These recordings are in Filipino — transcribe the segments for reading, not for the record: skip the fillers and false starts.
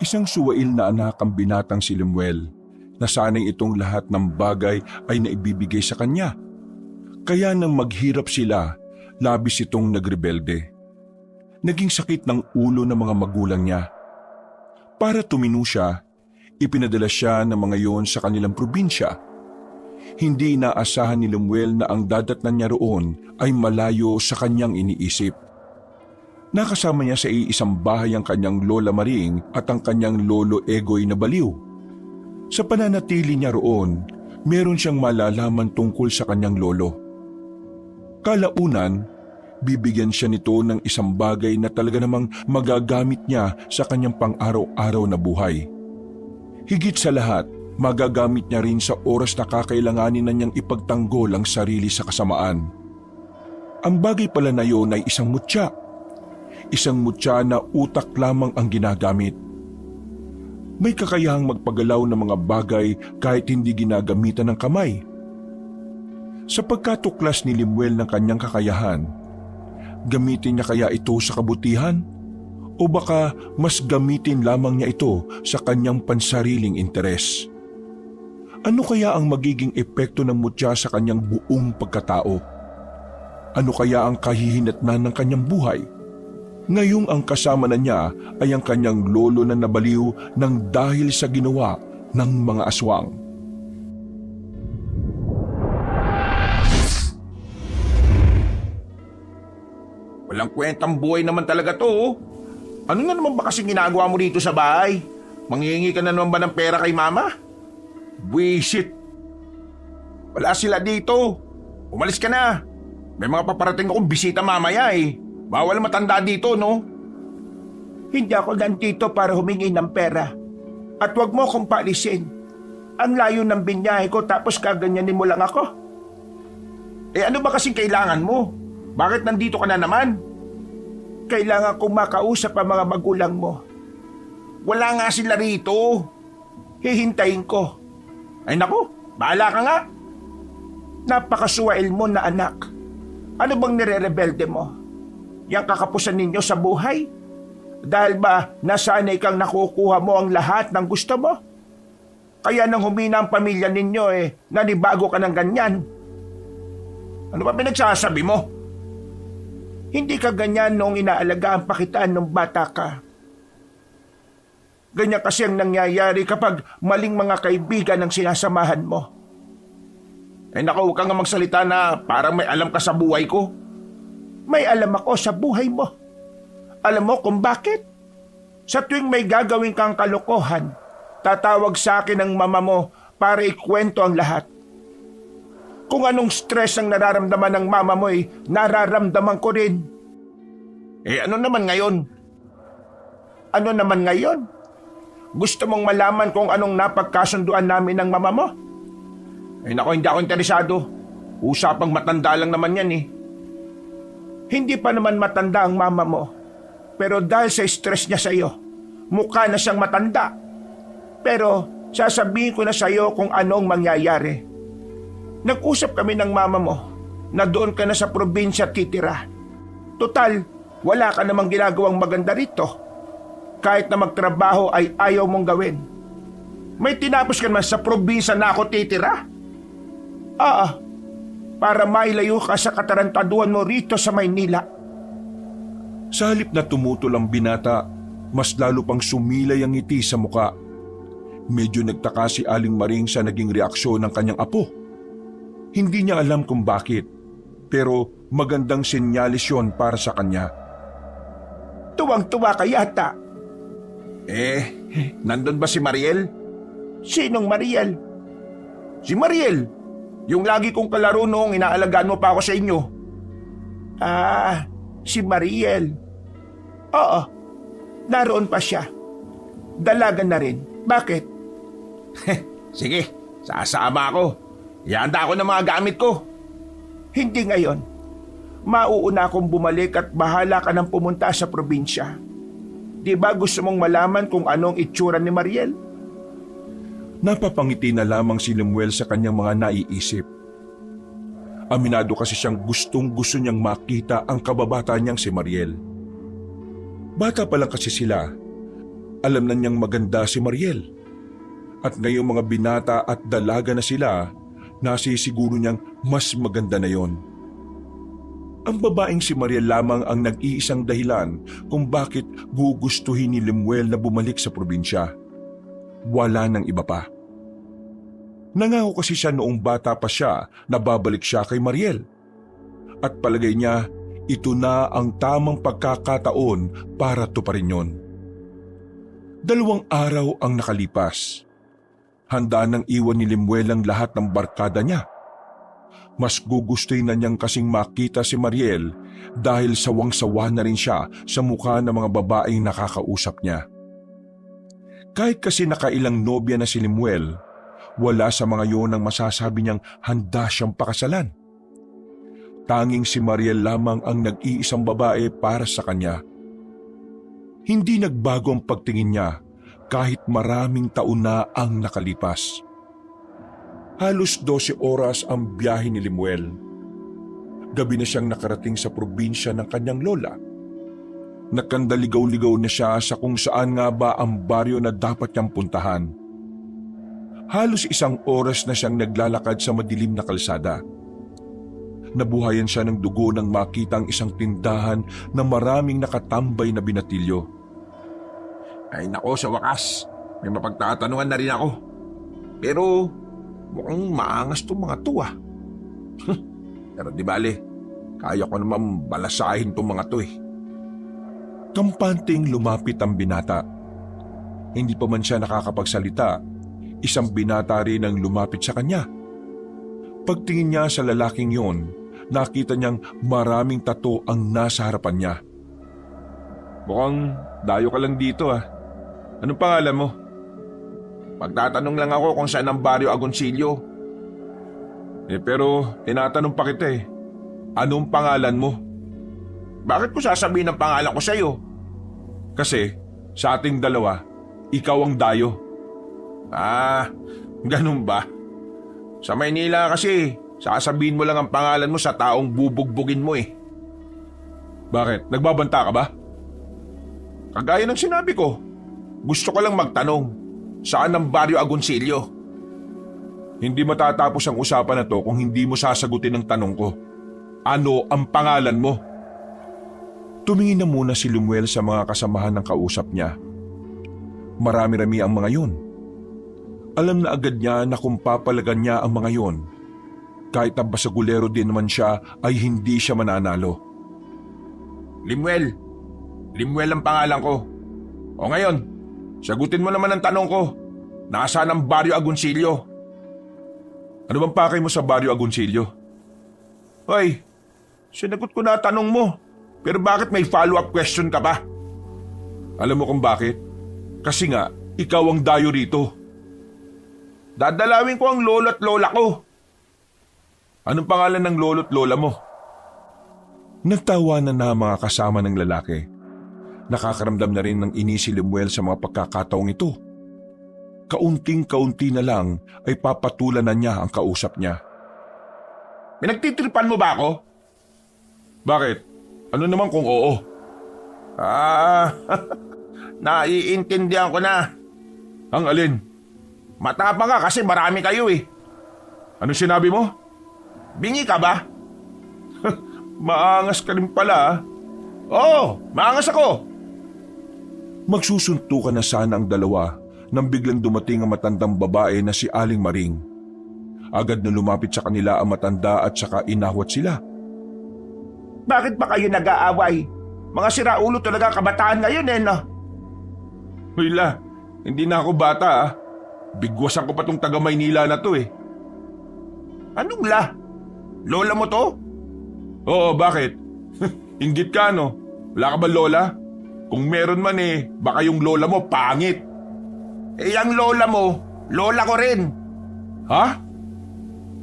Isang suwail na anak ang binatang si Lemuel, na sanay itong lahat ng bagay ay naibibigay sa kanya. Kaya nang maghirap sila, labis itong nagrebelde. Naging sakit ng ulo ng mga magulang niya. Para tumino siya, ipinadala siya ng mga yon sa kanilang probinsya. Hindi inaasahan ni Lemuel na ang dadatnan niya roon ay malayo sa kanyang iniisip. Nakasama niya sa iisang bahay ang kanyang lola Maring at ang kanyang lolo Egoy na baliw. Sa pananatili niya roon, meron siyang malalaman tungkol sa kanyang lolo. Kalaunan, bibigyan siya nito ng isang bagay na talaga namang magagamit niya sa kanyang pang-araw-araw na buhay. Higit sa lahat, magagamit niya rin sa oras na kakailanganin na niyang ipagtanggol ang sarili sa kasamaan. Ang bagay pala na yon ay isang mutya. Isang mutya na utak lamang ang ginagamit. May kakayahang magpagalaw ng mga bagay kahit hindi ginagamitan ng kamay. Sa pagkatuklas ni Lemuel ng kanyang kakayahan, gamitin niya kaya ito sa kabutihan? O baka mas gamitin lamang niya ito sa kanyang pansariling interes? Ano kaya ang magiging epekto ng mutya sa kanyang buong pagkatao? Ano kaya ang kahihinatnan ng kanyang buhay? Ngayong ang kasama na niya ay ang kanyang lolo na nabaliw ng dahil sa ginawa ng mga aswang. Walang kwentang buhay naman talaga to. Oh. Ano na naman ba kasing ginagawa mo dito sa bahay? Manghihingi ka na naman ba ng pera kay mama? Buisit. Wala sila dito. Umalis ka na. May mga paparating akong bisita mamaya eh. Bawal matanda dito, no? Hindi ako nandito para humingi ng pera. At wag mo akong paalisin. Ang layo ng binyahe ko tapos kaganyanin mo lang ako. Eh ano ba kasing kailangan mo? Bakit nandito ka na naman? Kailangan kong makausap ang mga magulang mo. Wala nga sila rito. Hihintayin ko. Ay naku, bahala ka nga. Napakasuwail mo na anak. Ano bang nire-rebelde mo? Yang kakapusan ninyo sa buhay? Dahil ba nasanay kang nakukuha mo ang lahat ng gusto mo? Kaya nang humina ang pamilya ninyo nanibago ka ng ganyan. Ano ba pinagsasabi mo? Hindi ka ganyan noong inaalagaan pa kita nung bata ka. Ganyan kasi ang nangyayari kapag maling mga kaibigan ang sinasamahan mo. Ay naku, huwag kang nga magsalita na parang may alam ka sa buhay ko. May alam ako sa buhay mo. Alam mo kung bakit? Sa tuwing may gagawin kang kalokohan, tatawag sa akin ang mama mo para ikwento ang lahat. Kung anong stress ang nararamdaman ng mama mo nararamdaman ko rin. Eh ano naman ngayon? Ano naman ngayon? Gusto mong malaman kung anong napagkasunduan namin ng mama mo? Eh naku, hindi ako interesado. Usapang matanda lang naman yan eh. Hindi pa naman matanda ang mama mo. Pero dahil sa stress niya sa iyo, mukha na siyang matanda. Pero sasabihin ko na sa iyo kung anong mangyayari. Nag-usap kami ng mama mo na doon ka na sa probinsya titira. Total, wala ka namang ginagawang maganda rito. Kahit na magtrabaho ay ayaw mong gawin. May tinapos ka naman sa probinsya na ako titira? Para mailayo ka sa katarantaduhan mo rito sa Maynila. Sa halip na tumutol ang binata, mas lalo pang sumilay ang ngiti sa muka. Medyo nagtaka si Aling Maring sa naging reaksyon ng kanyang apo. Hindi niya alam kung bakit, pero magandang senyalis yon para sa kanya. Tuwang-tuwa ka yata. Nandun ba si Mariel? Sinong Mariel? Si Mariel! Yung lagi kong kalaro noong inaalagaan mo pa ako sa inyo. Si Mariel. Oo, naroon pa siya. Dalaga na rin. Bakit? Sige, sasama ako. Ihanda ako ng mga gamit ko. Hindi ngayon. Mauuna akong bumalik at bahala ka nang pumunta sa probinsya. Di ba gusto mong malaman kung anong itsura ni Mariel? Napapangiti na lamang si Lemuel sa kanyang mga naiisip. Aminado kasi siyang gustong-gusto niyang makita ang kababata niyang si Mariel. Bata pa lang kasi sila, alam na niyang maganda si Mariel. At ngayong mga binata at dalaga na sila, nasisiguro niyang mas maganda na yon. Ang babaeng si Mariel lamang ang nag-iisang dahilan kung bakit gugustuhin ni Lemuel na bumalik sa probinsya. Wala nang iba pa. Nangako kasi siya noong bata pa siya na babalik siya kay Mariel. At palagay niya, ito na ang tamang pagkakataon para tuparin yon. 2 araw ang nakalipas. Handa nang iwan ni Lemuel ang lahat ng barkada niya. Mas gugustuhin na niyang kasing makita si Mariel dahil sawang-sawa na rin siya sa mukha ng mga babaeng nakakausap niya. Kahit kasi nakailang nobya na si Lemuel, wala sa mga yon ang masasabi niyang handa siyang pakasalan. Tanging si Mariel lamang ang nag-iisang babae para sa kanya. Hindi nagbago ang pagtingin niya kahit maraming taon na ang nakalipas. Halos 12 oras ang biyahe ni Lemuel. Gabi na siyang nakarating sa probinsya ng kanyang lola. Nakandaligaw-ligaw na siya sa kung saan nga ba ang baryo na dapat niyang puntahan. Halos 1 oras na siyang naglalakad sa madilim na kalsada. Nabuhayan siya ng dugo nang makita ang isang tindahan na maraming nakatambay na binatilyo. Ay nako, sa wakas, may mapagtatanungan na rin ako. Pero mukhang maangas tong mga to ah. Pero di bale, kaya ko naman balasahin tong mga to eh. Kampanting lumapit ang binata. Hindi pa man siya nakakapagsalita, isang binata rin ang lumapit sa kanya. Pagtingin niya sa lalaking yon, nakita niyang maraming tato ang nasa harapan niya. Mukhang dayo ka lang dito ah. Anong pangalan mo? Magtatanong lang ako kung saan ang baryo Agoncillo. Pero tinatanong pa kita eh. Anong pangalan mo? Bakit ko sasabihin ang pangalan ko sa'yo? Kasi sa ating dalawa, ikaw ang dayo. Ah, ganun ba? Sa Maynila kasi, sasabihin mo lang ang pangalan mo sa taong bubugbugin mo eh. Bakit? Nagbabanta ka ba? Kagaya ng sinabi ko, gusto ko lang magtanong, saan ang baryo Agoncillo? Hindi matatapos ang usapan na to kung hindi mo sasagutin ang tanong ko. Ano ang pangalan mo? Tumingin na muna si Lemuel sa mga kasamahan ng kausap niya. Marami-rami ang mga yon. Alam na agad niya na kung papalagan niya ang mga yon, kahit na basagulero din naman siya ay hindi siya mananalo. Lemuel ang pangalan ko. O ngayon, sagutin mo naman ang tanong ko, nasaan ang baryo Agoncillo? Ano bang pakay mo sa baryo Agoncillo? Hoy, sinagot ko na tanong mo. Pero bakit may follow-up question ka pa? Alam mo kung bakit? Kasi nga, ikaw ang dayo rito. Dadalawin ko ang lolo at lola ko. Anong pangalan ng lolo at lola mo? Nagtawanan na mga kasama ng lalaki. Nakakaramdam na rin ng inis si Lemuel sa mga pagkakataong ito. Kaunting-kaunti na lang ay papatulan na niya ang kausap niya. Pinagtitripan mo ba ako? Bakit? Ano naman kung oo? Naiintindihan ko na. Ang alin? Matapang ka kasi marami kayo eh. Ano sinabi mo? Bingi ka ba? Maangas ka rin pala ah. Oo, maangas ako. Magsusuntukan na sana ang dalawa nang biglang dumating ang matandang babae na si Aling Maring. Agad na lumapit sa kanila ang matanda at saka inawat sila. Bakit ba kayo nag-aaway? Mga siraulo talaga kabataan ngayon eh, no? Hula, hindi na ako bata ah. Bigwasan ko pa tong taga Maynila na to eh. Anong la? Lola mo to? Oo, bakit? Inggit ka no? Wala ka ba lola? Kung meron man eh, baka yung lola mo pangit. Eh, ang lola mo, lola ko rin. Ha?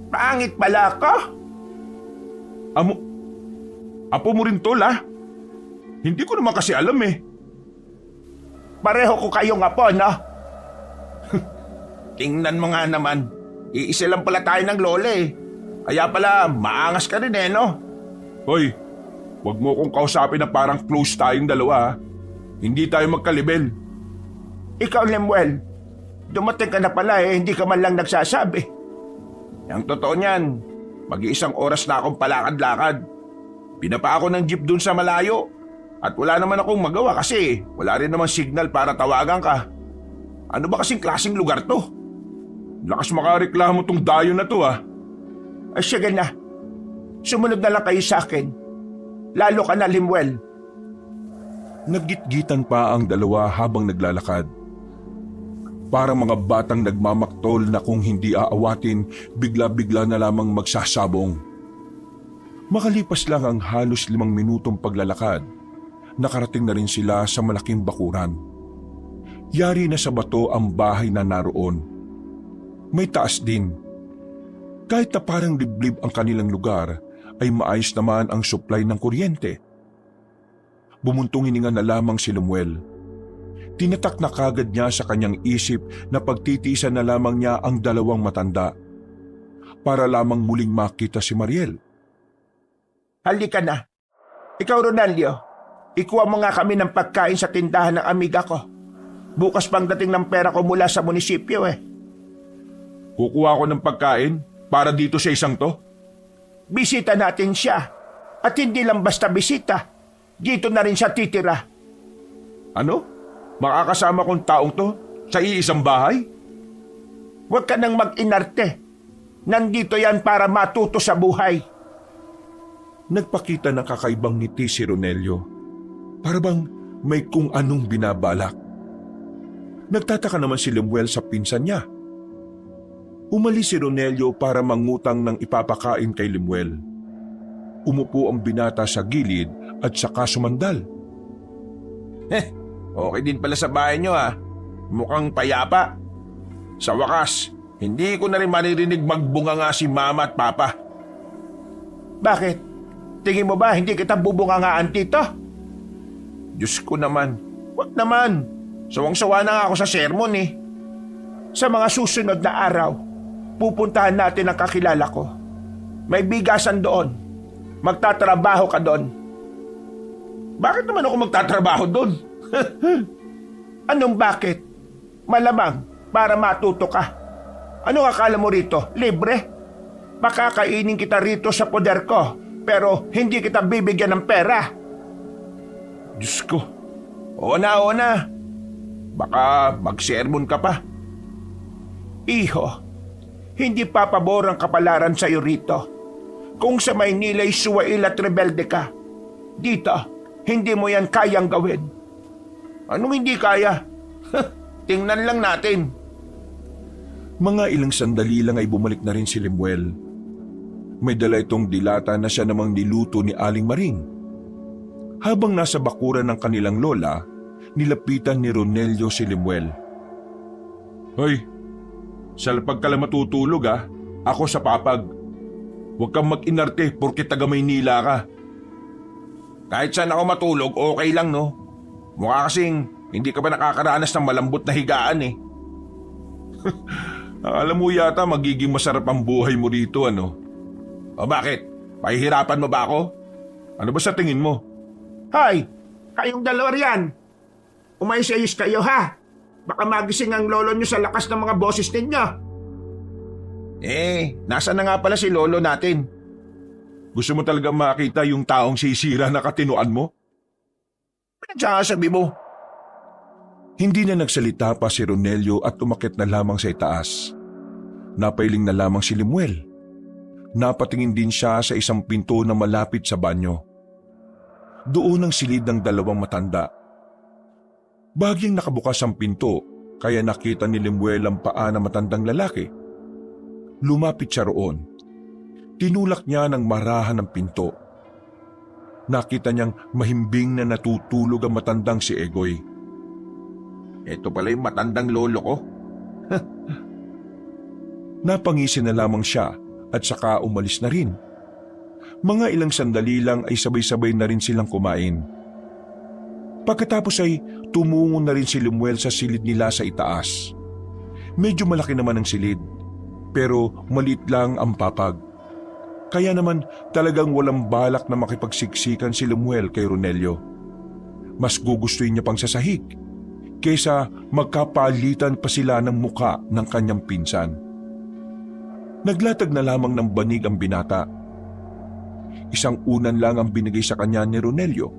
Pangit pala ka? Apo mo rin tol ah? Hindi ko naman kasi alam eh. Pareho ko kayong apo, no? Tingnan mo nga naman. Iisa lang pala tayo ng lola eh. Kaya pala maangas ka rin eh, no? Hoy, wag mo kong kausapin na parang close tayong dalawa ah. Hindi tayo magkalibel. Ikaw, Lemuel, dumating ka na pala hindi ka man lang nagsasabi. Ang totoo niyan, mag-iisang oras na akong palakad-lakad. Pinapa ako ng jeep dun sa malayo. At wala naman akong magawa kasi wala rin naman signal para tawagan ka. Ano ba kasing klaseng lugar to? Lakas makareklamo tong dayo na to ah. Ay sige na, sumunod na lang kayo sa akin. Lalo ka na, Lemuel. Naggitgitan pa ang dalawa habang naglalakad. Parang mga batang nagmamaktol na kung hindi aawatin, bigla-bigla na lamang magsasabong. Makalipas lang ang halos 5 minutong paglalakad, nakarating na rin sila sa malaking bakuran. Yari na sa bato ang bahay na naroon. May taas din. Kahit na parang liblib ang kanilang lugar, ay maayos naman ang supply ng kuryente. Bumuntong hininga na lamang si Lemuel. Tinatak na kagad niya sa kanyang isip na pagtitiisan na lamang niya ang 2 matanda para lamang muling makita si Mariel. Halika na. Ikaw, Ronaldo, ikuha mo nga kami ng pagkain sa tindahan ng amiga ko. Bukas pang dating ng pera ko mula sa munisipyo Kukuha ko ng pagkain para dito sa isang to? Bisita natin siya. At hindi lang basta bisita. Dito na rin siya titira. Ano? Makakasama kong taong to sa iisang bahay? Huwag ka nang mag-inarte. Nandito yan para matuto sa buhay. Nagpakita ng kakaibang ngiti si Ronelio. Para bang may kung anong binabalak. Nagtataka naman si Lemuel sa pinsan niya. Umalis si Ronelio para mangutang ng ipapakain kay Lemuel. Umupo ang binata sa gilid at saka sumandal. Okay din pala sa bahay nyo Mukhang payapa. Sa wakas, hindi ko na rin maririnig magbunga nga si mama at papa. Bakit? Tingin mo ba hindi kita bubungangaan, tito? Diyos ko naman. Wag naman. Sawang-sawa na nga ako sa sermon Sa mga susunod na araw, pupuntahan natin ang kakilala ko. May bigasan doon. Magtatrabaho ka doon. Bakit naman ako magtatrabaho doon? Anong bakit? Malamang para matuto ka. Anong akala mo rito? Libre? Pakakainin kita rito sa poder ko, pero hindi kita bibigyan ng pera. Diyos ko. Oo na. Baka mag-sermon ka pa. Iho, hindi papabor ang kapalaran sa'yo rito. Kung sa Maynila'y suwail at rebelde ka, dito, hindi mo yan kayang gawin. Anong hindi kaya? Tingnan lang natin. Mga ilang sandali lang ay bumalik na rin si Lemuel. May dala itong dilata na siya namang niluto ni Aling Maring. Habang nasa bakuran ng kanilang lola, nilapitan ni Ronelio si Lemuel. Hoy, sa lapag ka lang matutulog ako sa papag. Huwag kang mag-inarte porke taga Maynila ka. Kahit saan ako matulog, okay lang no? Mukha kasing hindi ka ba nakakaranas ng malambot na higaan Alam mo yata magiging masarap ang buhay mo dito O bakit? Pahihirapan mo ba ako? Ano ba sa tingin mo? Hoy, kayong dalawa riyan. Umayos-ayos kayo Baka magising ang lolo nyo sa lakas ng mga boses ninyo. Nasaan na nga pala si lolo natin? Gusto mo talaga makita yung taong sisira na katinuan mo? Sabi mo. Hindi na nagsalita pa si Ronelio at umakyat na lamang sa itaas. Napailing na lamang si Lemuel. Napatingin din siya sa isang pinto na malapit sa banyo. Doon ang silid ng 2 matanda. Bagyang nakabukas ang pinto, kaya nakita ni Lemuel ang paa ng matandang lalaki. Lumapit siya roon. Tinulak niya ng marahan ng pinto. Nakita niyang mahimbing na natutulog ang matandang si Egoy. Ito pala yung matandang lolo ko. Napangisi na lamang siya at saka umalis na rin. Mga ilang sandali lang ay sabay-sabay na rin silang kumain. Pagkatapos ay tumungo na rin si Lemuel sa silid nila sa itaas. Medyo malaki naman ang silid, pero maliit lang ang papag. Kaya naman talagang walang balak na makipagsiksikan si Lemuel kay Ronelio. Mas gugustuhin niya pang sasahig. kesa magkapalitan pa sila ng muka ng kanyang pinsan. Naglatag na lamang ng banig ang binata. Isang unan lang ang binigay sa kanya ni Ronelio.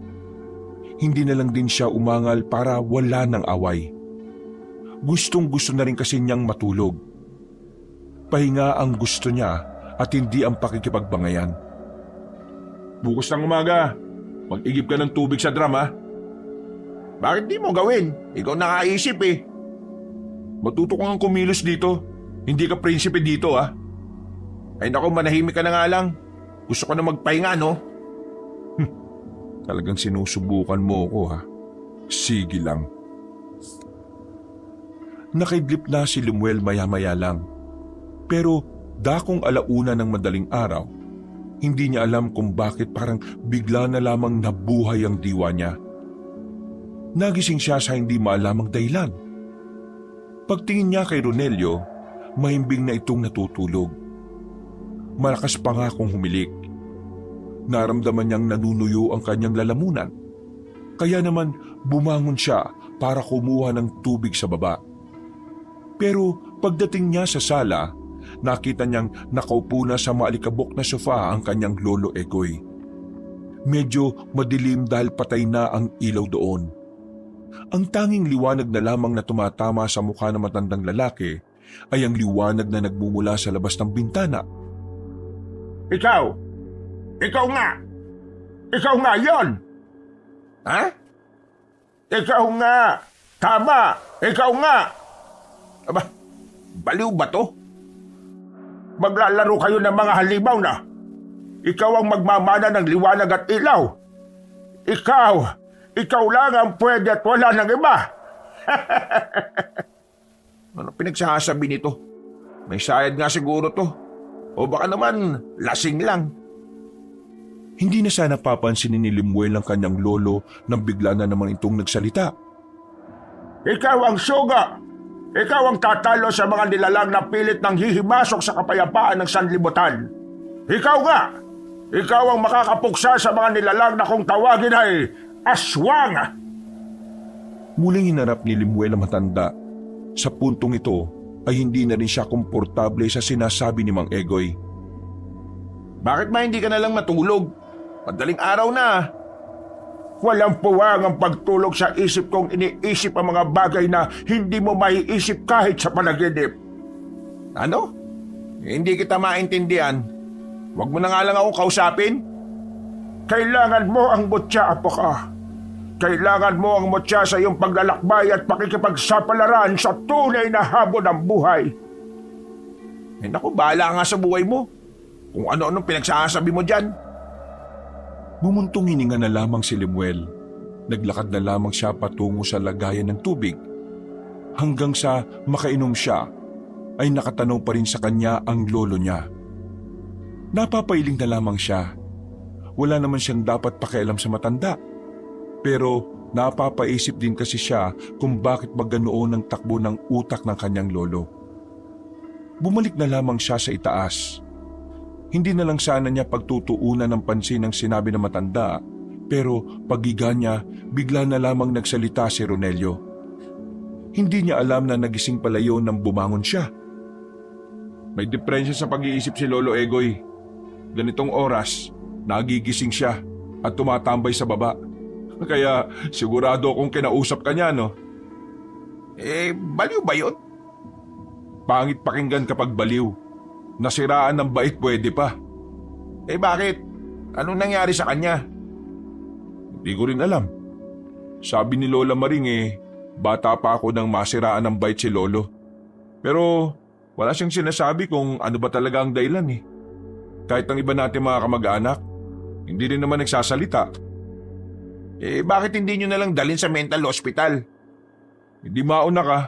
Hindi na lang din siya umangal para wala ng away. Gustong-gusto na rin kasi niyang matulog. Pahinga ang gusto niya at hindi ang pakikipagbangayan. Bukas ng umaga, mag-igib ka ng tubig sa drum ha. Bakit di mo gawin? Ikaw nakaisip eh. Matuto kang kumilos dito. Hindi ka prinsipe dito ah. Ay naku, manahimik ka na nga lang. Gusto ko na magpahinga no? Talagang sinusubukan mo ako ha. Sige lang. Nakaidlip na si Lemuel maya-maya lang. Pero dakong alauna ng madaling araw, hindi niya alam kung bakit parang bigla na lamang nabuhay ang diwa niya. Nagising siya sa hindi maalamang dahilan. Pagtingin niya kay Ronelio, mahimbing na itong natutulog. Malakas pa nga kung humilik. Naramdaman niyang nanunuyo ang kanyang lalamunan. Kaya naman bumangon siya para kumuha ng tubig sa baba. Pero pagdating niya sa sala, nakita niyang nakaupo na sa maalikabok na sofa ang kanyang lolo Egoy. Medyo madilim dahil patay na ang ilaw doon. Ang tanging liwanag na lamang na tumatama sa mukha ng matandang lalaki ay ang liwanag na nagmumula sa labas ng bintana. Ikaw! Ikaw nga! Ikaw nga yon! Ha? Ikaw nga! Tama! Ikaw nga! Aba, baliw ba to? Maglalaro kayo ng mga halimaw na. Ikaw ang magmamana ng liwanag at ilaw. Ikaw lang ang pwede at wala ng iba. Ano pinagsasabi nito? May sayad nga siguro to. O baka naman, lasing lang. Hindi na sana papansinin ni Lemuel ang kanyang lolo nang bigla na naman itong nagsalita. Ikaw ang suga. Ikaw ang tatalo sa mga nilalang na pilit ng hihimasok sa kapayapaan ng sanlibutan. Ikaw nga! Ikaw ang makakapuksa sa mga nilalang na kung tawagin ay aswang! Muling hinarap ni Lemuel ang matanda. Sa puntong ito ay hindi na rin siya komportable sa sinasabi ni Mang Egoy. Bakit ba hindi ka na lang matulog? Madaling araw na. Walang puwang ang pagtulog sa isip kong iniisip ang mga bagay na hindi mo maiisip kahit sa panaginip. Ano? Hindi kita maintindihan. Huwag mo na nga lang ako kausapin. Kailangan mo ang mutya, apo ka. Kailangan mo ang mutya sa iyong paglalakbay at pakikipagsapalaran sa tunay na habon ng buhay. Eh naku, bahala nga sa buhay mo. Kung ano-anong pinagsasabi mo dyan. Bumuntong hininga na lamang si Lemuel. Naglakad na lamang siya patungo sa lagayan ng tubig. Hanggang sa makainom siya, ay nakatanaw pa rin sa kanya ang lolo niya. Napapailing na lamang siya. Wala naman siyang dapat pakialam sa matanda. Pero napapaisip din kasi siya kung bakit maganoon ang takbo ng utak ng kanyang lolo. Bumalik na lamang siya sa itaas. Hindi na lang sana niya pagtutuunan ng pansin ang sinabi ng matanda, pero paggiga niya, bigla na lamang nagsalita si Ronelio. Hindi niya alam na nagising pala yun nang bumangon siya. May diferensya sa pag-iisip si Lolo Egoy. Ganitong oras, nagigising siya at tumatambay sa baba. Kaya sigurado akong kinausap ka niya, no? Baliw ba yun? Pangit pakinggan kapag baliw. Nasiraan ng bait pwede pa. Bakit? Anong nangyari sa kanya? Hindi ko rin alam. Sabi ni Lola Maring bata pa ako nang masiraan ng bait si Lolo. Pero wala siyang sinasabi kung ano ba talaga ang dahilan Kahit ang iba natin mga kamag-anak, hindi rin naman nagsasalita. Bakit hindi nyo nalang dalhin sa mental hospital? Hindi mauna ka.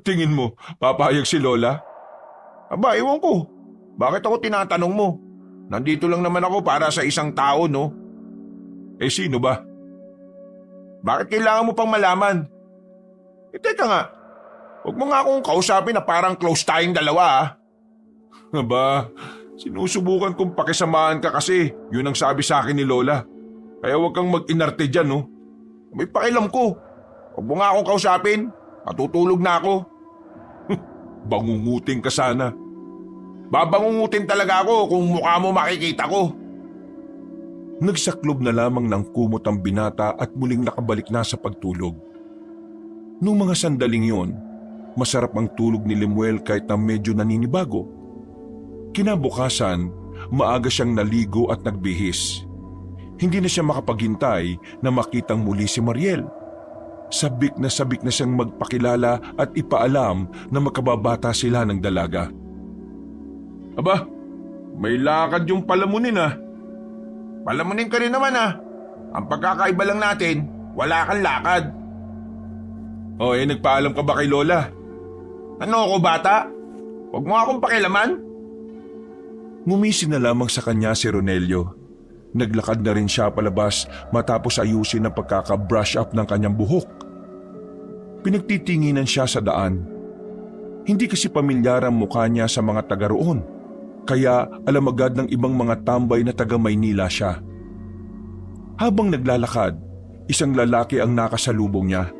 Tingin mo, papayag si Lola? Aba, ewan ko. Bakit ako tinatanong mo? Nandito lang naman ako para sa isang tao, no? Sino ba? Bakit kailangan mo pang malaman? Teka nga. Huwag mo nga akong kausapin na parang close tayong dalawa, Aba, sinusubukan kong pakisamahan ka kasi yun ang sabi sa akin ni Lola. Kaya huwag kang mag-inarte dyan, no? May pakialam ko. Huwag mo nga akong kausapin. Matutulog na ako. Bangunguting ka sana. Babangungutin talaga ako kung mukha mo makikita ko. Nagsaklob na lamang ng kumot ang binata at muling nakabalik na sa pagtulog. Nung mga sandaling yon, masarap ang tulog ni Lemuel kahit na medyo naninibago. Kinabukasan, maaga siyang naligo at nagbihis. Hindi na siya makapaghintay na makitang muli si Mariel. Sabik na siyang magpakilala at ipaalam na magkababata sila ng dalaga. Aba, may lakad yung palamunin ah. Palamunin ka rin naman ah. Ang pagkakaiba lang natin, wala kang lakad. Nagpaalam ka ba kay Lola? Ano ako bata? Huwag mo akong pakilaman. Ngumisi na lamang sa kanya si Ronelio. Naglakad na rin siya palabas matapos ayusin ang pagkaka-brush up ng kanyang buhok. Pinagtitinginan siya sa daan. Hindi kasi pamilyar ang mukha niya sa mga taga roon, kaya alam agad ng ibang mga tambay na taga Maynila siya. Habang naglalakad, isang lalaki ang nakasalubong niya.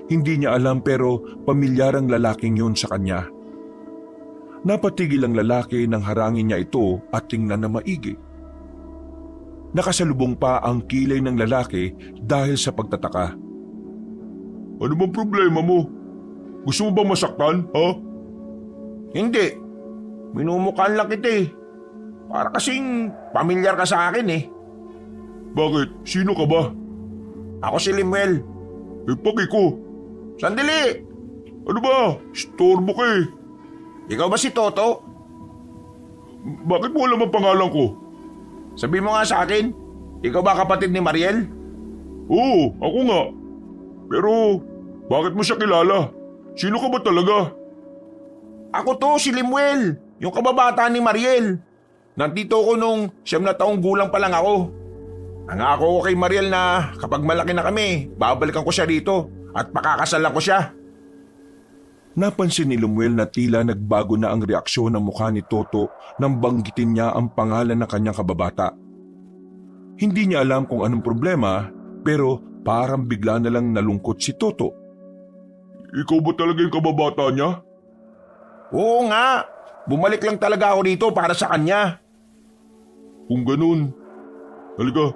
Hindi niya alam pero pamilyar ang lalaking yun sa kanya. Napatigil ang lalaki nang harangin niya ito at tingnan na maigi. Nakasalubong pa ang kilay ng lalaki dahil sa pagtataka. Ano bang problema mo? Gusto mo bang masaktan, ha? Hindi. Minumukhaan lang kita eh. Para kasing pamilyar ka sa akin eh. Bakit? Sino ka ba? Ako si Lemuel. Paki ko. Sandali! Ano ba? Storbo ka eh. Ikaw ba si Toto? Bakit mo alam ang pangalan ko? Sabi mo nga sa akin, ikaw ba kapatid ni Mariel? Oo, ako nga. Pero bakit mo siya kilala? Sino ka ba talaga? Ako to, si Lemuel, yung kababata ni Mariel. Nandito ko nung 9 na taong gulang pa lang ako. Nangako ko kay Mariel na kapag malaki na kami, babalikan ko siya dito at pakakasalan ko siya. Napansin ni Lemuel na tila nagbago na ang reaksyon ng mukha ni Toto nang banggitin niya ang pangalan ng kanyang kababata. Hindi niya alam kung anong problema, pero parang bigla na lang nalungkot si Toto. Ikaw ba talaga yung kababata niya? Oo nga, bumalik lang talaga ako dito para sa kanya. Kung ganun, halika,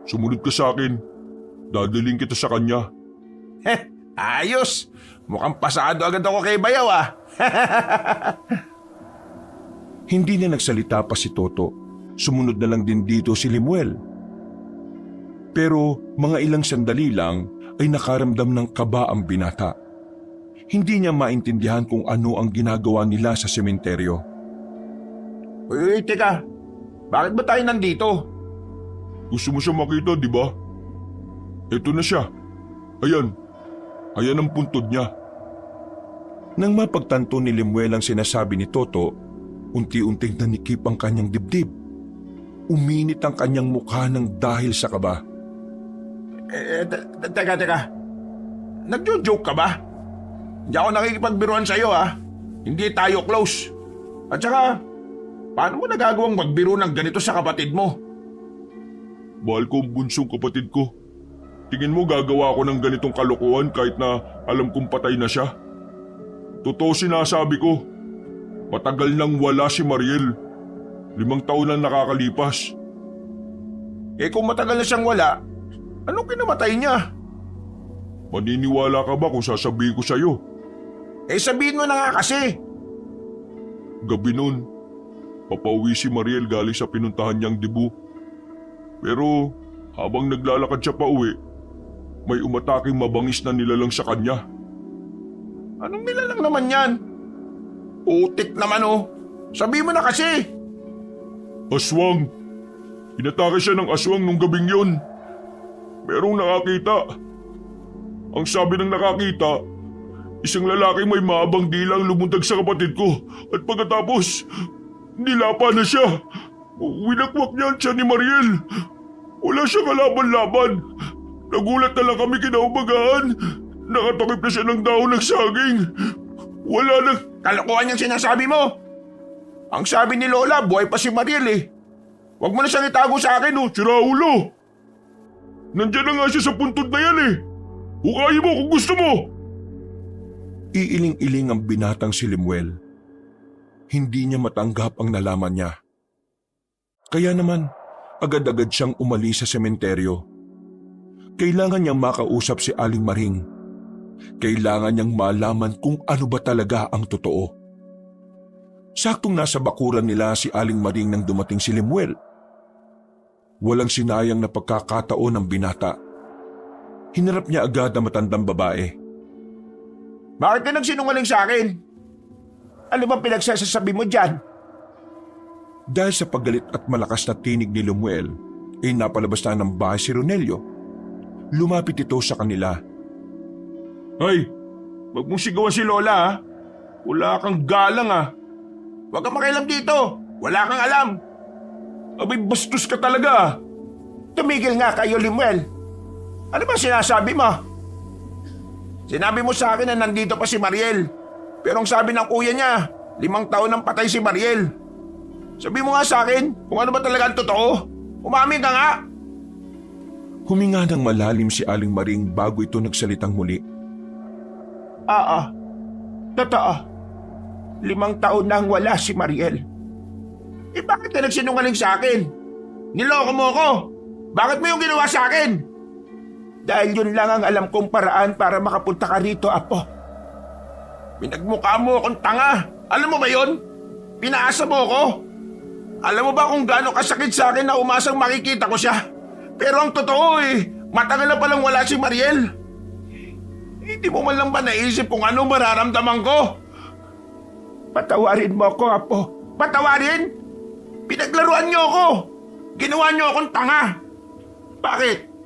sumunod ka sa akin. Dadaling kita sa kanya. Ayos! Mukhang pasado agad ako kay Bayaw ah. Hindi na nagsalita pa si Toto. Sumunod na lang din dito si Lemuel. Pero mga ilang sandali lang ay nakaramdam ng kaba ang binata. Hindi niya maintindihan kung ano ang ginagawa nila sa sementeryo. Uy, teka. Bakit ba tayo nandito? Gusto mo siya makita, di ba? Ito na siya. Ayan. Ayan ang puntod niya. Nang mapagtanto ni Lemuel ang sinasabi ni Toto, unti-unting nanikip ang kanyang dibdib. Uminit ang kanyang mukha ng dahil sa kaba. Teka. Nagjo-joke ka ba? Hindi ako nakikipagbiruan sa'yo ha. Hindi tayo close. At saka, paano mo nagagawang magbiro ng ganito sa kapatid mo? Mahal ko ang bunsong kapatid ko. Tingin mo gagawa ko ng ganitong kalokohan kahit na alam kong patay na siya? Totoo sinasabi ko. Matagal nang wala si Mariel. 5 taon na nakakalipas. Kung matagal na siyang wala, anong kinamatay niya? Maniniwala ka ba kung sasabihin ko sa'yo? Sabihin mo na nga kasi. Gabi nun, papauwi si Mariel galing sa pinuntahan niyang debu. Pero habang naglalakad siya pa uwi, may umataking mabangis na nilalang sa kanya. Anong nilalang naman yan? Utik naman oh. Sabihin mo na kasi. Aswang. Inatake siya ng aswang nung gabing yun. Merong nakakita. Ang sabi ng nakakita, isang lalaki may maabang dilang lumundag sa kapatid ko at pagkatapos, nilapa na siya. Winakwak niya siya ni Mariel. Wala siyang kalaban-laban. Nagulat na lang kami kinaumagahan. Nakatakip na siya ng dahon ng saging. Wala na. Kalokohan yung sinasabi mo. Ang sabi ni Lola, buhay pa si Mariel eh. Huwag mo na siyang itago sa akin oh. Si Raulo. Nandiyan na nga siya sa puntod na yan eh. Hukayin mo kung gusto mo! Iiling-iling ang binatang si Lemuel. Hindi niya matanggap ang nalaman niya. Kaya naman, agad-agad siyang umalis sa sementeryo. Kailangan niyang makausap si Aling Maring. Kailangan niyang malaman kung ano ba talaga ang totoo. Saktong nasa bakuran nila si Aling Maring nang dumating si Lemuel. Walang sinayang na pagkakataon ng binata. Hinarap niya agad ang matandang babae. Bakit ka nagsinungaling sa akin? Ano bang pinagsasasabi mo dyan? Dahil sa paggalit at malakas na tinig ni Lemuel, napalabas na ng bahay si Ronelio. Lumapit ito sa kanila. Ay, wag mong sigawan si Lola ha. Wala kang galang ha. Huwag kang makialam dito. Wala kang alam. Abay, bastos ka talaga. Tumigil nga kayo, Lemuel. Ano ba sinasabi mo? Sinabi mo sa akin na nandito pa si Mariel. Pero ang sabi ng kuya niya, 5 taon nang patay si Mariel. Sabi mo nga sa akin kung ano ba talaga ang totoo. Umamin ka nga. Huminga ng malalim si Aling Maring bago ito nagsalitang muli. Totoo. 5 taon nang wala si Mariel. Bakit ka nagsinungaling sa akin? Niloko mo ako. Bakit mo yung ginawa sa akin? Dahil yun lang ang alam kong paraan para makapunta ka rito, Apo. Pinagmukha mo akong tanga. Alam mo ba yun? Pinaasa mo ako. Alam mo ba kung gaano kasakit sa akin na umasang makikita ko siya? Pero ang totoo matagal na palang wala si Mariel. Hindi mo man lang ba naisip kung ano mararamdaman ko? Patawarin mo ako, Apo. Patawarin? Pinaglaruan niyo ako. Ginawa niyo akong tanga. Bakit?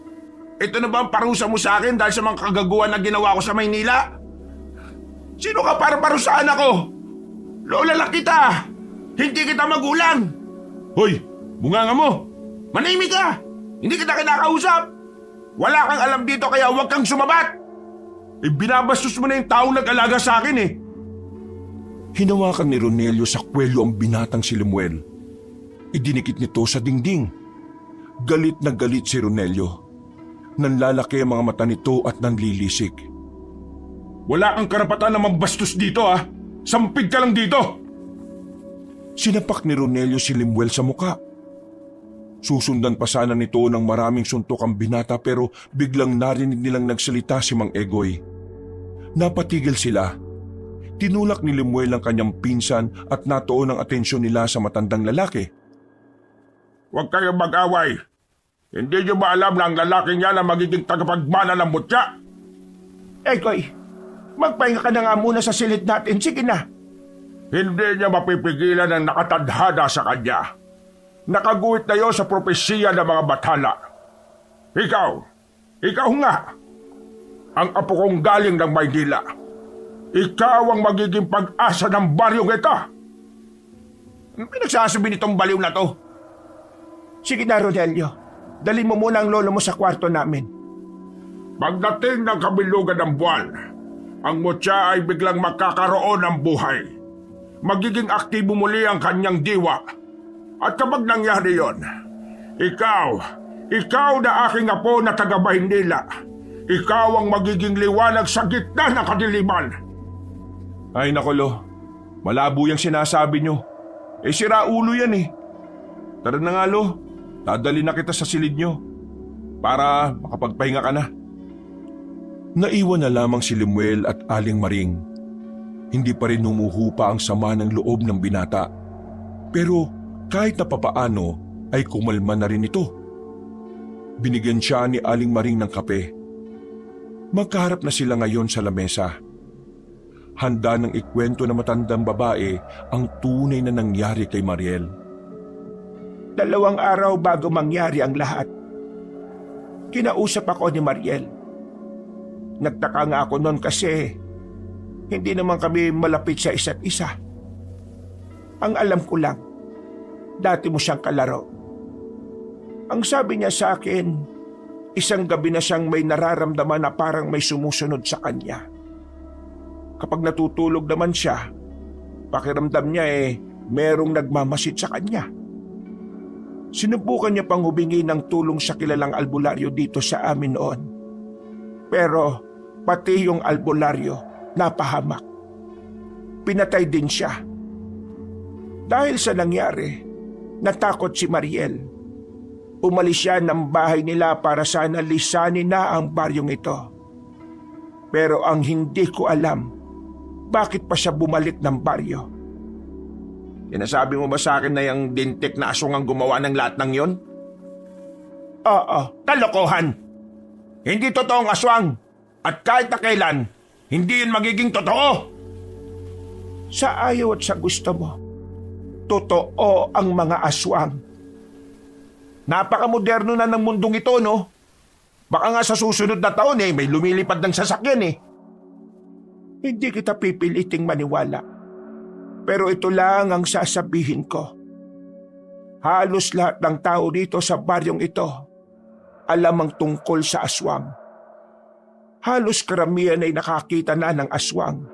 Ito na ba ang parusa mo sa akin dahil sa mga kagaguhan na ginawa ko sa Maynila? Sino ka para parusahan ako? Lola lang kita. Hindi kita magulang. Hoy, bunganga mo. Manahimik ka. Hindi kita kinakausap. Wala kang alam dito kaya huwag kang sumabat. Binabastos mo na yung taong nag-alaga sa akin Hinawakan ni Ronelio sa kwelyo ang binatang si Lemuel. Idinikit nito sa dingding. Galit na galit si Ronelio. Nanlalaki ang mga mata nito at nanlilisik. Wala kang karapatan na mambastos dito ha. Sampid ka lang dito. Sinapak ni Ronelio si Lemuel sa muka. Susundan pa sana nito ng maraming suntok ang binata pero biglang narinig nilang nagsalita si Mang Egoy. Napatigil sila. Tinulak ni Lemuel ang kanyang pinsan at natuon ang atensyon nila sa matandang lalaki. Huwag kayong mag-away. Hindi niyo ba alam na ang lalaking yan ang magiging tagapagmana ng mutya? Egoy, magpahinga ka na nga muna sa silid natin. Sige na. Hindi niya mapipigilan ang nakatadhana sa kanya. Nakaguhit na yun sa propesiya ng mga bathala. Ikaw nga, ang apo kong galing ng Maynila. Ikaw ang magiging pag-asa ng baryong ito. Ano pinagsasabi nitong baliw na to? Sige na, Ronelio. Dali mo muna ang lolo mo sa kwarto namin. Pagdating ng kabilugan ng buwan, ang mutya ay biglang magkakaroon ng buhay. Magiging aktibo muli ang kanyang diwa. At kapag nangyari yon, ikaw na aking apo na taga-Maynila. Ikaw ang magiging liwanag sa gitna ng kadiliman. Ay nako Lo, malabo yung sinasabi nyo. Sira ulo yan Tara na nga Lo, dadali na kita sa silid nyo para makapagpahinga ka na. Naiwan na lamang si Lemuel at Aling Maring. Hindi pa rin humuhupa ang sama ng loob ng binata. Pero kahit na papaano ay kumalma na rin ito. Binigyan siya ni Aling Maring ng kape. Magkaharap na sila ngayon sa lamesa. Handa ng ikwento na matandang babae ang tunay na nangyari kay Mariel. 2 araw bago mangyari ang lahat, kinausap ako ni Mariel. Nagtaka nga ako noon kasi hindi naman kami malapit sa isa't isa. Ang alam ko lang, dati mo siyang kalaro. Ang sabi niya sa akin, isang gabi na siyang may nararamdaman na parang may sumusunod sa kanya. Kapag natutulog naman siya, pakiramdam niya merong nagmamasid sa kanya. Sinubukan niya pang humingi ng tulong sa kilalang albularyo dito sa amin noon. Pero Pati yung albularyo, napahamak. Pinatay din siya. Dahil sa nangyari, natakot si Mariel. Umalis siya ng bahay nila para sana lisanin na ang baryong ito. Pero ang hindi ko alam, bakit pa siya bumalik ng baryo? Sinasabi mo ba sa akin na yung dintik na aswang ang gumawa ng lahat ng yon? Oo, Kalokohan! Hindi totoong aswang! At kahit na kailan, hindi yun magiging totoo! sa ayaw at sa gusto mo, totoo ang mga aswang. Napakamoderno na ng mundong ito, no? Baka nga sa susunod na taon may lumilipad ng sasakyan Hindi kita pipiliting maniwala. Pero ito lang ang sasabihin ko. Halos lahat ng tao dito sa baryong ito alam ang tungkol sa aswang. Halos karamihan ay nakakita na ng aswang.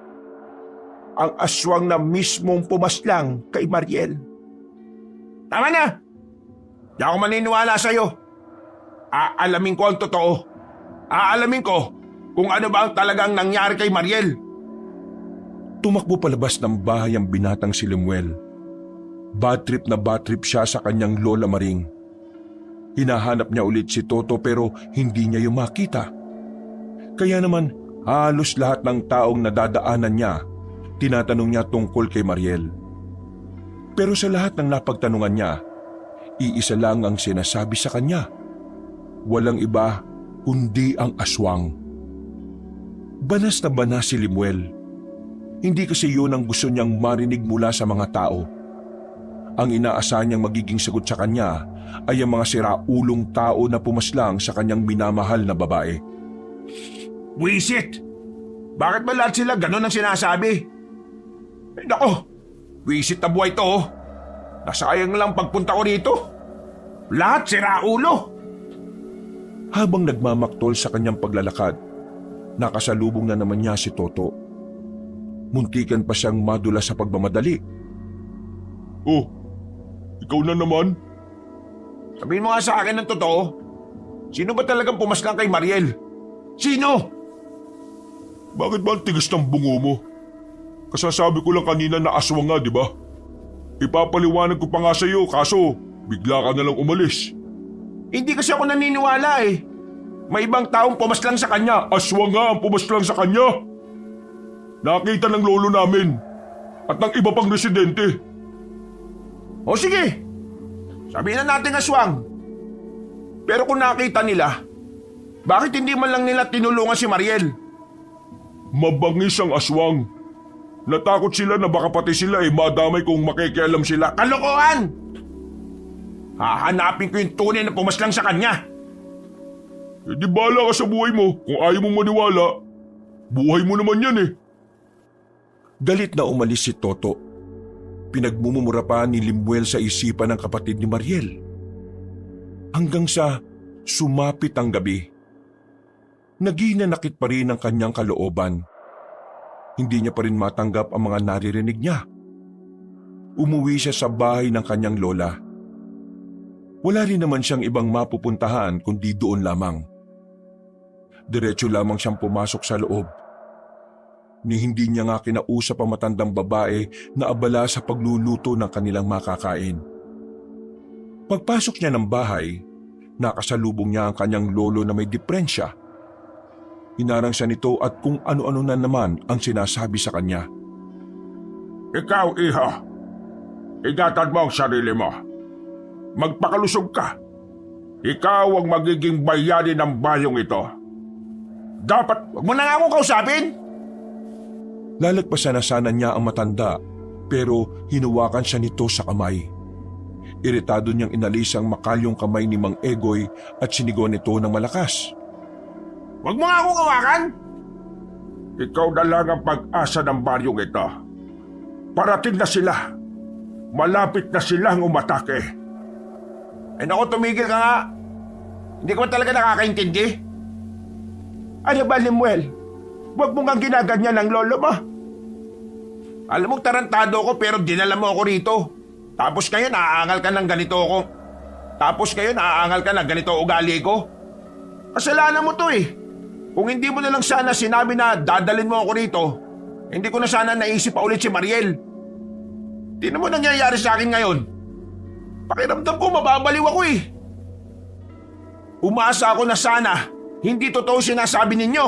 Ang aswang na mismong pumaslang kay Mariel. Tama na! Di ako maniniwala sa'yo. Aalamin ko ang totoo. Aalamin ko kung ano ba ang talagang nangyari kay Mariel. Tumakbo palabas ng bahay ang binatang si Lemuel. Bad trip siya sa kanyang Lola Maring. Hinahanap niya ulit si Toto pero hindi niya yung makita. Kaya naman halos lahat ng taong nadadaanan niya, tinatanong niya tungkol kay Mariel. Pero sa lahat ng napagtanungan niya, iisa lang ang sinasabi sa kanya. Walang iba kundi ang aswang. Banas na banas si Lemuel. Hindi kasi yun ang gusto niyang marinig mula sa mga tao. Ang inaasahan niyang magiging sagot sa kanya ay ang mga siraulong tao na pumaslang sa kanyang minamahal na babae. Wisit! Bakit ba lahat sila ganun ang sinasabi? Nako! Wisit na buhay to. Nasayang lang pagpunta ko rito. Lahat siraulo! Habang nagmamaktol sa kanyang paglalakad, nakasalubong na naman niya si Toto. Muntikan pa siyang madula sa pagmamadali. Oh, ikaw na naman? Sabihin mo nga sa akin ng totoo. Sino ba talagang pumaslang kay Mariel? Sino? Bakit ba ang tigas ng bungo mo? Kasasabi ko lang kanina na aswang nga, di ba? Ipapaliwanag ko pa nga sa iyo kaso bigla ka na lang umalis. Hindi kasi ako naniniwala May ibang taong pumaslang sa kanya. Aswang nga ang pumaslang sa kanya. Nakita ng lolo namin at ng iba pang residente. O sige, sabihin na natin aswang. Pero kung nakita nila, bakit hindi man lang nila tinulungan si Mariel? Mabangis ang aswang. Natakot sila na baka pati sila madamay kung makikialam sila. Kalokohan! Hahanapin ko yung tunay na pumaslang sa kanya. Di bala ka sa buhay mo. Kung ayaw mong maniwala, buhay mo naman yan Galit na umalis si Toto. Pinagmumura pa ni Lemuel sa isipan ng kapatid ni Mariel. Hanggang sa sumapit ang gabi. Naginanakit pa rin ang kanyang kalooban. Hindi niya pa rin matanggap ang mga naririnig niya. Umuwi siya sa bahay ng kanyang lola. Wala rin naman siyang ibang mapupuntahan kundi doon lamang. Diretso lamang siyang pumasok sa loob. Ni hindi niya nga kinausap ang matandang babae na abala sa pagluluto ng kanilang makakain. Pagpasok niya ng bahay, nakasalubong niya ang kanyang lolo na may deprensya. Hinarang siya nito at kung ano-ano na naman ang sinasabi sa kanya. Ikaw, iha, igatad mo ang sarili mo. Magpakalusog ka. Ikaw ang magiging bayani ng bayong ito. Dapat, wag mo na nga akong kausapin! Lalagpasan na sana niya ang matanda pero hinuwakan siya nito sa kamay. Iritado niyang inalis ang makalyong kamay ni Mang Egoy at sinigaw nito ng malakas. Wag mo nga akong kawakan! Ikaw na lang ang pag-asa ng baryong ito. Parating na sila. Malapit na silang umatake. Naku, tumigil ka nga. Hindi ko talaga nakakaintindi. Ano ba, Lemuel? Huwag mo nga ginaganyan ng lolo mo. Alam mo, tarantado ko pero dinala mo ako rito. Tapos ngayon, aangal ka ng ganito ako. Tapos ngayon, aangal ka ng ganito ugali ko. Kasalanan mo to Kung hindi mo na lang sana sinabi na dadalin mo ako rito, hindi ko na sana naisip pa ulit si Mariel. Di na mo nangyayari sa akin ngayon. Pakiramdam ko mababaliw ako eh. Umasa ako na sana hindi totoo sinasabi ninyo.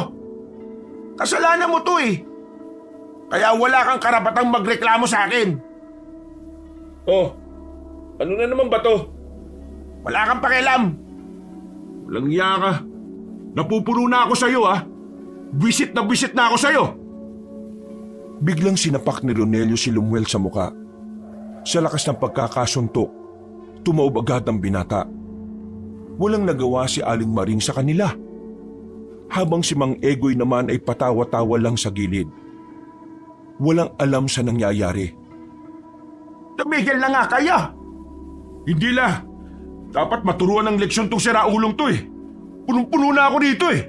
Kasalanan mo to eh. Kaya wala kang karapatang magreklamo sa akin. Oh, ano na naman ba to? Wala kang pakialam. Walang iya ka. Napupuno na ako sa'yo Visit na ako sa'yo. Biglang sinapak ni Ronelio si Lumuel sa muka. Sa lakas ng pagkakasuntok, tumaob agad ang binata. Walang nagawa si Aling Maring sa kanila. Habang si Mang Egoy naman ay patawa-tawa lang sa gilid. Walang alam sa nangyayari. Tumigil na nga kayo. Hindi la. Dapat maturuan ng leksyon tong siraulong to eh. Punong-puno na ako dito eh.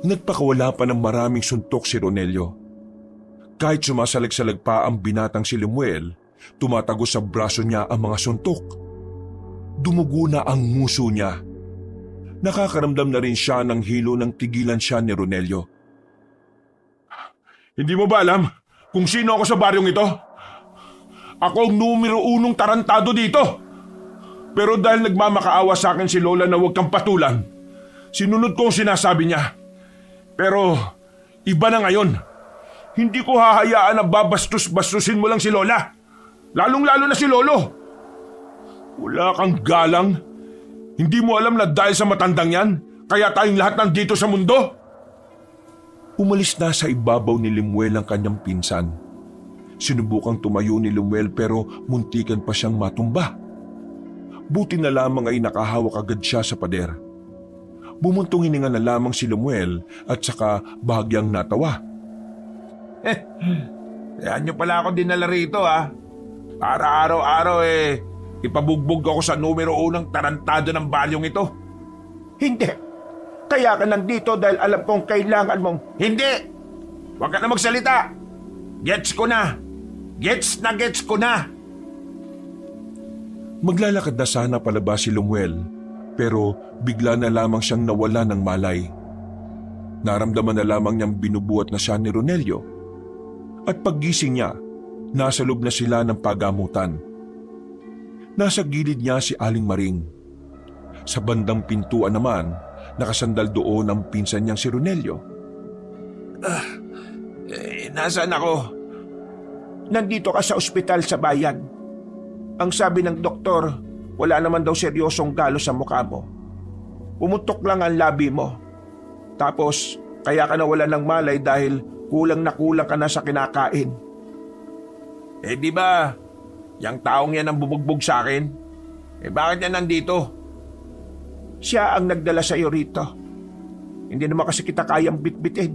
Nagpakawala pa ng maraming suntok si Ronelio. Kahit sumasalag-salag pa ang binatang si Lemuel, tumatago sa braso niya ang mga suntok. Dumugo na ang nguso niya. Nakakaramdam na rin siya ng hilo nang tigilan siya ni Ronelio. Hindi mo ba alam kung sino ako sa baryong ito? Ako ang numero 1 tarantado dito. Pero dahil nagmamakaawa sa akin si Lola na huwag kang patulan, sinunod ko ang sinasabi niya. Pero iba na ngayon. Hindi ko hahayaan na babastos-bastusin mo lang si Lola. Lalong-lalo na si Lolo. Wala kang galang. Hindi mo alam na dahil sa matandang yan, kaya tayong lahat nandito sa mundo? Umalis na sa ibabaw ni Lemuel ang kanyang pinsan. Sinubukang tumayo ni Lemuel pero muntikan pa siyang matumba. Buti na lamang ay nakahawak agad siya sa pader. Bumuntong hininga na lamang si Lemuel at saka bahagyang natawa. Kaya nyo pala ako dinala rito Para araw-araw ipabugbog ako sa numero 1 tarantado ng balyong ito. Hindi. Kaya ka nandito dahil alam kong kailangan mong... Hindi! Huwag ka na magsalita! Gets ko na! Gets ko na! Maglalakad na sana palabas si Lemuel, pero bigla na lamang siyang nawala ng malay. Naramdaman na lamang niyang binubuhat na siya ni Ronelio. At paggising niya, nasa loob na sila ng pagamutan. Nasa gilid niya si Aling Maring. Sa bandang pintuan naman, nakasandal doon ang pinsan niyang si Ronelio. Nasaan ako? Nandito ka sa ospital sa bayan. Ang sabi ng doktor, wala naman daw seryosong galo sa mukha mo. Pumutok lang ang labi mo. Tapos, kaya ka nawala ng malay dahil kulang na kulang ka na sa kinakain. Di ba, yung taong yan ang bumugbog sa akin? Bakit yan nandito? Siya ang nagdala sa iyo rito. Hindi naman kasi kita kayang bitbitin.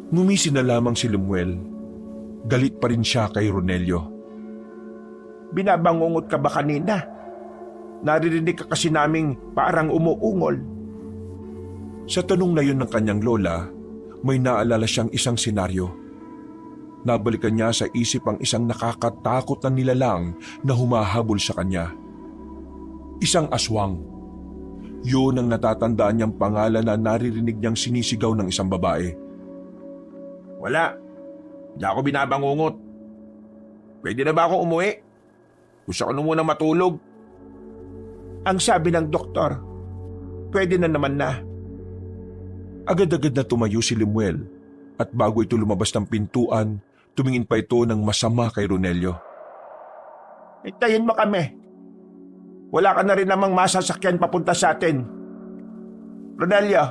Ngumisi na lamang si Lemuel. Galit pa rin siya kay Ronelio. Binabangungot ka ba kanina? Naririnig ka kasi naming parang umuungol. Sa tanong na yun ng kanyang lola, may naalala siyang isang senaryo. Nabalikan niya sa isip ang isang nakakatakot na nilalang na humahabol sa kanya. Isang aswang. Yun ang natatandaan niyang pangalan na naririnig niyang sinisigaw ng isang babae. Wala. Hindi ako binabangungot. Pwede na ba akong umuwi? Gusto ko na muna matulog. Ang sabi ng doktor, pwede na naman na. Agad-agad na tumayo si Lemuel at bago ito lumabas ng pintuan, tumingin pa ito ng masama kay Ronelio. Hintayin mo kami. Wala ka na rin namang masasakyan papunta sa atin. Ronelio,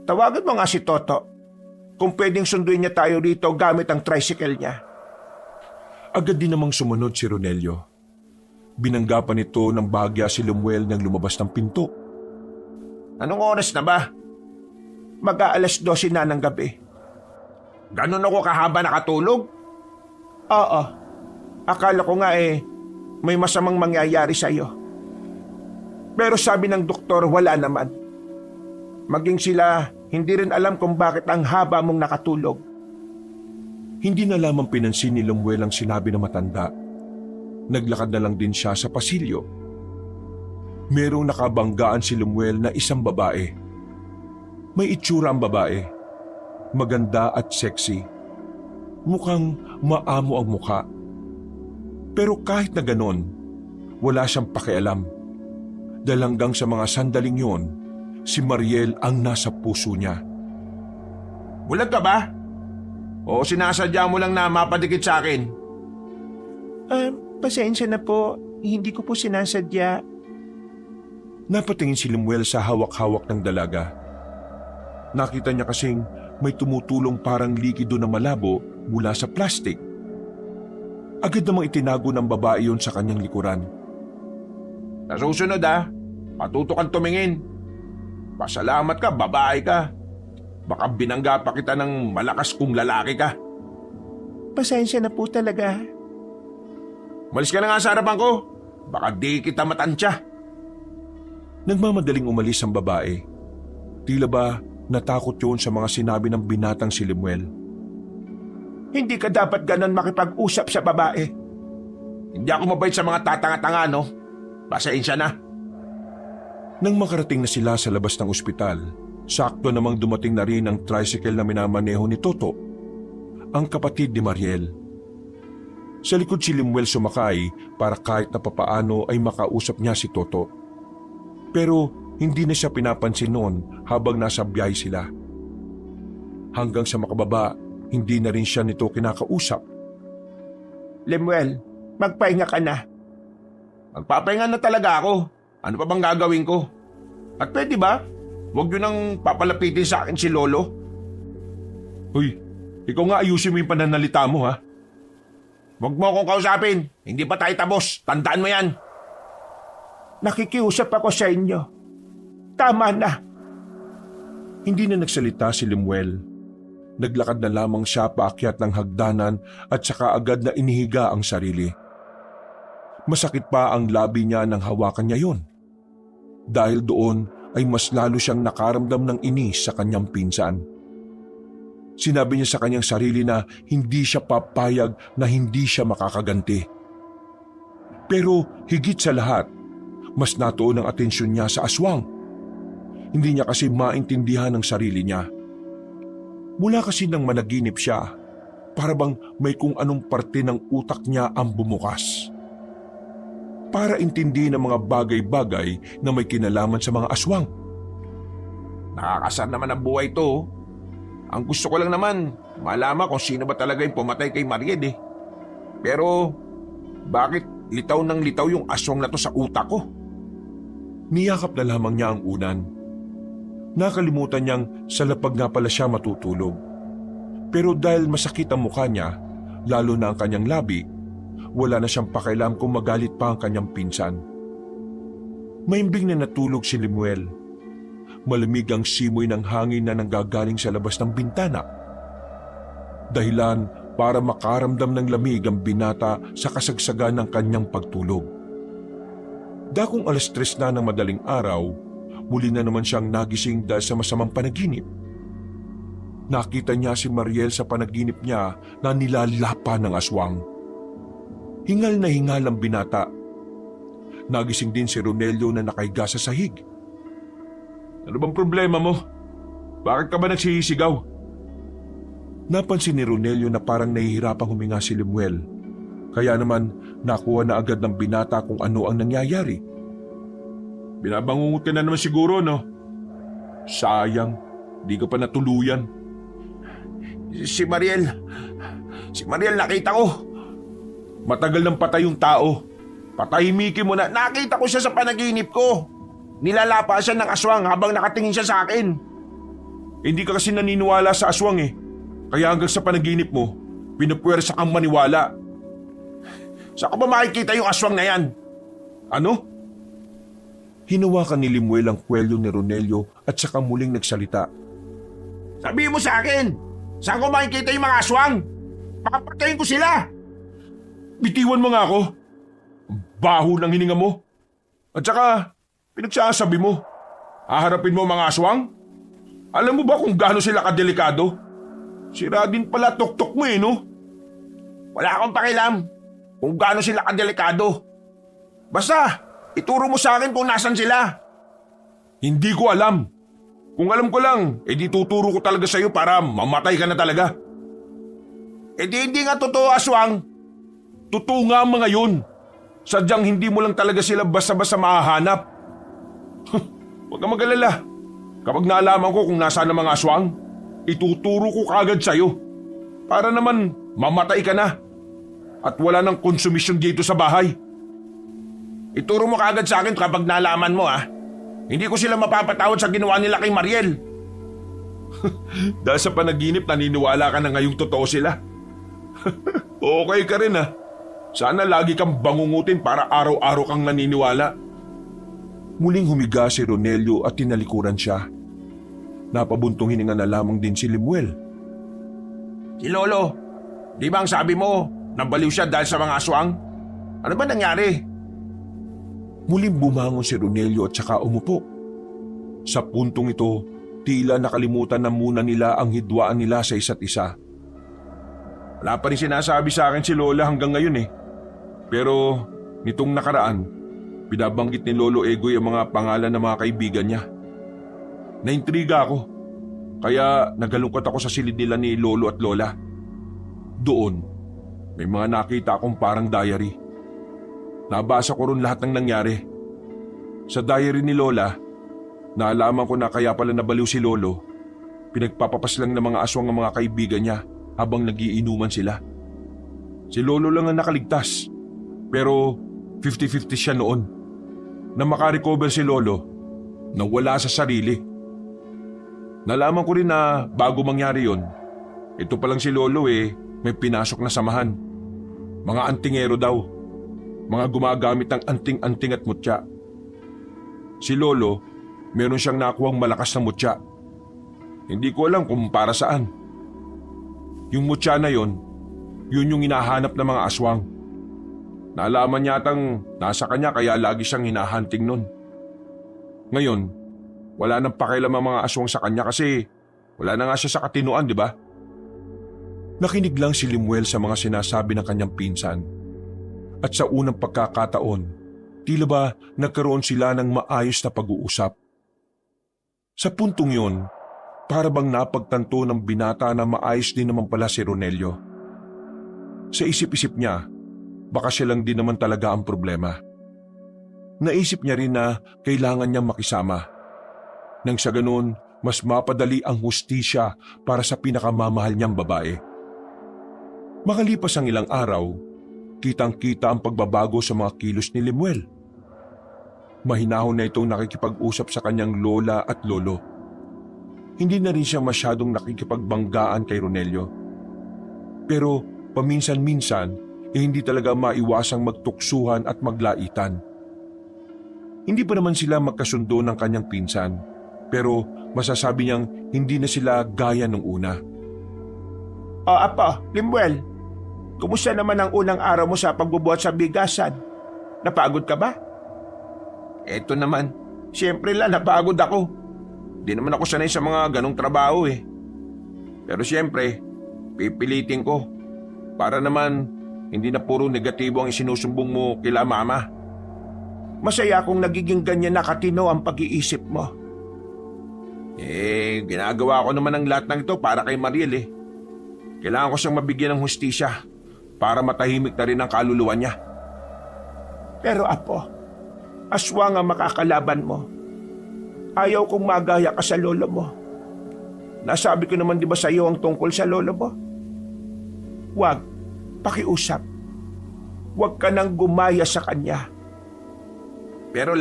tawagan mo nga si Toto kung pwedeng sunduin niya tayo rito gamit ang tricycle niya. Agad din namang sumunod si Ronelio. Binanggapan ito ng bahagya si Lemuel nang lumabas ng pinto. Anong oras na ba? Mag-aalas 12 na ng gabi. Ganun ako kahaba nakatulog? Oo. Akala ko nga may masamang mangyayari sa iyo. Pero sabi ng doktor wala naman. Maging sila hindi rin alam kung bakit ang haba mong nakatulog. Hindi na lamang pinansin ni Lemuel ang sinabi ng matanda. Naglakad na lang din siya sa pasilyo. Merong nakabanggaan si Lemuel na isang babae. May itsura ang babae. Maganda at sexy. Mukhang maamo ang mukha. Pero kahit na ganon, wala siyang pakialam. Dahil hanggang sa mga sandaling yon, si Mariel ang nasa puso niya. Bulag ka ba? O sinasadya mo lang na mapadikit sa akin? Pasensya na po. Hindi ko po sinasadya. Napatingin si Lemuel sa hawak-hawak ng dalaga. Nakita niya kasing may tumutulong parang likido na malabo mula sa plastik. Agad namang itinago ng babae yon sa kanyang likuran. Sa susunod matuto kang tumingin. Pasalamat ka, babae ka. Baka binangga pa kita ng malakas kung lalaki ka. Pasensya na po talaga. Umalis ka na nga sa harapan ko. Baka di kita matansya. Nagmamadaling umalis ang babae. Tila ba natakot yun sa mga sinabi ng binatang si Lemuel. Hindi ka dapat ganon makipag-usap sa babae. Hindi ako mabait sa mga tatanga-tanga, no? Pasensya na. Nang makarating na sila sa labas ng ospital, sakto namang dumating na rin ang tricycle na minamaneho ni Toto, ang kapatid ni Mariel. Sa likod si Lemuel sumakay para kahit na papaano ay makausap niya si Toto. Pero hindi na siya pinapansin noon habang nasa biyahe sila. Hanggang sa makababa, hindi na rin siya nito kinakausap. Lemuel, magpahinga ka na. Magpapahinga na talaga ako. Ano pa bang gagawin ko? At pwede ba? Huwag yun ang papalapitin sa akin si Lolo. Uy, ikaw nga ayusin mo yung pananalita mo ha. Huwag mo akong kausapin. Hindi pa tayo tapos. Tandaan mo yan. Nakikiusap ako sa inyo. Tama na. Hindi na nagsalita si Lemuel. Naglakad na lamang siya paakyat ng hagdanan at saka agad na inihiga ang sarili. Masakit pa ang labi niya nang hawakan niya yon. Dahil doon ay mas lalo siyang nakaramdam ng inis sa kanyang pinsan. Sinabi niya sa kanyang sarili na hindi siya papayag na hindi siya makakaganti. Pero higit sa lahat, mas natuon ang atensyon niya sa aswang. Hindi niya kasi maintindihan ang sarili niya. Mula kasi nang managinip siya, para bang may kung anong parte ng utak niya ang bumukas. Para intindihin ang mga bagay-bagay na may kinalaman sa mga aswang. Nakakasar naman ang buhay to. Ang gusto ko lang naman, malaman kung sino ba talaga yung pumatay kay Mariel. Pero, bakit litaw ng litaw yung aswang na to sa utak ko? Niyakap na lamang niya ang unan. Nakalimutan niyang sa lapag nga pala siya matutulog. Pero dahil masakit ang mukha niya, lalo na ang kanyang labi, wala na siyang pakialam kung magalit pa ang kanyang pinsan. Maimbing na natulog si Lemuel. Malamig ang simoy ng hangin na nanggagaling sa labas ng bintana. Dahilan para makaramdam ng lamig ang binata sa kasagsagan ng kanyang pagtulog. Dakong 3:00 na ng madaling araw, muli na naman siyang nagising dahil sa masamang panaginip. Nakita niya si Mariel sa panaginip niya na nilalapa ng aswang. Hingal na hingal ang binata. Nagising din si Ronelio na nakahiga sa sahig. Ano bang problema mo? Bakit ka ba nagsisigaw? Napansin ni Ronelio na parang nahihirapang huminga si Lemuel. Kaya naman nakuha na agad ng binata kung ano ang nangyayari. Binabangungot ka na naman siguro, no? Sayang, di ka pa natuluyan. Si Mariel nakita ko. Matagal nang patay yung tao. Patahimikin mo na. Nakita ko siya sa panaginip ko. Nilalapa siya ng aswang habang nakatingin siya sa akin. Hindi ka kasi naniniwala sa aswang eh. Kaya hanggang sa panaginip mo, pinupwersa kang maniwala. Saan ko ba makikita yung aswang na yan? Ano? Hinawakan ni Lemuel ang kwelyo ni Ronelio at saka muling nagsalita. Sabihin mo sa akin, saan ko makikita yung mga aswang? Papatayin ko sila. Bitiwan mo nga ako. Ang baho ng hininga mo. At saka, pinagsasabi mo, haharapin mo mga aswang? Alam mo ba kung gaano sila kadelikado? Sira din pala tuktok mo eh, no? Wala akong pakialam kung gaano sila kadelikado. Basta, ituro mo sa akin kung nasan sila. Hindi ko alam. Kung alam ko lang, di tuturo ko talaga sa'yo para mamatay ka na talaga. Hindi nga totoo, aswang. Totoo nga ang mga yun. Sadyang hindi mo lang talaga sila basta-basta mahahanap. Huwag kang mag-alala. Kapag naalaman ko kung nasaan ang mga aswang, ituturo ko kagad sa'yo. Para naman mamatay ka na. At wala nang konsumisyon dito sa bahay. Ituro mo kagad sa akin kapag nalaman mo, ha? Hindi ko sila mapapatawad sa ginawa nila kay Mariel. Dahil sa panaginip, naniniwala ka na ngayong totoo sila. Okay ka rin, ha? Sana lagi kang bangungutin para araw-araw kang naniniwala. Muling humiga si Ronelio at tinalikuran siya. Napabuntong hininga na lamang din si Limuel. Si Lolo, di ba ang sabi mo, nabaliw siya dahil sa mga aswang? Ano ba nangyari? Muling bumangon si Ronelio at saka umupo. Sa puntong ito, tila nakalimutan na muna nila ang hidwaan nila sa isa't isa. Wala pa rin sinasabi sa akin si Lola hanggang ngayon eh. Pero nitong nakaraan, binabanggit ni Lolo Egoy ang mga pangalan ng mga kaibigan niya. Naintriga ako, kaya nagalungkot ako sa silid nila ni Lolo at Lola. Doon, may mga nakita akong parang diary. Nabasa ko ron lahat ng nangyari. Sa diary ni Lola, naalaman ko na kaya pala nabaliw si Lolo. Pinagpapapas lang ng mga aswang ang mga kaibigan niya habang nagiinuman sila. Si Lolo lang ang nakaligtas, pero 50-50 siya noon. Na makarecover si Lolo, nawala sa sarili. Nalaman ko rin na bago mangyari yon, ito palang si Lolo may pinasok na samahan. Mga antingero daw. Mga gumagamit ng anting-anting at mutya. Si Lolo, meron siyang nakuhang malakas na mutya. Hindi ko alam kung para saan. Yung mutya na yon, yun yung hinahanap ng mga aswang. Naalaman yatang nasa kanya kaya lagi siyang hinahunting nun. Ngayon, wala nang pakialam ang mga aswang sa kanya kasi wala na nga siya sa katinuan, di ba? Nakinig lang si Limuel sa mga sinasabi ng kanyang pinsan. At sa unang pagkakataon, tila ba nagkaroon sila ng maayos na pag-uusap. Sa puntong yun, para bang napagtanto ng binata na maayos din naman pala si Ronelio. Sa isip-isip niya, baka siya lang din naman talaga ang problema. Naisip niya rin na kailangan niyang makisama. Nang sa ganun, mas mapadali ang hustisya para sa pinakamamahal niyang babae. Makalipas ang ilang araw, kitang-kita ang pagbabago sa mga kilos ni Limuel. Mahinahon na itong nakikipag-usap sa kanyang lola at lolo. Hindi na rin siya masyadong nakikipagbanggaan kay Ronelio. Pero paminsan-minsan, hindi talaga maiwasang magtuksuhan at maglaitan. Hindi pa naman sila magkasundo ng kanyang pinsan, pero masasabi niyang hindi na sila gaya nung una. Apo, Limuel, kumusta naman ang unang araw mo sa pagbubuhat sa bigasan? Napagod ka ba? Eto naman, siyempre lang napagod ako. Di naman ako sanay sa mga ganong trabaho eh. Pero siyempre, pipilitin ko. Para naman, hindi na puro negatibo ang isinusumbong mo kila mama. Masaya kung nagiging ganyan na katino ang pag-iisip mo. Ginagawa ko naman ang lahat ng ito para kay Mariel eh. Kailangan ko siyang mabigyan ng hustisya para matahimik na rin ang kaluluwa niya. Pero apo, aswang ang makakalaban mo. Ayaw kong magaya ka sa lolo mo. Nasabi ko naman di ba sa iyo ang tungkol sa lolo mo? Huwag, pakiusap. Huwag ka nang gumaya sa kanya. Pero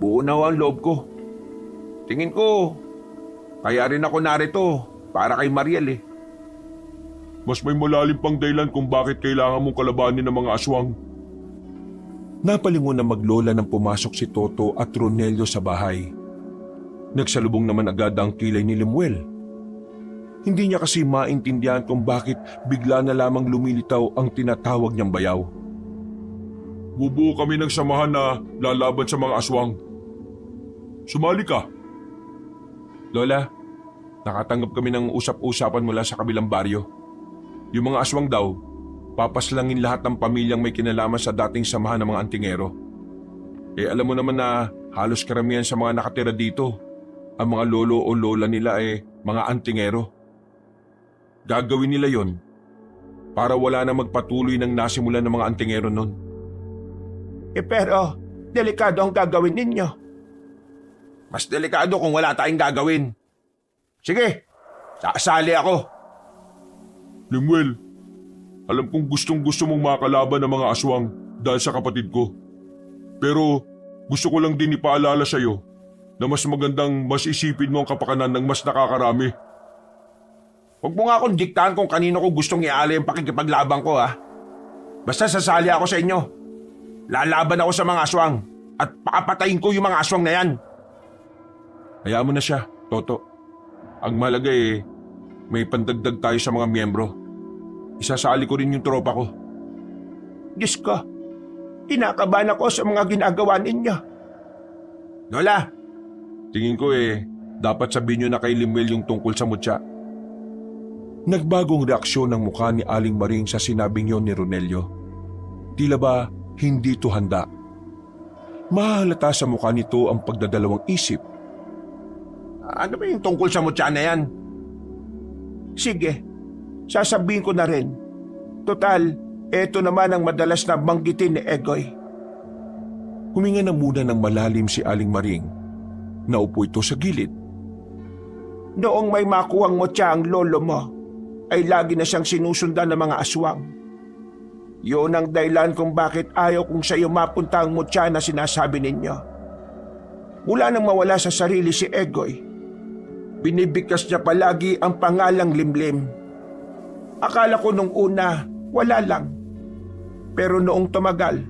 buo na ang loob ko. Tingin ko, kaya rin ako narito para kay Mariel eh. Mas may malalim pang dahilan kung bakit kailangan mong kalabanin ng mga aswang. Napalingon na maglola nang pumasok si Toto at Ronelio sa bahay. Nagsalubong naman agad ang kilay ni Limuel. Hindi niya kasi maintindihan kung bakit bigla na lamang lumilitaw ang tinatawag niyang bayaw. Bubuo kami ng samahan na lalaban sa mga aswang. Sumali ka. Lola, nakatanggap kami ng usap-usapan mula sa kabilang baryo. Yung mga aswang daw, papaslangin lahat ng pamilyang may kinalaman sa dating samahan ng mga antingero. Alam mo naman na halos karamihan sa mga nakatira dito, ang mga lolo o lola nila ay mga antingero. Gagawin nila yon para wala na magpatuloy ng nasimulan ng mga antingero nun. Pero, delikado ang gagawin ninyo. Mas delikado kung wala tayong gagawin. Sige, sasali ako. Limuel, alam kong gustong-gusto mong makalaban ng mga aswang dahil sa kapatid ko. Pero gusto ko lang din ipaalala sa'yo na mas magandang mas isipin mo ang kapakanan ng mas nakakarami. Huwag mo nga akong diktahan kung kanino ko gustong iali ang pakikipaglaban ko, ha? Basta sasali ako sa inyo. Lalaban ako sa mga aswang at pakapatayin ko yung mga aswang na yan. Hayaan mo na siya, Toto. Ang mahalaga may pandagdag tayo sa mga miyembro. Isasali ko rin yung tropa ko. Diyos ko, kinakabahan ako sa mga ginagawa ninyo. Lola, Tingin ko dapat sabihin nyo na kay Limuel yung tungkol sa mutya. Nagbagong reaksyon ng mukha ni Aling Maring sa sinabing yon ni Ronelio. Tila ba hindi to handa? Mahalata sa mukha nito ang pagdadalawang isip. ano ba yung tungkol sa mutya na yan? Sige, sasabihin ko na rin. Total, eto naman ang madalas na banggitin ni Egoy. Huminga na muna ng malalim si Aling Maring. Naupo ito sa gilid. Noong may makuhang mutya ang lolo mo, ay lagi na siyang sinusundan ng mga aswang. Yun ang dahilan kung bakit ayaw kong sa iyo mapunta ang mutya na sinasabi ninyo. Mula nang mawala sa sarili si Egoy, binibigkas niya palagi ang pangalang Limlim. Akala ko nung una, wala lang. Pero noong tumagal,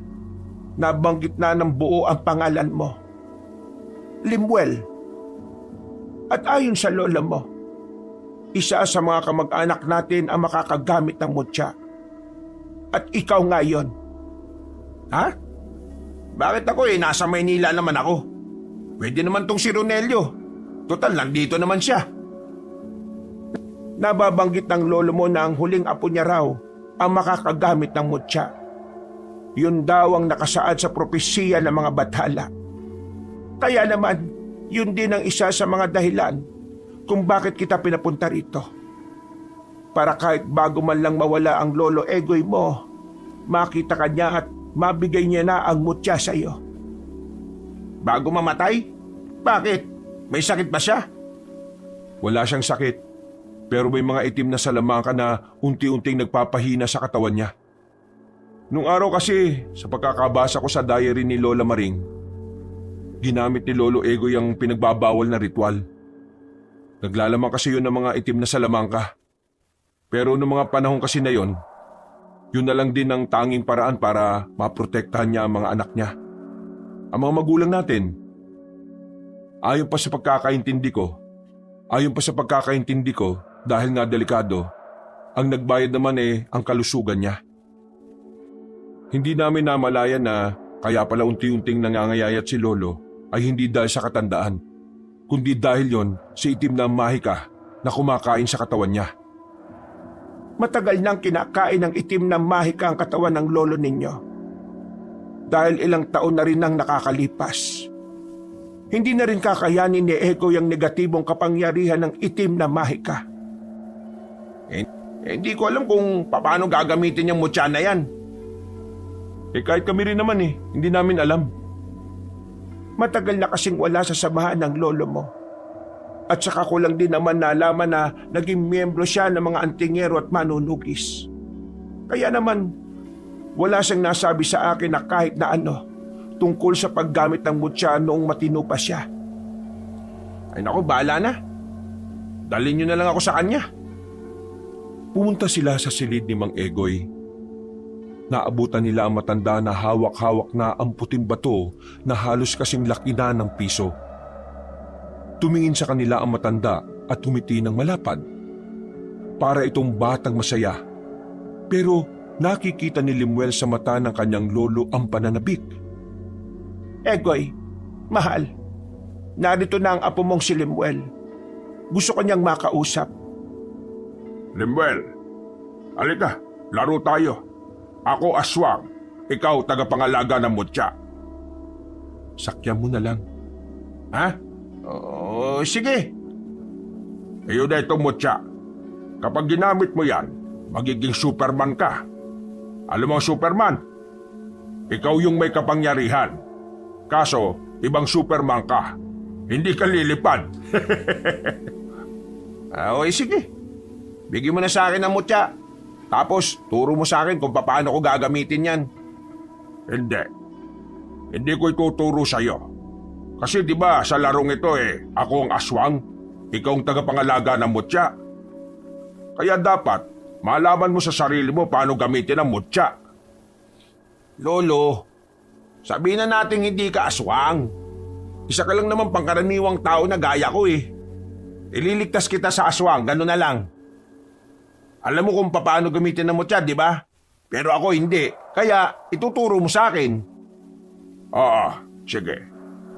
nabanggit na ng buo ang pangalan mo. Limuel. At ayon sa lola mo, isa sa mga kamag-anak natin ang makakagamit ng mutya. At ikaw nga yon. Ha? Bakit ako nasa Maynila naman ako? Pwede naman tong si Ronelio. Total, nandito naman siya. Nababanggit ng lolo mo na ang huling apo niya raw ang makakagamit ng mutya. Yun daw ang nakasaad sa propesiya ng mga bathala. Kaya naman, yun din ang isa sa mga dahilan kung bakit kita pinapunta rito. Para kahit bago man lang mawala ang lolo Egoy mo, makita ka niya at mabigay niya na ang mutya sa iyo. Bago mamatay? Bakit? May sakit ba siya? Wala siyang sakit, pero may mga itim na salamangka na unti-unting nagpapahina sa katawan niya. Nung araw kasi, sa pagkakabasa ko sa diary ni Lola Maring, ginamit ni Lolo Egoy ang pinagbabawal na ritual. Naglalaman kasi yun ng mga itim na salamangka. Pero noong mga panahon kasi na yon, yun na lang din ang tanging paraan para maprotektahan niya ang mga anak niya. Ang mga magulang natin, ayon pa sa pagkakaintindi ko, dahil nga delikado, ang nagbayad naman ang kalusugan niya. Hindi namin namalayan na kaya pala unti-unting nangangayayat si Lolo ay hindi dahil sa katandaan, kundi dahil yon sa itim na mahika na kumakain sa katawan niya. Matagal nang kinakain ng itim na mahika ang katawan ng lolo ninyo. Dahil ilang taon na rin nang nakakalipas. Hindi na rin kakayanin ni Egoy ang negatibong kapangyarihan ng itim na mahika. Hindi ko alam kung paano gagamitin yung mutya na yan. Kahit kami rin naman hindi namin alam. Matagal na kasing wala sa samahan ng lolo mo. At saka ko lang din naman nalaman na naging miyembro siya ng mga antingero at manunugis. Kaya naman, wala siyang nasabi sa akin na kahit na ano tungkol sa paggamit ng mutya noong matino pa siya. Ay naku, bahala na. Dalhin niyo na lang ako sa kanya. Pumunta sila sa silid ni Mang Egoy. Naabutan nila ang matanda na hawak-hawak na ang puting bato na halos kasing laki na ng piso. Tumingin sa kanila ang matanda at humiti ng malapad. Para itong batang masaya. Pero nakikita ni Limuel sa mata ng kanyang lolo ang pananabik. Egoy, mahal, narito na ang apo mong si Limuel. Gusto ko niyang makausap. Limuel, halika, laro tayo. Ako aswang, ikaw tagapangalaga ng mutya. Sakyan mo na lang. Ha? Oh, sige. Ayun na itong mutya. Kapag ginamit mo yan, magiging Superman ka. Alam mo ang Superman? Ikaw yung may kapangyarihan. Kaso, ibang Superman ka. Hindi ka lilipad. Okay, sige. Bigyan mo na sa akin ang mutya. Tapos, turo mo sa akin kung paano ko gagamitin yan. Hindi. Hindi ko ituturo sa'yo. Kasi di ba sa larong ito ako ang aswang, ikaw ang tagapangalaga ng mutya. Kaya dapat, malaman mo sa sarili mo paano gamitin ang mutya. Lolo, sabihin na natin hindi ka aswang. Isa ka lang naman pangkaraniwang tao na gaya ko Ililigtas kita sa aswang, gano'n na lang. Alam mo kung paano gamitin ang mutya, di ba? Pero ako hindi, kaya ituturo mo sa akin. Oo, sige.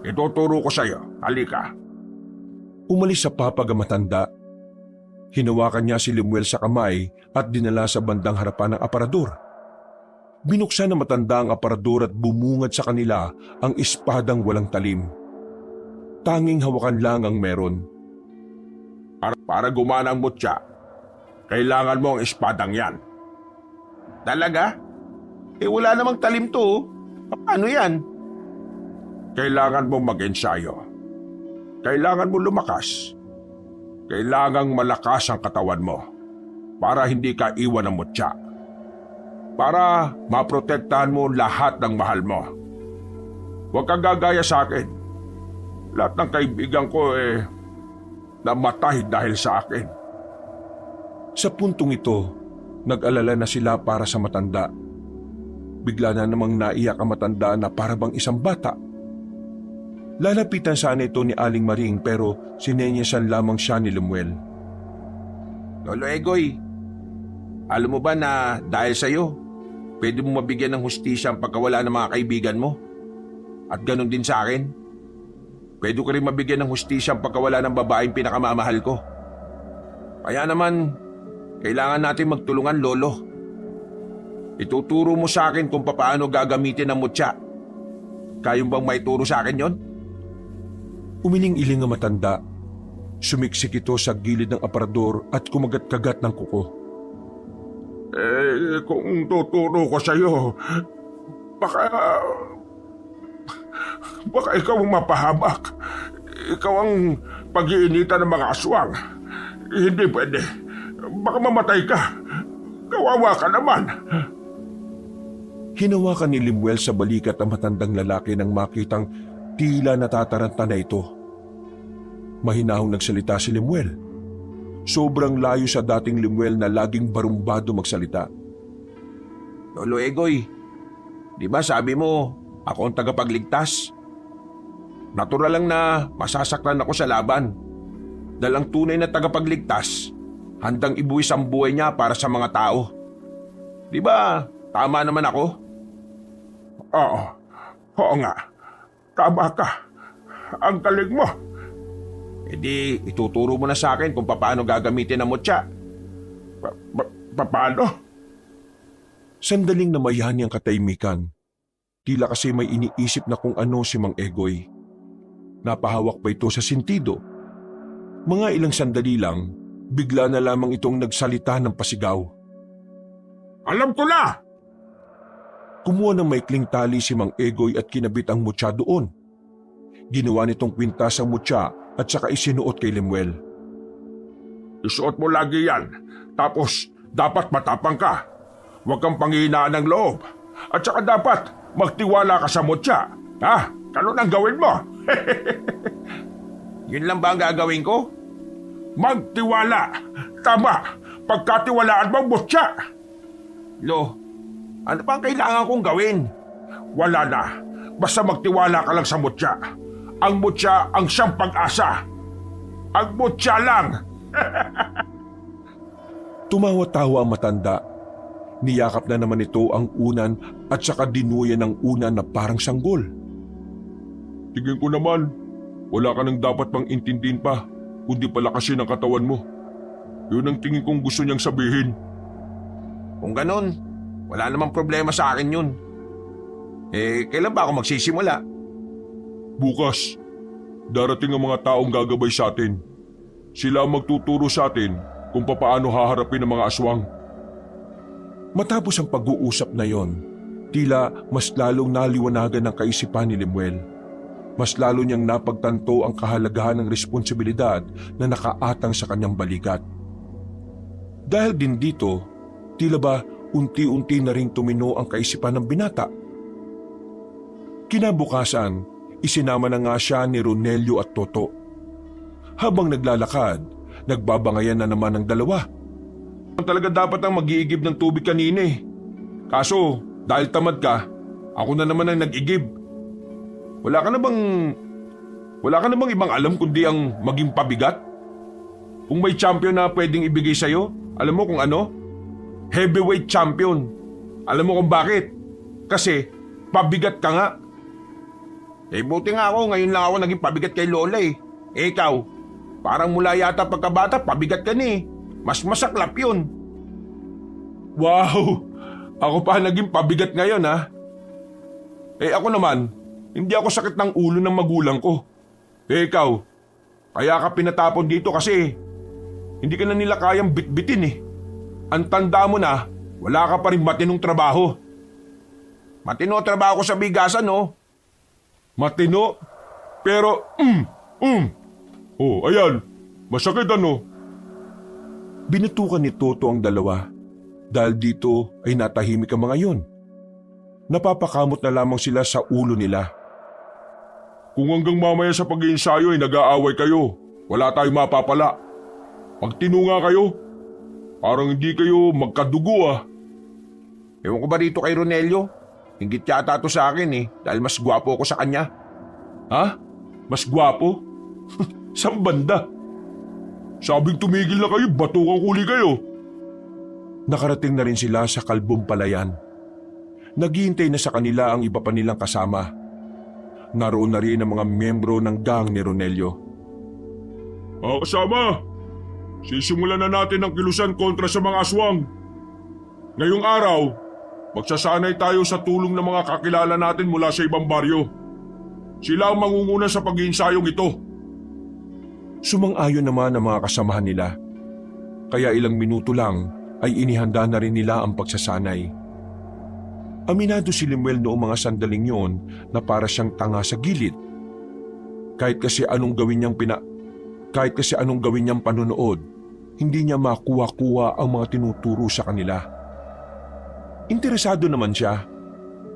Ituturo ko sa'yo. Halika. Umalis sa papag ang matanda. Hinawakan niya si Lemuel sa kamay at dinala sa bandang harapan ng aparador. Binuksan ng matanda ang aparador at bumungad sa kanila ang espadang walang talim. Tanging hawakan lang ang meron. Para gumana ang mutya, kailangan mo ang espadang yan. Talaga? Wala namang talim to. Paano yan? Kailangan mo mag-ensayo. Kailangan mo lumakas. Kailangang malakas ang katawan mo para hindi ka iwan ng mutya. Para maprotektahan mo lahat ng mahal mo. Huwag kang gagaya sa akin. Lahat ng kaibigan ko namatay dahil sa akin. Sa puntong ito, nag-alala na sila para sa matanda. Bigla na namang naiyak ang matanda na para bang isang bata. Lalapitan sana ito ni Aling Maring pero sinenyasan lamang siya ni Lemuel. Lolo Egoy, alam mo ba na dahil sa'yo, pwede mo mabigyan ng hustisya ang pagkawala ng mga kaibigan mo? At ganun din sa akin. Pwede ko rin mabigyan ng hustisya ang pagkawala ng babaeng pinakamamahal ko. Kaya naman, kailangan natin magtulungan, Lolo. Ituturo mo sa akin kung paano gagamitin ang mutya. Kayong bang maituro sa akin yon? Umiling-iling ang matanda. Sumiksik ito sa gilid ng aparador at kumagat-kagat ng kuko. Kung tuturo ko sa'yo, baka ikaw ang mapahamak. Ikaw ang pag-iinitan ng mga aswang. Hindi pwede. Baka mamatay ka. Kawawa ka naman. Hinawakan ni Lemuel sa balikat ang matandang lalaki nang makitang tila natataranta na ito. Mahinahong nagsalita si Lemuel. Sobrang layo sa dating Lemuel na laging barumbado magsalita. Lolo Egoy, di ba sabi mo, ako ang tagapagligtas? Natural lang na masasaktan ako sa laban. Dahil ang tunay na tagapagligtas, handang ibuwis ang buhay niya para sa mga tao. Di ba, tama naman ako? Oo nga. Tama ka. Ang galing mo. Di ituturo mo na sa akin kung paano gagamitin ang mutya. Paano? Sandaling namayani ang katahimikan. Tila kasi may iniisip na kung ano si Mang Egoy. Napahawak pa ito sa sentido. Mga ilang sandali lang, bigla na lamang itong nagsalita ng pasigaw. Alam ko na! Kumuha ng maikling tali si Mang Egoy at kinabit ang mutya doon. Ginawa nitong kwintas ang mutya at saka isinuot kay Lemuel. Isuot mo lagi yan. Tapos, dapat matapang ka. Huwag kang panghihinaan ng loob. At saka dapat magtiwala ka sa mutya. Ha? Ganun ang gawin mo. Yun lang ba ang gagawin ko? Magtiwala. Tama. Pagkatiwalaan mo ang mutya. Lo, ano pa ang kailangan kong gawin? Wala na. Basta magtiwala ka lang sa mutya. Ang mutya ang siyang pag-asa. Ang mutya lang. Tumawa-tawa ang matanda. Niyakap na naman ito ang unan at saka dinuyan ng unan na parang sanggol. Tingin ko naman, wala ka nang dapat pang intindihin pa, kundi palakasin ang katawan mo. Yun ang tingin kong gusto niyang sabihin. Kung ganon, wala namang problema sa akin yun. Kailan ba ako magsisimula? Bukas. darating ang mga taong gagabay sa atin. Sila ang magtuturo sa atin kung papaano haharapin ang mga aswang. Matapos ang pag-uusap na yon, tila mas lalong naliwanagan ng kaisipan ni Lemuel. Mas lalo niyang napagtanto ang kahalagahan ng responsibilidad na nakaatang sa kanyang balikat. Dahil din dito, tila ba unti-unti na ring tumino ang kaisipan ng binata. Kinabukasan, isinama na nga siya ni Ronelio at Toto. Habang naglalakad, nagbabangayan na naman ang dalawa. Talaga dapat ang mag-iigib ng tubig kanina eh. Kaso, dahil tamad ka, ako na naman ang nag-igib. Wala ka na bang ibang alam kundi ang maging pabigat? Kung may champion na pwedeng ibigay sa'yo, alam mo kung ano? Heavyweight champion. Alam mo kung bakit? Kasi pabigat ka nga. Buti nga ako, ngayon lang ako naging pabigat kay Lola eh. Ikaw, parang mula yata pagkabata, pabigat ka na eh. Mas masaklap yun. Wow! Ako pa naging pabigat ngayon ha. Ako naman, hindi ako sakit ng ulo ng magulang ko. Ikaw, kaya ka pinatapon dito kasi hindi ka na nila kayang bitbitin eh. Ang tanda mo na, wala ka pa rin matinong trabaho. Matino trabaho ko sa bigasan no? Matino? Pero, Oh, ayan, masakit ano? Binutukan ni Toto ang dalawa dahil dito ay natahimik ang mga yun. Napapakamot na lamang sila sa ulo nila. Kung hanggang mamaya sa pag-iinsayo ay nag-aaway kayo, wala tayong mapapala. Pag tinunga kayo, parang hindi kayo magkadugo ah. Ewan ko ba dito kay Ronelio? Hinggit yata ito sa akin eh, dahil mas gwapo ako sa kanya. Ha? Mas gwapo? Saan banda? Sabing tumigil na kayo, batukang uli kayo. Nakarating na rin sila sa Kalbong Palayan. Naghihintay na sa kanila ang iba pa nilang kasama. Naroon na rin ang mga miyembro ng gang ni Ronelio. Kasama, sisimulan na natin ang kilusan kontra sa mga aswang. Ngayong araw, magsasanay tayo sa tulong ng mga kakilala natin mula sa ibang baryo. Sila ang mangunguna sa pag-iinsayong ito. Sumang-ayon naman ang mga kasamahan nila. Kaya ilang minuto lang ay inihanda na rin nila ang pagsasanay. Aminado si Lemuel noong mga sandaling yon na para siyang tanga sa gilid. Kahit kasi anong gawin niyang panonood, hindi niya makuha-kuha ang mga tinuturo sa kanila. Interesado naman siya,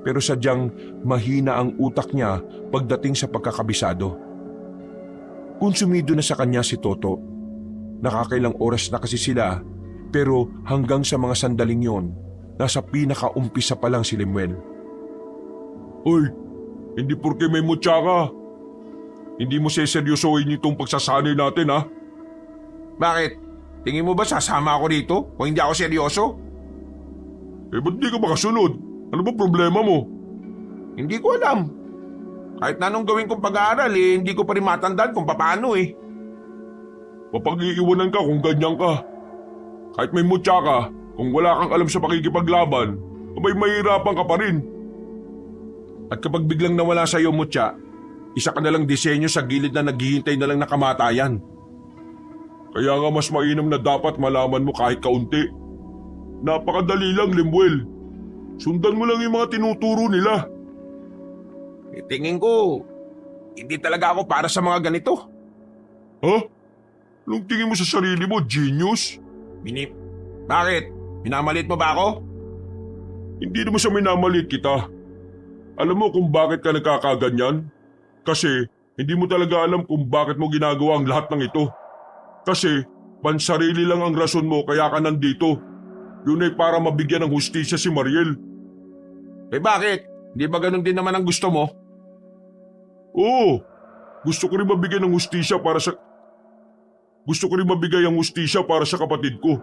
pero sadyang mahina ang utak niya pagdating sa pagkakabisado. Konsumido na sa kanya si Toto. Nakakailang oras na kasi sila, pero hanggang sa mga sandaling yon, nasa pinakaumpisa pa lang si Lemuel. Uy, hindi porke may mutya ka. Hindi mo seseryosohin itong pagsasanay natin ha? Bakit? Tingin mo ba sasama ako dito kung hindi ako seryoso? Ba't di ka makasunod? Ano ba problema mo? Hindi ko alam. Kahit na anong gawin kong pag-aaral hindi ko pa rin matandaan kung paano eh. Mapag-iiwanan ka kung ganyan ka. Kahit may mutya ka, kung wala kang alam sa pakikipaglaban, abay mahirapan ka pa rin. At kapag biglang nawala sa iyo mutya, isa ka nalang disenyo sa gilid na naghihintay na lang na kamatayan. Kaya nga mas mainam na dapat malaman mo kahit kaunti. Napakadali lang, Lemuel. Sundan mo lang yung mga tinuturo nila. Tingin ko, hindi talaga ako para sa mga ganito. Ha? Anong tingin mo sa sarili mo, genius? Bakit? Minamalit mo ba ako? Hindi naman sa minamalit kita. Alam mo kung bakit ka nagkakaganyan? Kasi hindi mo talaga alam kung bakit mo ginagawa ang lahat ng ito. Kasi pansarili lang ang rason mo kaya ka nandito. Yun ay para mabigyan ng hustisya si Mariel. Bakit? Hindi ba ganun din naman ang gusto mo? Oo. Gusto ko rin mabigyan ng hustisya para sa... Gusto ko rin mabigay ang hustisya para sa kapatid ko.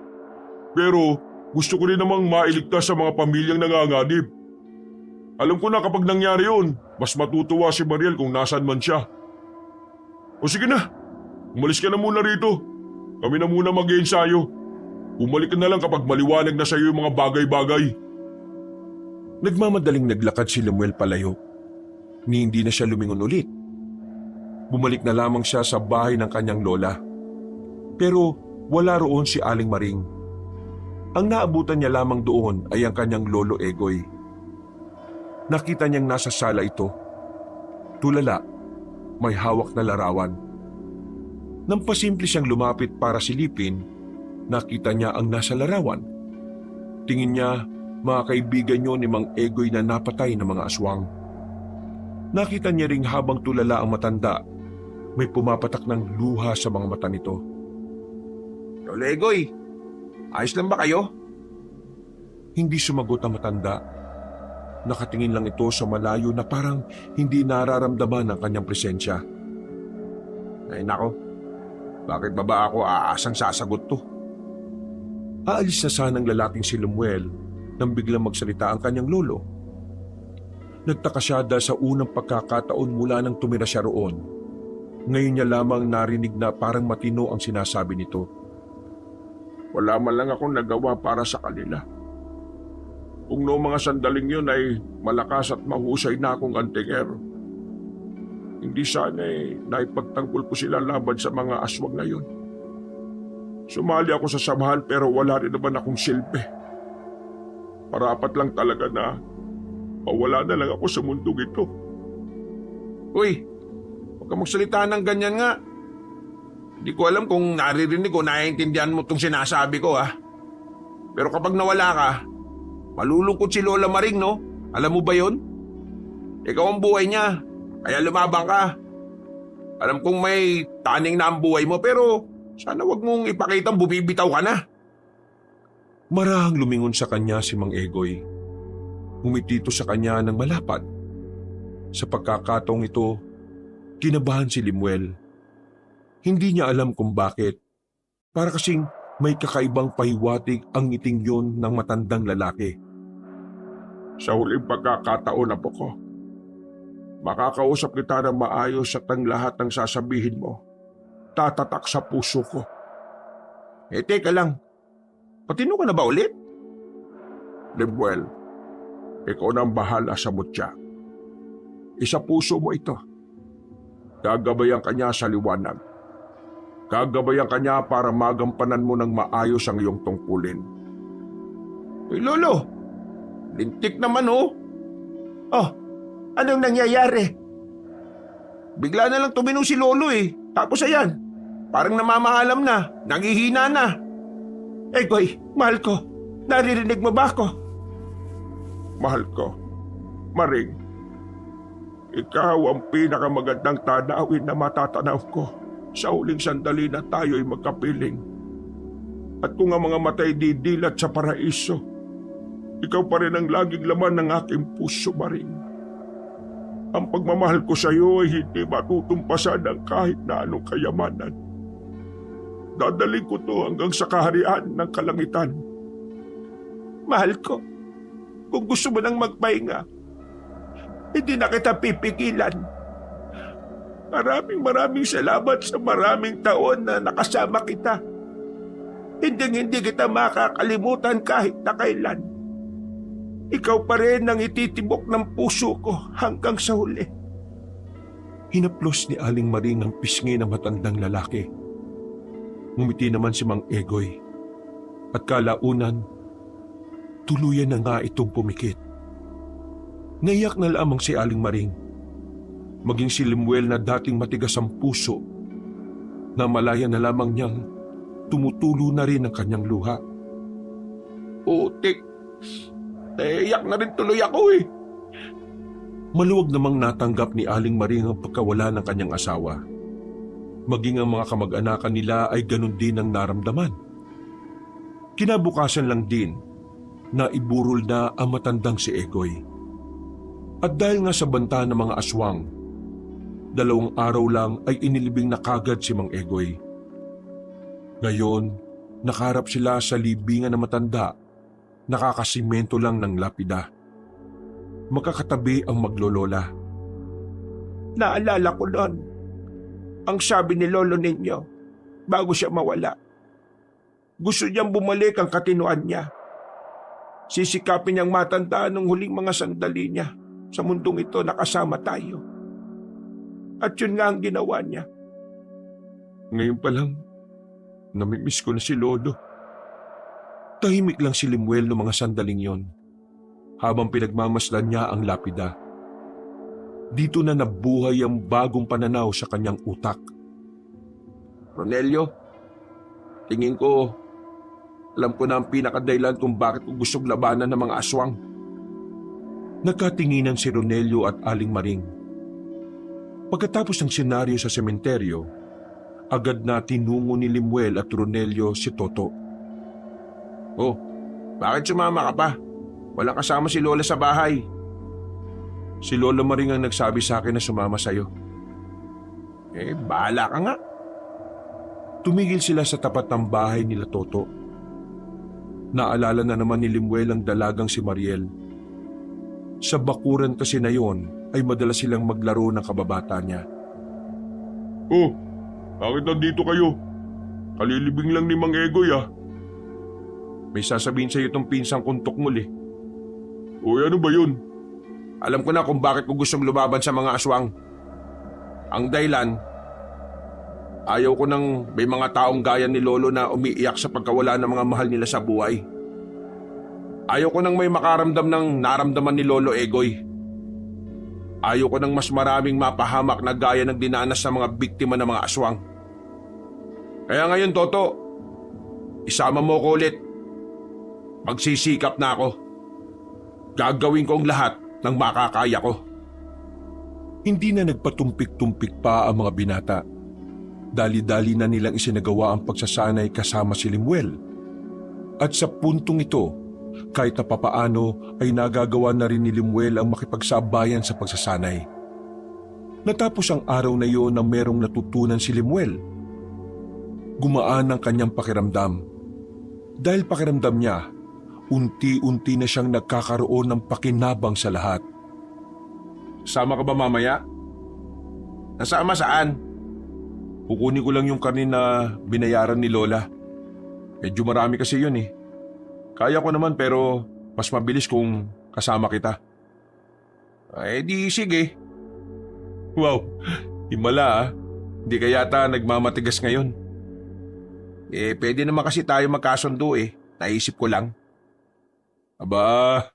Pero gusto ko rin namang mailigtas sa mga pamilyang nanganganib. Alam ko na kapag nangyari yun, mas matutuwa si Mariel kung nasaan man siya. O sige na, umalis ka na muna rito. Kami na muna mag-iensayo. Bumalik ka na lang kapag maliwanag na sa iyo yung mga bagay-bagay. Nagmamadaling naglakad si Lemuel palayo, ni hindi na siya lumingon ulit. Bumalik na lamang siya sa bahay ng kanyang lola. Pero wala roon si Aling Maring. Ang naabutan niya lamang doon ay ang kanyang lolo Egoy. Nakita niyang nasa sala ito. Tulala, may hawak na larawan. Nang pasimple siyang lumapit para silipin, nakita niya ang nasa larawan. Tingin niya, mga kaibigan niyo ni Mang Egoy na napatay ng mga aswang. Nakita niya ring habang tulala ang matanda, may pumapatak ng luha sa mga mata nito. Lolo Egoy, ayos lang ba kayo? Hindi sumagot ang matanda. Nakatingin lang ito sa malayo na parang hindi nararamdaman ang kanyang presensya. Ay nako, bakit ba ako aasang sasagot to? Aalis na sanang lalaking si Lemuel nang biglang magsalita ang kanyang lolo. Nagtaka siya dahil sa unang pagkakataon mula nang tumira siya roon. Ngayon niya lamang narinig na parang matino ang sinasabi nito. Wala man lang akong nagawa para sa kanila. Kung noong mga sandaling yun ay malakas at mahusay na akong antingero, hindi sana naipagtanggol ko sila laban sa mga aswang na yun. Sumali ako sa samahan pero wala rin naman akong silbi. Parapat lang talaga na mawala na lang ako sa mundong ito. Uy, huwag ka magsalita ng ganyan nga. Hindi ko alam kung naririnig o naiintindihan mo itong sinasabi ko Pero kapag nawala ka, malulungkot si Lola Maring, no? Alam mo ba yon? Ikaw ang buhay niya, kaya lumabang ka. Alam kong may taning na ang buhay mo pero sana wag mong ipakitang bumibitaw ka na. Marahang lumingon sa kanya si Mang Egoy. Ngumiti ito sa kanya ng malapad. Sa pagkakataong ito, kinabahan si Lemuel. Hindi niya alam kung bakit. Para kasing may kakaibang pahiwatig ang ngiting yon ng matandang lalaki. Sa huling pagkakataon na po ko, makakausap kita ng maayos at ang lahat ng sasabihin mo tatatak sa puso ko. Teka lang. Patino ka na ba ulit? Lemuel, ikaw na ang bahala sa mutya. Isa puso mo ito. Gagabayan ka niya sa liwanag. Gagabayan ka niya para magampanan mo ng maayos ang iyong tungkulin. Lolo, lintik naman Oh, anong nangyayari? Bigla na lang tuminong si Lolo Tapos ayan, parang namamahalam na, nangihina na. Egoy, mahal ko, naririnig mo ba ako? Mahal ko, Maring, ikaw ang pinakamagandang tanawin na matatanaw ko sa huling sandali na tayo'y magkapiling. At kung ang mga matay didilat sa paraiso, ikaw pa rin ang laging laman ng aking puso, Maring. Ang pagmamahal ko sa iyo ay hindi matutumpasan ng kahit na anong kayamanan. Dadaling ko to hanggang sa kaharian ng kalangitan. Mahal ko, kung gusto mo nang magpahinga, hindi na kita pipigilan. Maraming salamat sa maraming taon na nakasama kita. Hindi kita makakalimutan kahit na kailan. Ikaw pa rin ang ititibok ng puso ko hanggang sa huli. Hinaplos ni Aling Maring ang pisngi ng matandang lalaki. Ngumiti naman si Mang Egoy. At kalaunan, tuluyan na nga itong pumikit. Naiyak na lamang si Aling Maring. Maging si Lemuel na dating matigas ang puso, na malaya na lamang niyang tumutulo na rin ang kanyang luha. Putik, naiyak na rin tuloy ako Maluwag namang natanggap ni Aling Maring ang pagkawala ng kanyang asawa. Maging ang mga kamag-anakan nila ay ganun din ang naramdaman. Kinabukasan lang din na iburol na ang matandang si Egoy. At dahil nga sa banta ng mga aswang, 2 araw lang ay inilibing na kagad si Mang Egoy. Ngayon, nakaharap sila sa libingan ng matanda, nakakasimento lang ng lapida. Magkakatabi ang maglolola. Naalala ko noon, ang sabi ni lolo ninyo bago siya mawala. Gusto niyang bumalik ang katinuan niya. Sisikapin niyang matandaan ng huling mga sandali niya sa mundong ito na kasama tayo. At yun nga ang ginawa niya. Ngayon pa lang, namimiss ko na si Lolo. Tahimik lang si Limuel noong mga sandaling yon, habang pinagmamasdan niya ang lapida. Dito na nabuhay ang bagong pananaw sa kanyang utak. Ronelio, tingin ko, alam ko na ang pinakadahilan kung bakit ko gustong labanan ng mga aswang. Nagkatinginan si Ronelio at Aling Maring. Pagkatapos ng senaryo sa sementeryo, agad na tinungo ni Limuel at Ronelio si Toto. Oh, bakit sumama ka pa? Walang kasama si Lola sa bahay. Si Lola Maring ang nagsabi sa akin na sumama sa'yo. Bahala ka nga. Tumigil sila sa tapat ng bahay nila Toto. Naalala na naman ni Limuel ang dalagang si Mariel. Sa bakuran kasi na yon ay madalas silang maglaro ng kababata niya. Oh, bakit nandito kayo? Kalilibing lang ni Mang Egoy ah. May sasabihin sa'yo itong pinsang kuntok mo, li. Uy, ano ba yun? Alam ko na kung bakit ko gustong lumaban sa mga aswang. Ang dahilan, ayaw ko nang may mga taong gaya ni Lolo na umiiyak sa pagkawala ng mga mahal nila sa buhay. Ayaw ko nang may makaramdam ng naramdaman ni Lolo Egoy. Ayaw ko nang mas maraming mapahamak na gaya ng dinanas sa mga biktima ng mga aswang. Kaya ngayon, Toto, isama mo ko ulit. Magsisikap na ako. Gagawin ko ang lahat ng makakaya ko. Hindi na nagpatumpik-tumpik pa ang mga binata. Dali-dali na nilang isinagawa ang pagsasanay kasama si Limuel. At sa puntong ito, kahit na papaano ay nagagawa na rin ni Limuel ang makipagsabayan sa pagsasanay. Natapos ang araw na iyon na merong natutunan si Limuel. Gumaan ang kanyang pakiramdam. Dahil pakiramdam niya, unti-unti na siyang nagkakaroon ng pakinabang sa lahat. Sama ka ba mamaya? Nasama saan? Kukunin ko lang yung kanin na binayaran ni Lola. Medyo marami kasi yun eh. Kaya ko naman pero mas mabilis kung kasama kita. Di sige. Wow, himala ah. Hindi ka yata nagmamatigas ngayon. Pwede naman kasi tayo magkasundo eh. Naisip ko lang. Aba,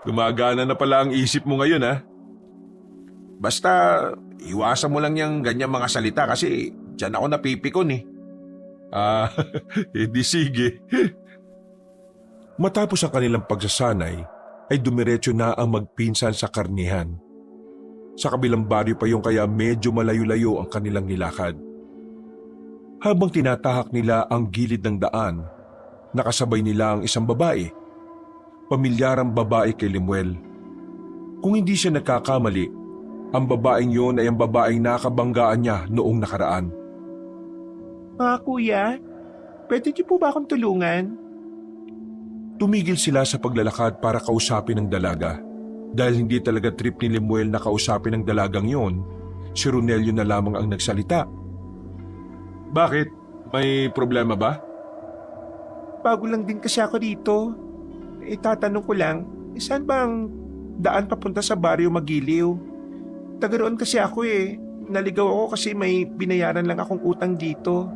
gumagana na pala ang isip mo ngayon ah. Basta iwasan mo lang yung ganyang mga salita kasi dyan ako napipikon eh. Di sige. Matapos ang kanilang pagsasanay, ay dumiretso na ang magpinsan sa karnihan. Sa kabilang baryo pa yung kaya medyo malayo-layo ang kanilang nilakad. Habang tinatahak nila ang gilid ng daan, nakasabay nila ang isang babae. Pamilyarang babae kay Limuel. Kung hindi siya nagkakamali, ang babaeng yon ay ang babaeng nakabanggaan niya noong nakaraan. Mga kuya, pwede niyo po ba akong tulungan? Tumigil sila sa paglalakad para kausapin ang dalaga. Dahil hindi talaga trip ni Limuel na kausapin ang dalagang yon, si Ronelio na lamang ang nagsalita. Bakit? May problema ba? Bago lang din kasi ako dito. Tatanong ko lang, saan ba ang daan papunta sa baryo Magiliw? Taga roon kasi ako eh. Naligaw ako kasi may binayaran lang akong utang dito.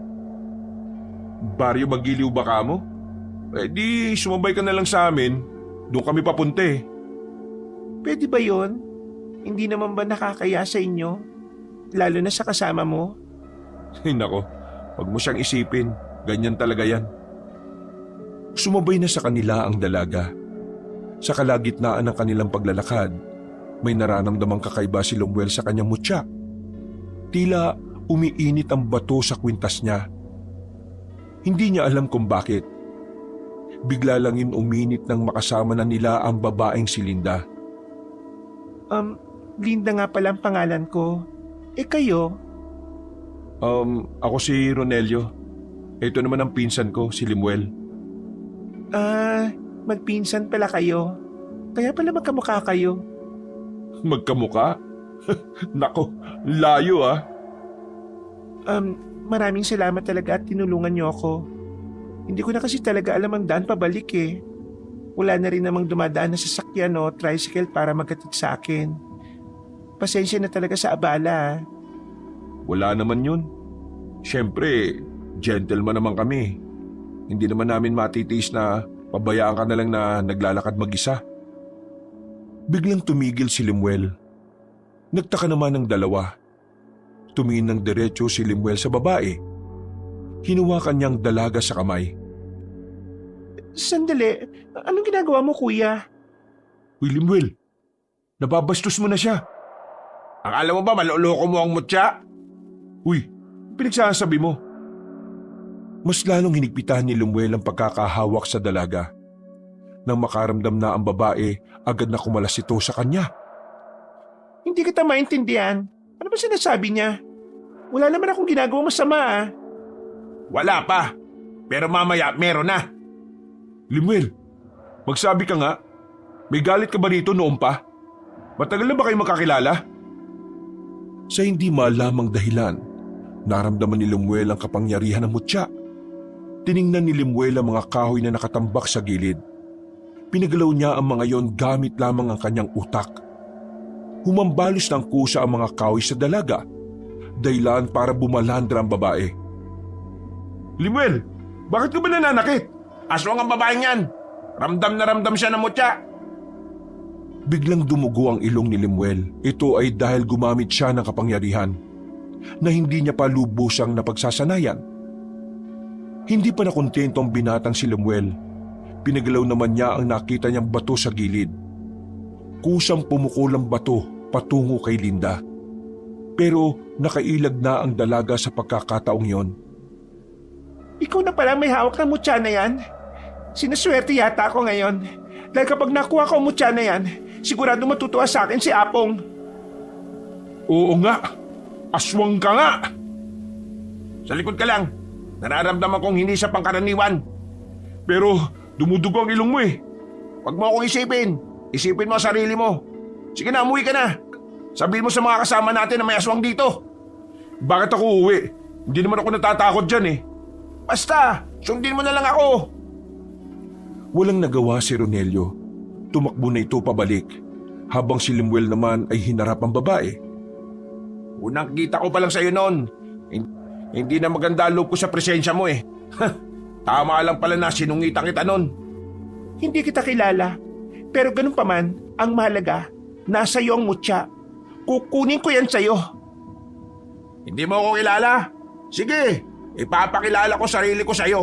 Baryo Magiliw ba ka mo? Di sumabay ka na lang sa amin. Doon kami papunta eh. Pwede ba yon? Hindi naman ba nakakaya sa inyo? Lalo na sa kasama mo? Ay nako, wag mo siyang isipin. Ganyan talaga yan. Sumabay na sa kanila ang dalaga. Sa kalagitnaan ng kanilang paglalakad, may nararamdamang kakaiba si Limuel sa kanyang mutya. Tila umiinit ang bato sa kwintas niya. Hindi niya alam kung bakit. Bigla lang yun uminit nang makasama na nila ang babaeng si Linda. Linda nga pala ang pangalan ko. Kayo? Ako si Ronelio. Ito naman ang pinsan ko, si Limuel. Magpinsan pala kayo. Kaya pala magkamukha kayo. Magkamuka? Nako, layo ah. Maraming salamat talaga at tinulungan niyo ako. Hindi ko na kasi talaga alam ang daan pabalik eh. Wala na rin namang dumadaan na sasakyan o tricycle para maghatid sa akin. Pasensya na talaga sa abala. Wala naman yun. Siyempre, gentleman naman kami. Hindi naman namin matitiis na pabayaan ka na lang na naglalakad mag-isa. Biglang tumigil si Lemuel. Nagtaka naman ng dalawa. Tumingin ng diretso si Lemuel sa babae. Hinuwakan niyang dalaga sa kamay. Sandali, anong ginagawa mo, kuya? Uy, Lemuel, nababastos mo na siya. Akala mo ba maloloko mo ang mutya? Uy, pinagsasabi mo. Mas lalong hinigpitan ni Lemuel ang pagkakahawak sa dalaga. Nang makaramdam na ang babae, agad na kumalas ito sa kanya. Hindi kita maintindihan. Ano ba sinasabi niya? Wala naman akong ginagawang masama ah. Wala pa. Pero mamaya meron na. Lemuel, magsabi ka nga. May galit ka ba rito noon pa? Matagal na ba kayo magkakilala? Sa hindi malamang dahilan, naramdaman ni Lemuel ang kapangyarihan ng mutya. Tiningnan ni Lemuel ang mga kahoy na nakatambak sa gilid. Pinagalaw niya ang mga yon gamit lamang ang kanyang utak. Humambalos ng kusa ang mga kahoy sa dalaga, dahilan para bumalandra ang babae. Lemuel, bakit ka ba nananakit? Aswang ang babaeng yan. Ramdam na ramdam siya ng mutya. Biglang dumugo ang ilong ni Lemuel. Ito ay dahil gumamit siya ng kapangyarihan na hindi niya pa lubusang napagsasanayan. Hindi pa nakontento ang binatang si Lemuel. Pinagalaw naman niya ang nakita niyang bato sa gilid. Kusang pumukol ang bato patungo kay Linda. Pero nakailag na ang dalaga sa pagkakataong yon. Ikaw na pala may hawak na mutya na yan? Sinaswerte yata ako ngayon. Dahil kapag nakuha ko ang mutya na yan, sigurado matutuwa sa akin si Apong. Oo nga, aswang ka nga! Sa likod ka lang. Nararamdaman kong hindi siya pangkaraniwan. Pero dumudugo ang ilong mo eh. Huwag mo akong isipin. Isipin mo ang sarili mo. Sige na, umuwi ka na. Sabihin mo sa mga kasama natin na may aswang dito. Bakit ako uuwi? Hindi naman ako natatakot dyan eh. Basta, sundin mo na lang ako. Walang nagawa si Ronelio. Tumakbo na ito pabalik, habang si Lemuel naman ay hinarap ang babae. Unang kita ko pa lang sa'yo noon. Hindi na maganda loob ko sa presensya mo eh. Tama lang pala na sinungitan kita noon. Hindi kita kilala. Pero ganun pa man, ang mahalaga, nasa iyo ang mutya. Kukunin ko yan sa'yo. Hindi mo ako kilala? Sige, ipapakilala ko sarili ko sa'yo.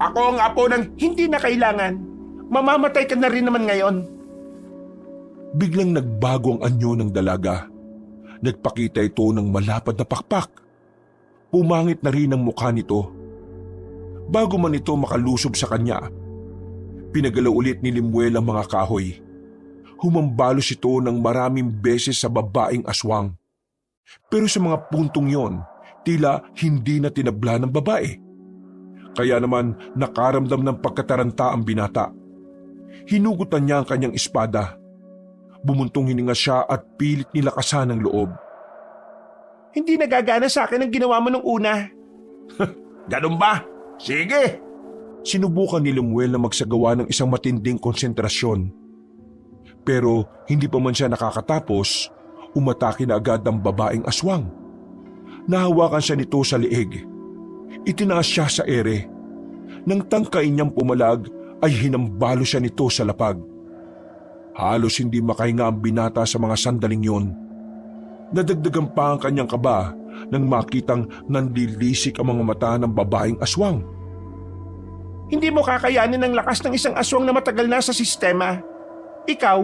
Ako ang apo ng... Hindi na kailangan. Mamamatay ka na rin naman ngayon. Biglang nagbago ang anyo ng dalaga. Nagpakita ito ng malapad na pakpak. Pumangit na rin ang mukha nito. Bago man ito makalusob sa kanya, pinagalaw ulit ni Lemuel ang mga kahoy. Humambalos ito ng maraming beses sa babaeng aswang. Pero sa mga puntong yon, tila hindi na tinabla ng babae. Kaya naman nakaramdam ng pagkataranta ang binata. Hinugutan niya ang kanyang espada. Bumuntong hininga siya at pilit nilakasan ang loob. Hindi nagagana sa akin ang ginawa mo nung una. Ganun ba? Sige! Sinubukan ni Lemuel na magsagawa ng isang matinding konsentrasyon. Pero hindi pa man siya nakakatapos, umatake na agad ang babaeng aswang. Nahawakan siya nito sa liig. Itinaas siya sa ere. Nang tangkain niyang pumalag ay hinambalo siya nito sa lapag. Halos hindi makahinga ang binata sa mga sandaling yon. Nadagdagan pa ang kanyang kaba nang makitang nandilisik ang mga mata ng babaeng aswang. Hindi mo kakayanin ang lakas ng isang aswang na matagal na sa sistema. Ikaw,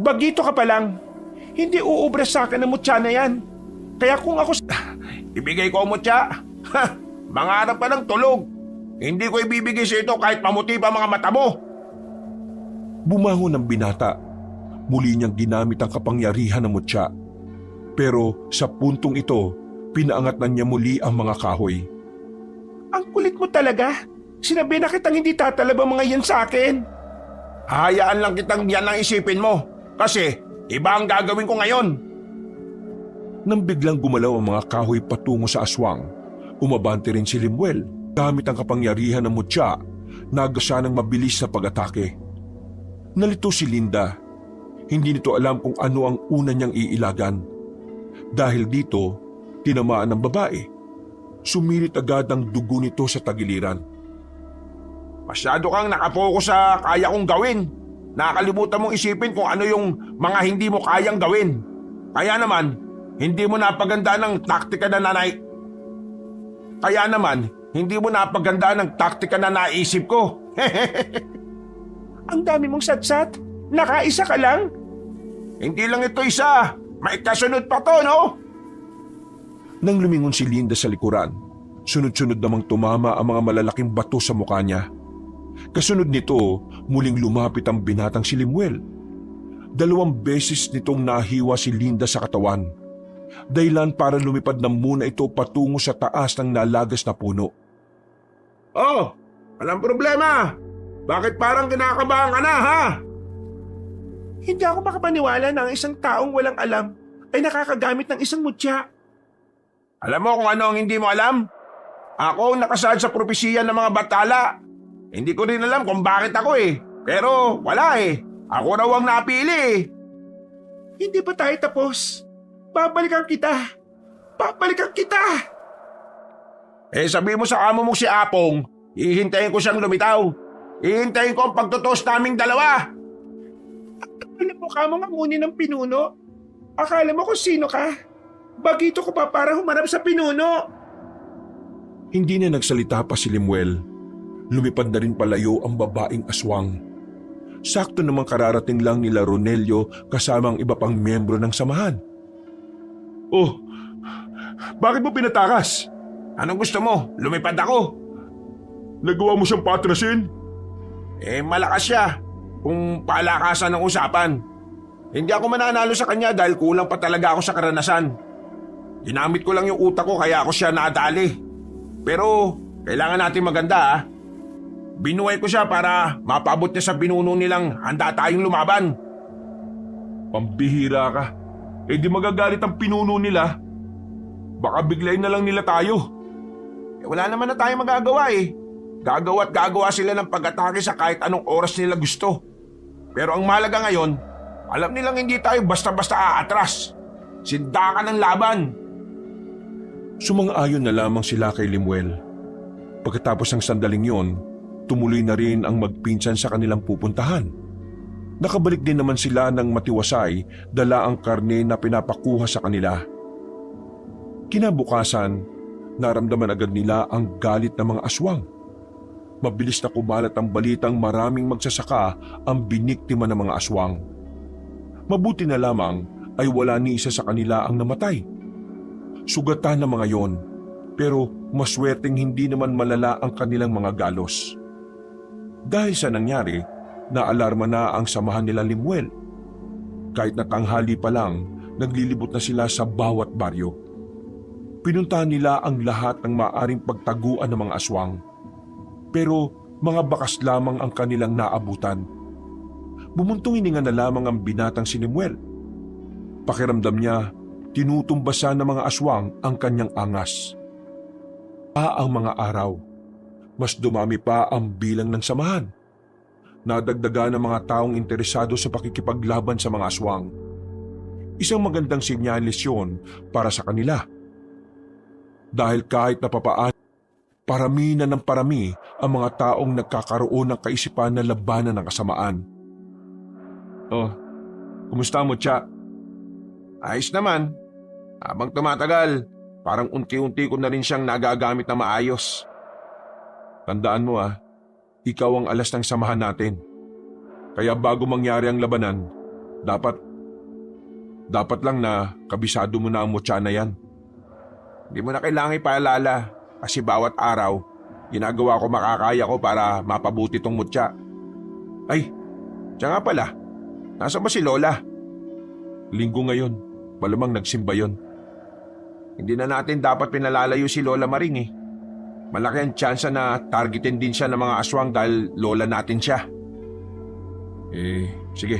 bagito ka pa lang. Hindi uubra sa akin ang mutya na yan. Kaya kung ako... Ibigay ko ang mutya. Mangarap ka ng tulog. Hindi ko ibibigay sa ito kahit mamuti pa mga mata mo. Bumangon ang binata. Muli niyang ginamit ang kapangyarihan ng mutya. Pero sa puntong ito, pinaangat na niya muli ang mga kahoy. Ang kulit mo talaga. Sinabi na kitang hindi tatalab ang mga yan sa akin. Hahayaan lang kitang yan ang isipin mo. Kasi iba ang gagawin ko ngayon. Nang biglang gumalaw ang mga kahoy patungo sa aswang, umabante rin si Lemuel. Gamit ang kapangyarihan ng mutya, nagasa ng mabilis na pag-atake. Nalito si Linda. Hindi nito alam kung ano ang una niyang iilagan. Dahil dito, tinamaan ng babae. Sumirit agad ang dugo nito sa tagiliran. Masyado kang nakapokus sa kaya kong gawin. Nakakalimutan mong isipin kung ano yung mga hindi mo kayang gawin. Kaya naman, hindi mo napaganda ng taktika na naisip ko. Ang dami mong satsat. Nakaisa ka lang. Hindi lang ito isa. May kasunod pa to, no? Nang lumingon si Linda sa likuran, sunod-sunod namang tumama ang mga malalaking bato sa mukha niya. Kasunod nito, muling lumapit ang binatang si Limuel. 2 beses nitong nahiwa si Linda sa katawan. Dahilan para lumipad na muna ito patungo sa taas ng nalagas na puno. Oh, walang problema. Bakit parang kinakabahan ka na, ha? Hindi ako makapaniwala na ang isang taong walang alam ay nakakagamit ng isang mutya. Alam mo kung ano ang hindi mo alam? Ako ang nakasad sa propesiya ng mga batala. Hindi ko rin alam kung bakit ako eh. Pero wala eh. Ako raw ang napili eh. Hindi pa tayo tapos. Babalikan kita. Babalikan kita. Eh sabi mo sa amo mong si Apong, hihintayin ko siyang lumitaw. Hihintayin ko ang pagtutos naming dalawa. Alam mo ka mga muni ng pinuno. Akala mo kung sino ka? Bagito ko pa para humarap sa pinuno. Hindi na nagsalita pa si Limuel. Lumipad na rin palayo ang babaeng aswang. Sakto namang kararating lang nila Ronelio kasama ang iba pang miyembro ng samahan. Oh, bakit mo pinatakas? Anong gusto mo? Lumipad ako. Nagawa mo siyang patrasin? Eh malakas siya. Kung palakasan ng usapan. Hindi ako mananalo sa kanya dahil kulang pa talaga ako sa karanasan. Ginamit ko lang yung utak ko kaya ako siya nadali. Pero kailangan natin maganda ah. Binuhay ko siya para mapabot niya sa pinuno nilang handa tayong lumaban. Pambihira ka. Eh di magagalit ang pinuno nila. Baka biglayin na lang nila tayo. Eh, wala naman na tayong magagawa eh. Gagawa sila ng pag-atake sa kahit anong oras nila gusto. Pero ang mahalaga ngayon, alam nilang hindi tayo basta-basta aatras. Sindakan ng laban. Sumang-ayon na lamang sila kay Limuel. Pagkatapos ng sandaling yon, tumuloy na rin ang magpinsan sa kanilang pupuntahan. Nakabalik din naman sila ng matiwasay, dala ang karne na pinapakuha sa kanila. Kinabukasan, naramdaman agad nila ang galit ng mga aswang. Mabilis na kumalat ang balitang maraming magsasaka ang biniktima ng mga aswang. Mabuti na lamang ay wala ni isa sa kanila ang namatay. Sugatan ng mga yon, pero maswerteng hindi naman malala ang kanilang mga galos. Dahil sa nangyari, naalarma na ang samahan nila Limuel. Kahit na tanghali pa lang, naglilibot na sila sa bawat baryo. Pinuntahan nila ang lahat ng maaring pagtaguan ng mga aswang. Pero mga bakas lamang ang kanilang naabutan. Bumuntong hininga na lamang ang binatang si Limuel. Pakiramdam niya, tinutumbasan ng mga aswang ang kanyang angas. Ang mga araw, mas dumami pa ang bilang ng samahan. Nadagdagan ng mga taong interesado sa pakikipaglaban sa mga aswang. Isang magandang senyales yun para sa kanila. Dahil kahit napapaano, parami na ng parami ang mga taong nagkakaroon ng kaisipan na labanan ng kasamaan. Oh, kumusta mo, Tsa? Ayos naman. Habang tumatagal, parang unti-unti ko na rin siyang nagagamit na maayos. Tandaan mo ikaw ang alas ng samahan natin. Kaya bago mangyari ang labanan, dapat lang na kabisado mo na ang mutya na yan. Hindi mo na kailangan ipaalala kasi bawat araw, ginagawa ko makakaya ko para mapabuti tong mutya. Ay, siya nga pala, nasa ba si Lola? Linggo ngayon, malamang nagsimba yon. Hindi na natin dapat pinalalayo si Lola Maring eh. Malaki ang tsansa na targetin din siya ng mga aswang dahil lola natin siya. Sige.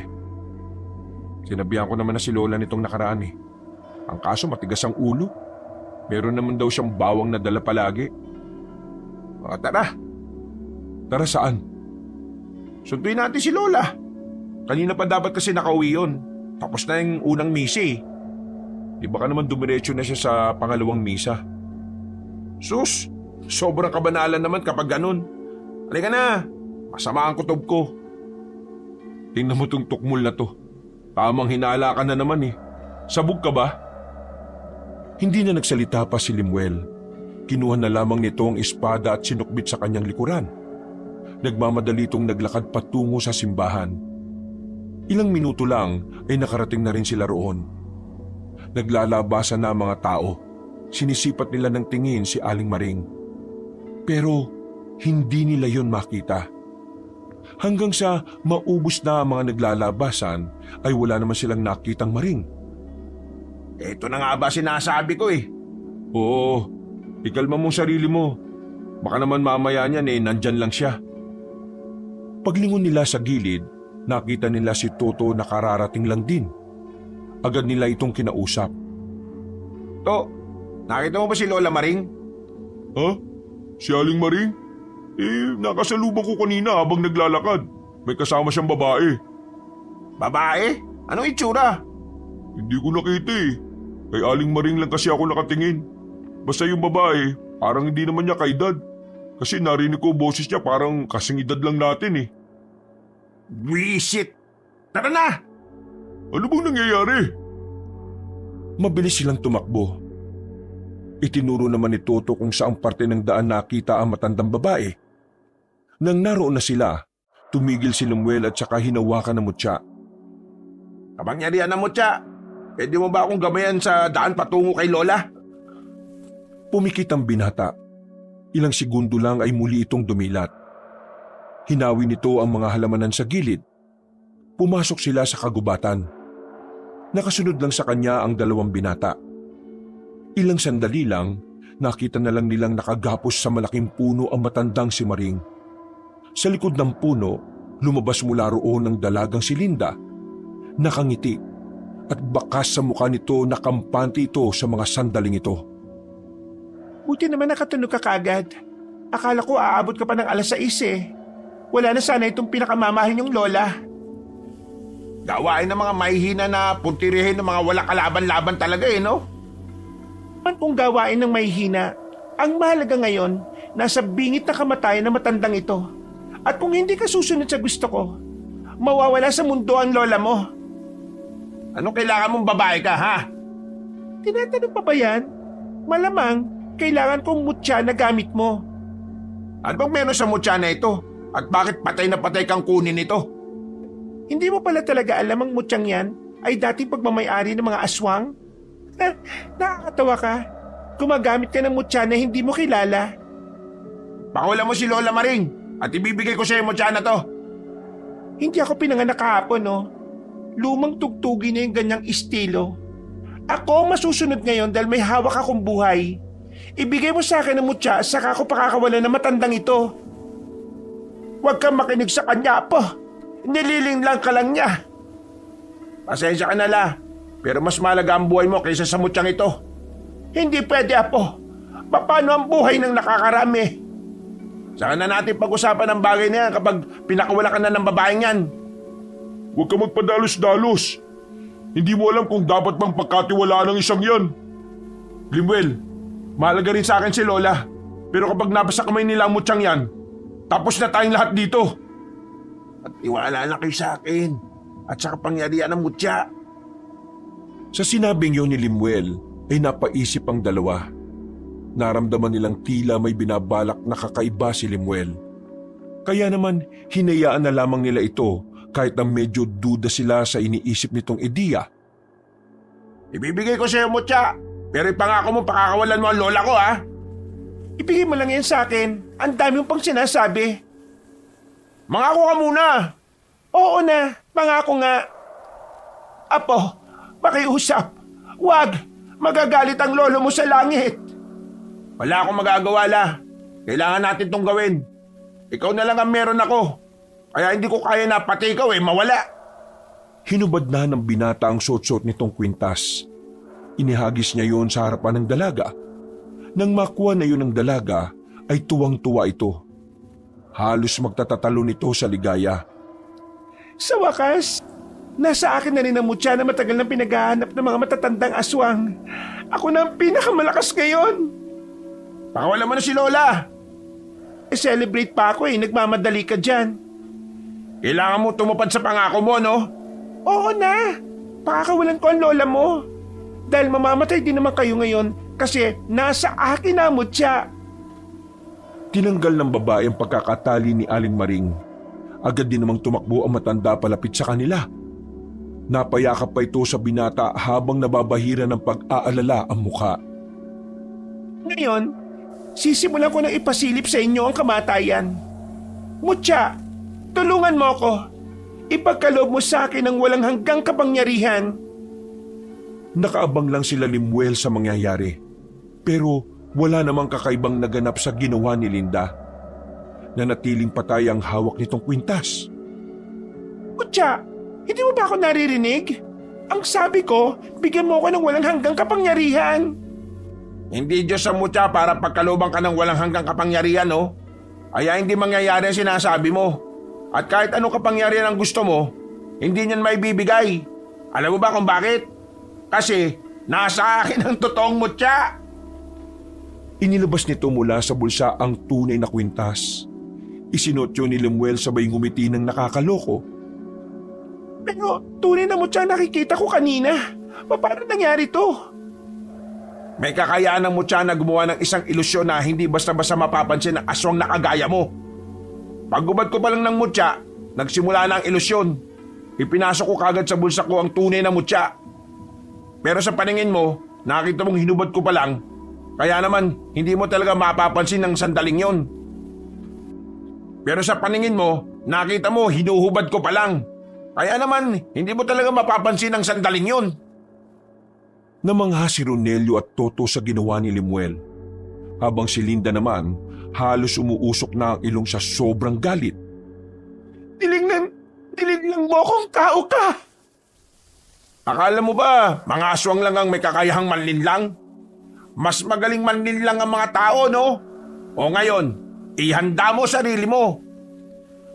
Sinabihan ko naman na si Lola nitong nakaraan eh. Ang kaso matigas ang ulo. Meron naman daw siyang bawang na dala palagi. O tara. Tara saan? Sunduin natin si Lola. Kanina pa dapat kasi nakauwi yun. Tapos na yung unang misi. Di baka naman dumiretso na siya sa pangalawang misa. Sus, sobrang kabanalan naman kapag ganun. Halika na, masama ang kutob ko. Tingnan mo tong tukmol na to. Tamang hinala ka na naman eh. Sabog ka ba? Hindi na nagsalita pa si Limuel. Kinuha na lamang nito ang espada at sinukbit sa kanyang likuran. Nagmamadali itong naglakad patungo sa simbahan. Ilang minuto lang ay nakarating na rin sila roon. Naglalabasan na ang mga tao. Sinisipat nila ng tingin si Aling Maring. Pero hindi nila yon makita. Hanggang sa maubos na ang mga naglalabasan ay wala naman silang nakitang Maring. Ito na nga ba sinasabi ko eh. Oo, ikalma mong sarili mo. Baka naman mamaya niyan nandyan lang siya. Paglingon nila sa gilid, nakita nila si Toto na kararating lang din. Agad nila itong kinausap. To, nakita mo ba si Lola Maring? Ha? Si Aling Maring? Nakasalubong ko kanina habang naglalakad. May kasama siyang babae. Babae? Anong itsura? Hindi ko nakita eh. Kay Aling Maring lang kasi ako nakatingin. Basta yung babae, parang hindi naman niya kaedad. Kasi narinig ko boses niya parang kasing edad lang natin eh. Wisit! Tara na! Ano bang nangyayari? Mabilis silang tumakbo. Itinuro naman ni Toto kung saang parte ng daan nakita ang matandang babae. Nang naroon na sila, tumigil si Lemuel at saka hinawakan ng mutya. Kapangyarihan ng mutya, pwede mo ba akong gamayan sa daan patungo kay Lola? Pumikit ang binata. Ilang segundo lang ay muli itong dumilat. Hinawi nito ang mga halamanan sa gilid. Pumasok sila sa kagubatan. Nakasunod lang sa kanya ang dalawang binata. Ilang sandali lang, nakita na lang nilang nakagapos sa malaking puno ang matandang si Maring. Sa likod ng puno, lumabas mula roon ang dalagang si Linda. Nakangiti at bakas sa mukha nito nakampante ito sa mga sandaling ito. Buti naman nakatunog ka kagad. Akala ko aabot ka pa ng 6:00 eh. Wala na sana itong pinakamamahin yung lola. Gawain ng mga mahihina na puntirihin ng mga wala kalaban-laban talaga eh, no? Man kung gawain ng mahihina, ang mahalaga ngayon, nasa bingit na kamatayan ng matandang ito. At kung hindi ka susunod sa gusto ko, mawawala sa mundo ang lola mo. Anong kailangan mong babae ka, ha? Tinatanong pa ba yan? Malamang, kailangan kong mutya na gamit mo. Ano bang meron sa mutya na ito? At bakit patay na patay kang kunin ito? Hindi mo pala talaga alam ang mutyang yan ay dating pagmamayari ng mga aswang? Nakakatawa ka. Gumagamit ka ng mutya na hindi mo kilala. Pakawala mo si Lola Maring at ibibigay ko sa iyo mutya na to. Hindi ako pinanganak kahapon, no? Lumang tugtugin na yung ganyang estilo. Ako ang masusunod ngayon dahil may hawak akong buhay. Ibigay mo sa akin ang mutya at saka ako pakakawalan ng matandang ito. Huwag kang makinig sa kanya, Apo. Nililing lang ka lang niya. Pasensya ka na la, pero mas malaga ang buhay mo kaysa sa mutyang ito. Hindi pwede, Apo. Paano ang buhay ng nakakarami? Saka na natin pag-usapan ang bagay na yan kapag pinakawala ka na ng babaeng yan. Huwag ka magpadalos-dalos. Hindi mo alam kung dapat bang pagkatiwalaan ng isang yan. Limuel, mahalaga rin sa akin si Lola. Pero kapag nabasa kamay nila ang mutyang yan, tapos na tayong lahat dito. At iwala lang kayo sa akin at sa kapangyarihan ng mutya. Sa sinabing yun ni Limuel ay napaisip ang dalawa. Naramdaman nilang tila may binabalak na kakaiba si Limuel. Kaya naman hinayaan na lamang nila ito kahit na medyo duda sila sa iniisip nitong ideya. Ibibigay ko sa iyo mutya, pero ipangako mo pakakawalan mo ang lola ko, ha? Ibigay mo lang yan sa akin. Ang dami mong pang sinasabi. Mangako ka muna. Oo na, pangako nga. Apo, pakiusap. Huwag, magagalit ang lolo mo sa langit. Wala akong magagawa, la. Kailangan natin tong gawin. Ikaw na lang ang meron ako. Kaya hindi ko kaya na pati ikaw mawala. Hinubad na ng binata ang suot-suot nitong kwintas. Inihagis niya yon sa harapan ng dalaga. Nang makuha na yun ng dalaga, ay tuwang-tuwa ito. Halos magtatatalo nito sa ligaya. Sa wakas, Nasa akin na rin ang mutya na matagal nang pinaghahanap ng mga matatandang aswang. Ako na ang pinakamalakas ngayon. Pakawalan mo na si Lola. Celebrate pa ako nagmamadali ka dyan. Kailangan mo tumupad sa pangako mo, no? Oo na, pakakawalan ko ang lola mo. Dahil mamamatay din naman kayo ngayon kasi nasa akin na ang mutya. Tinanggal ng babae ang pagkakatali ni Aling Maring. Agad din namang tumakbo ang matanda palapit sa kanila. Napayakap pa ito sa binata habang nababahira ng pag-aalala ang muka. Ngayon, sisimulan ko nang ipasilip sa inyo ang kamatayan. Mutya, tulungan mo ako. Ipagkaloob mo sa akin ang walang hanggang kapangyarihan. Nakaabang lang sila Limuel sa mangyayari. Pero wala namang kakaibang naganap sa ginawa ni Linda. Nanatiling patay ang hawak nitong kwintas. Mutya, hindi mo ba ako naririnig? Ang sabi ko, bigyan mo ako ng walang hanggang kapangyarihan. Hindi Diyos sa mutya para pagkalooban ka ng walang hanggang kapangyarihan, no? Kaya hindi mangyayari ang sinasabi mo. At kahit anong kapangyarihan ang gusto mo, hindi niyan maibibigay. Alam mo ba kung bakit? Kasi nasa akin ang totoong mutya. Inilabas nito mula sa bulsa ang tunay na kwintas. Isinuot yun ni Lemuel sabay ngumiti ng nakakaloko. Pero tunay na mutya nakikita ko kanina. Paano nangyari to? May kakayaan ng mutya na gumawa ng isang ilusyon na hindi basta-basta mapapansin ng aswang na kagaya mo. Paggubad ko pa lang ng mutya, nagsimula na ang ilusyon. Ipinasok ko kagad sa bulsa ko ang tunay na mutya. Pero sa paningin mo, nakita mong hinubad ko pa lang. Kaya naman, hindi mo talaga mapapansin ng sandaling yon. Pero sa paningin mo, nakita mo hinuhubad ko pa lang. Kaya naman, hindi mo talaga mapapansin ng sandaling yon. Namangha si Ronelio at Toto sa ginawa ni Lemuel. Habang si Linda naman, halos umuusok na ang ilong sa sobrang galit. Dilig lang mo kung tao ka. Akala mo ba, mga aswang lang ang may kakayahang manlinlang? Mas magaling manlinlang ang mga tao, no? O ngayon, ihanda mo sarili mo.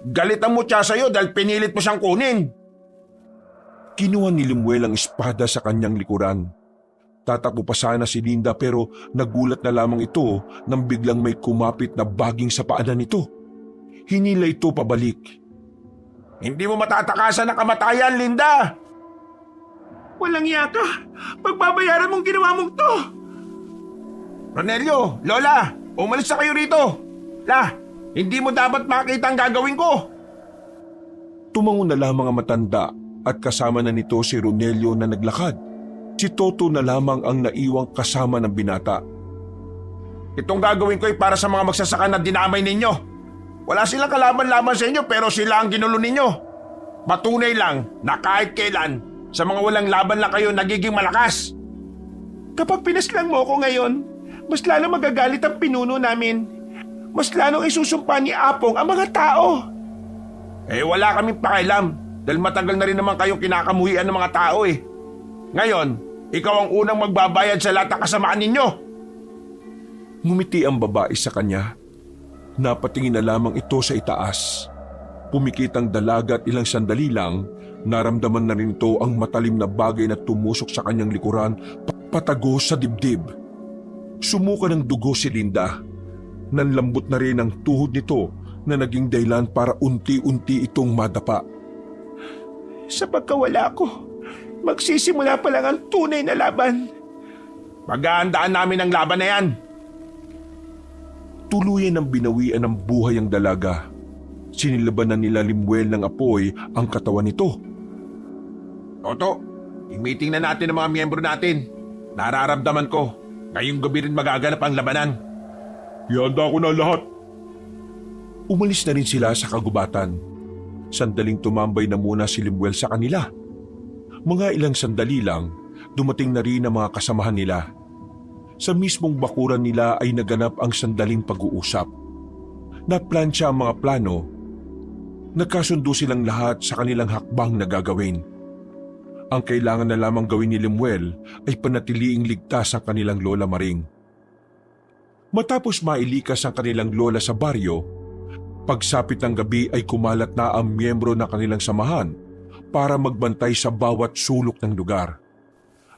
Galit ang mutya sa'yo dahil pinilit mo siyang kunin. Kinuha ni Lemuel ang espada sa kanyang likuran. Tatakbo pa sana si Linda pero nagulat na lamang ito nang biglang may kumapit na baging sa paanan nito. Hinila ito pabalik. Hindi mo matatakasan ang kamatayan, Linda! Walang yaka. Pagbabayaran mong ginawa mong to. Ronelio, Lola, umalis na kayo rito. Hindi mo dapat makita ang gagawin ko. Tumango na lamang ang matanda at kasama na nito si Ronelio na naglakad. Si Toto na lamang ang naiwang kasama ng binata. Itong gagawin ko ay para sa mga magsasaka na dinamay ninyo. Wala silang kalaban-laban sa inyo pero sila ang ginulo ninyo. Patunay lang na kahit kailan, sa mga walang laban lang kayo nagiging malakas. Kapag pinaslang mo ako ngayon, mas lalo magagalit ang pinuno namin. Mas lalong isusumpa ni Apong ang mga tao. Wala kaming pakialam dahil matagal na rin naman kayong kinakamuhian ng mga tao eh. Ngayon, ikaw ang unang magbabayad sa lahat ng kasamaan ninyo. Ngumiti ang babae sa kanya. Napatingin na lamang ito sa itaas. Pumikit ang dalaga at ilang sandali lang, naramdaman na rin ito ang matalim na bagay na tumusok sa kanyang likuran, patago sa dibdib. Sumuka ng dugo si Linda. Nanlambot na rin ang tuhod nito na naging dahilan para unti-unti itong madapa. Sa pagkawala ko, magsisimula pa lang ang tunay na laban. Paghahandaan namin ang laban na yan. Tuluyan ang binawian ng buhay ang dalaga. Sinilaban na nila Lemuel ng apoy ang katawan nito. Toto, i-meeting na natin ang mga miyembro natin. Nararamdaman ko, ngayong gabi rin magaganap ang labanan. Ihanda ko na lahat. Umalis na rin sila sa kagubatan. Sandaling tumambay na muna si Lemuel sa kanila. Mga ilang sandali lang, dumating na rin ang mga kasamahan nila. Sa mismong bakuran nila ay naganap ang sandaling pag-uusap. Naplansya ang mga plano. Nagkasundo silang lahat sa kanilang hakbang na gagawin. Ang kailangan na lamang gawin ni Lemuel ay panatiliing ligtas ang kanilang Lola Maring. Matapos mailikas ang kanilang lola sa baryo, pagsapit ng gabi ay kumalat na ang miyembro ng kanilang samahan para magbantay sa bawat sulok ng lugar.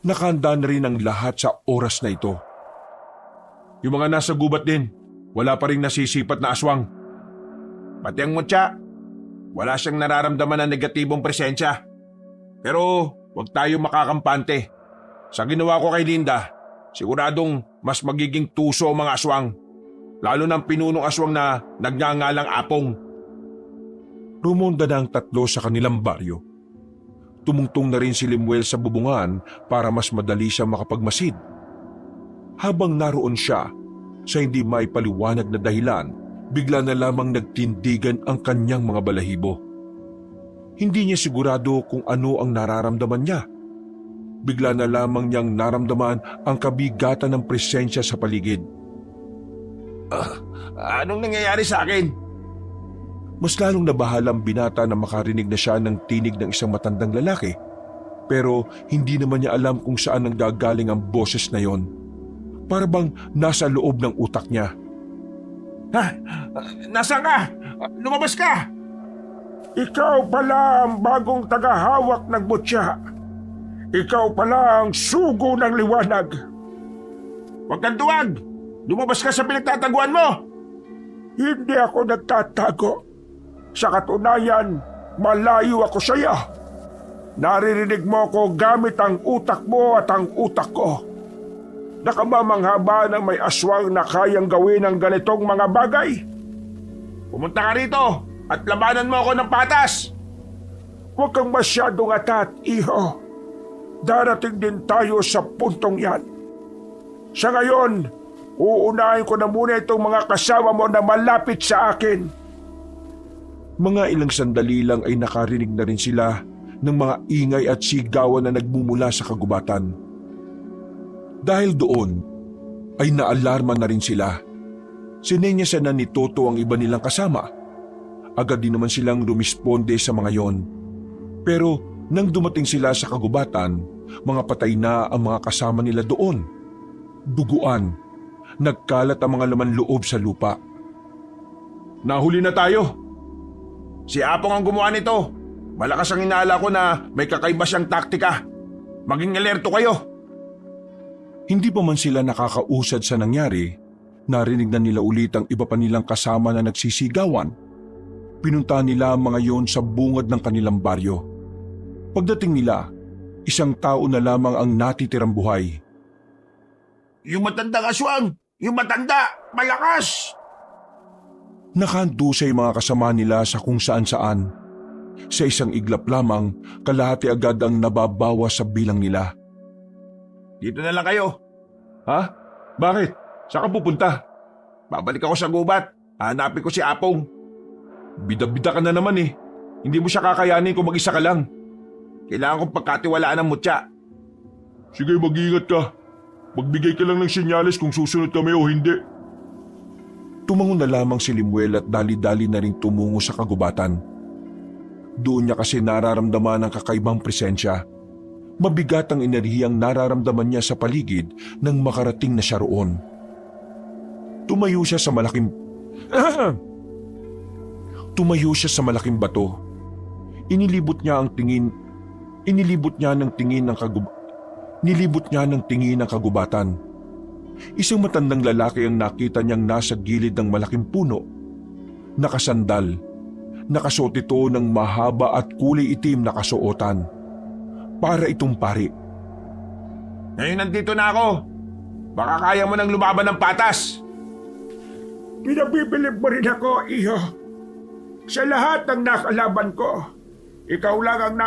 Nakahanda na rin ang lahat sa oras na ito. Yung mga nasa gubat din, wala pa rin nasisipat na aswang. Pati ang mutya, wala siyang nararamdaman ng negatibong presensya. Pero huwag tayo makakampante. Sa ginawa ko kay Linda, siguradong mas magiging tuso ang mga aswang. Lalo ng pinunong aswang na nagngangalang Apong. Rumonda na ang tatlo sa kanilang baryo. Tumungtong na rin si Lemuel sa bubungan para mas madali siya makapagmasid. Habang naroon siya, sa hindi maipaliwanag na dahilan, bigla na lamang nagtindigan ang kanyang mga balahibo. Hindi niya sigurado kung ano ang nararamdaman niya. Bigla na lamang niyang naramdaman ang kabigatan ng presensya sa paligid. Anong nangyayari sa akin? Mas lalong nabahala ang binata na makarinig na siya ng tinig ng isang matandang lalaki. Pero hindi naman niya alam kung saan nanggagaling ang boses na yon. Para bang nasa loob ng utak niya. Ha? Nasaan ka? Lumabas ka! Ikaw pala ang bagong tagahawak ng mutya. Ikaw pala ang sugo ng liwanag. Huwag kang duwag! Lumabas ka sa pinagtataguan mo! Hindi ako nagtatago. Sa katunayan, malayo ako sa iyo. Naririnig mo ako gamit ang utak mo at ang utak ko. Nakamamangha ba na may aswang na kayang gawin ang ganitong mga bagay? Pumunta ka rito at labanan mo ako ng patas! Huwag kang masyadong atat, iho. Darating din tayo sa puntong yan. Sa ngayon, uunahin ko na muna itong mga kasama mo na malapit sa akin. Mga ilang sandali lang ay nakarinig na rin sila ng mga ingay at sigawan na nagmumula sa kagubatan. Dahil doon, ay naalarma na rin sila. Sinenyasan na ni Toto ang iba nilang kasama. Agad din naman silang rumisponde sa mga yon. Pero nang dumating sila sa kagubatan, mga patay na ang mga kasama nila doon. Duguan. Nagkalat ang mga laman loob sa lupa. Nahuli na tayo! Si Apong ang gumawa nito. Malakas ang inaala ko na may kakaiba siyang taktika. Maging alerto kayo. Hindi pa man sila nakakausad sa nangyari, narinig na nila ulit ang iba pa nilang kasama na nagsisigawan. Pinunta nila ang mga yon sa bungad ng kanilang baryo. Pagdating nila, isang tao na lamang ang natitirang buhay. Yung matandang aswang! Yung matanda! Malakas! Nakahandusay mga kasama nila sa kung saan-saan. Sa isang iglap lamang, kalahati agad ang nababawas sa bilang nila. Dito na lang kayo. Ha? Bakit? Saan ka pupunta? Babalik ako sa gubat. Hanapin ko si Apong. Bida-bida ka na naman eh. Hindi mo siya kakayanin kung mag-isa ka lang. Kailangan kong pagkatiwalaan ng mutya. Sige, mag-iingat ka. Magbigay ka lang ng senyales kung susunod kami o hindi. Tumangon na lamang si Lemuel at dali-dali na rin tumungo sa kagubatan. Doon niya kasi nararamdaman ang kakaibang presensya. Mabigat ang enerhiyang nararamdaman niya sa paligid nang makarating na siya roon. Tumayo siya sa malaking bato. Nilibot niya ng tingin ng kagubatan. Isang matandang lalaki ang nakita niyang nasa gilid ng malaking puno. Nakasandal. Nakasuot ito ng mahaba at kulay itim na kasuotan. Para itong pari. Ngayon nandito na ako. Baka kaya mo nang lumaban ng patas. Pinabibilib mo rin ako, iho. Sa lahat ng nakalaban ko, ikaw lang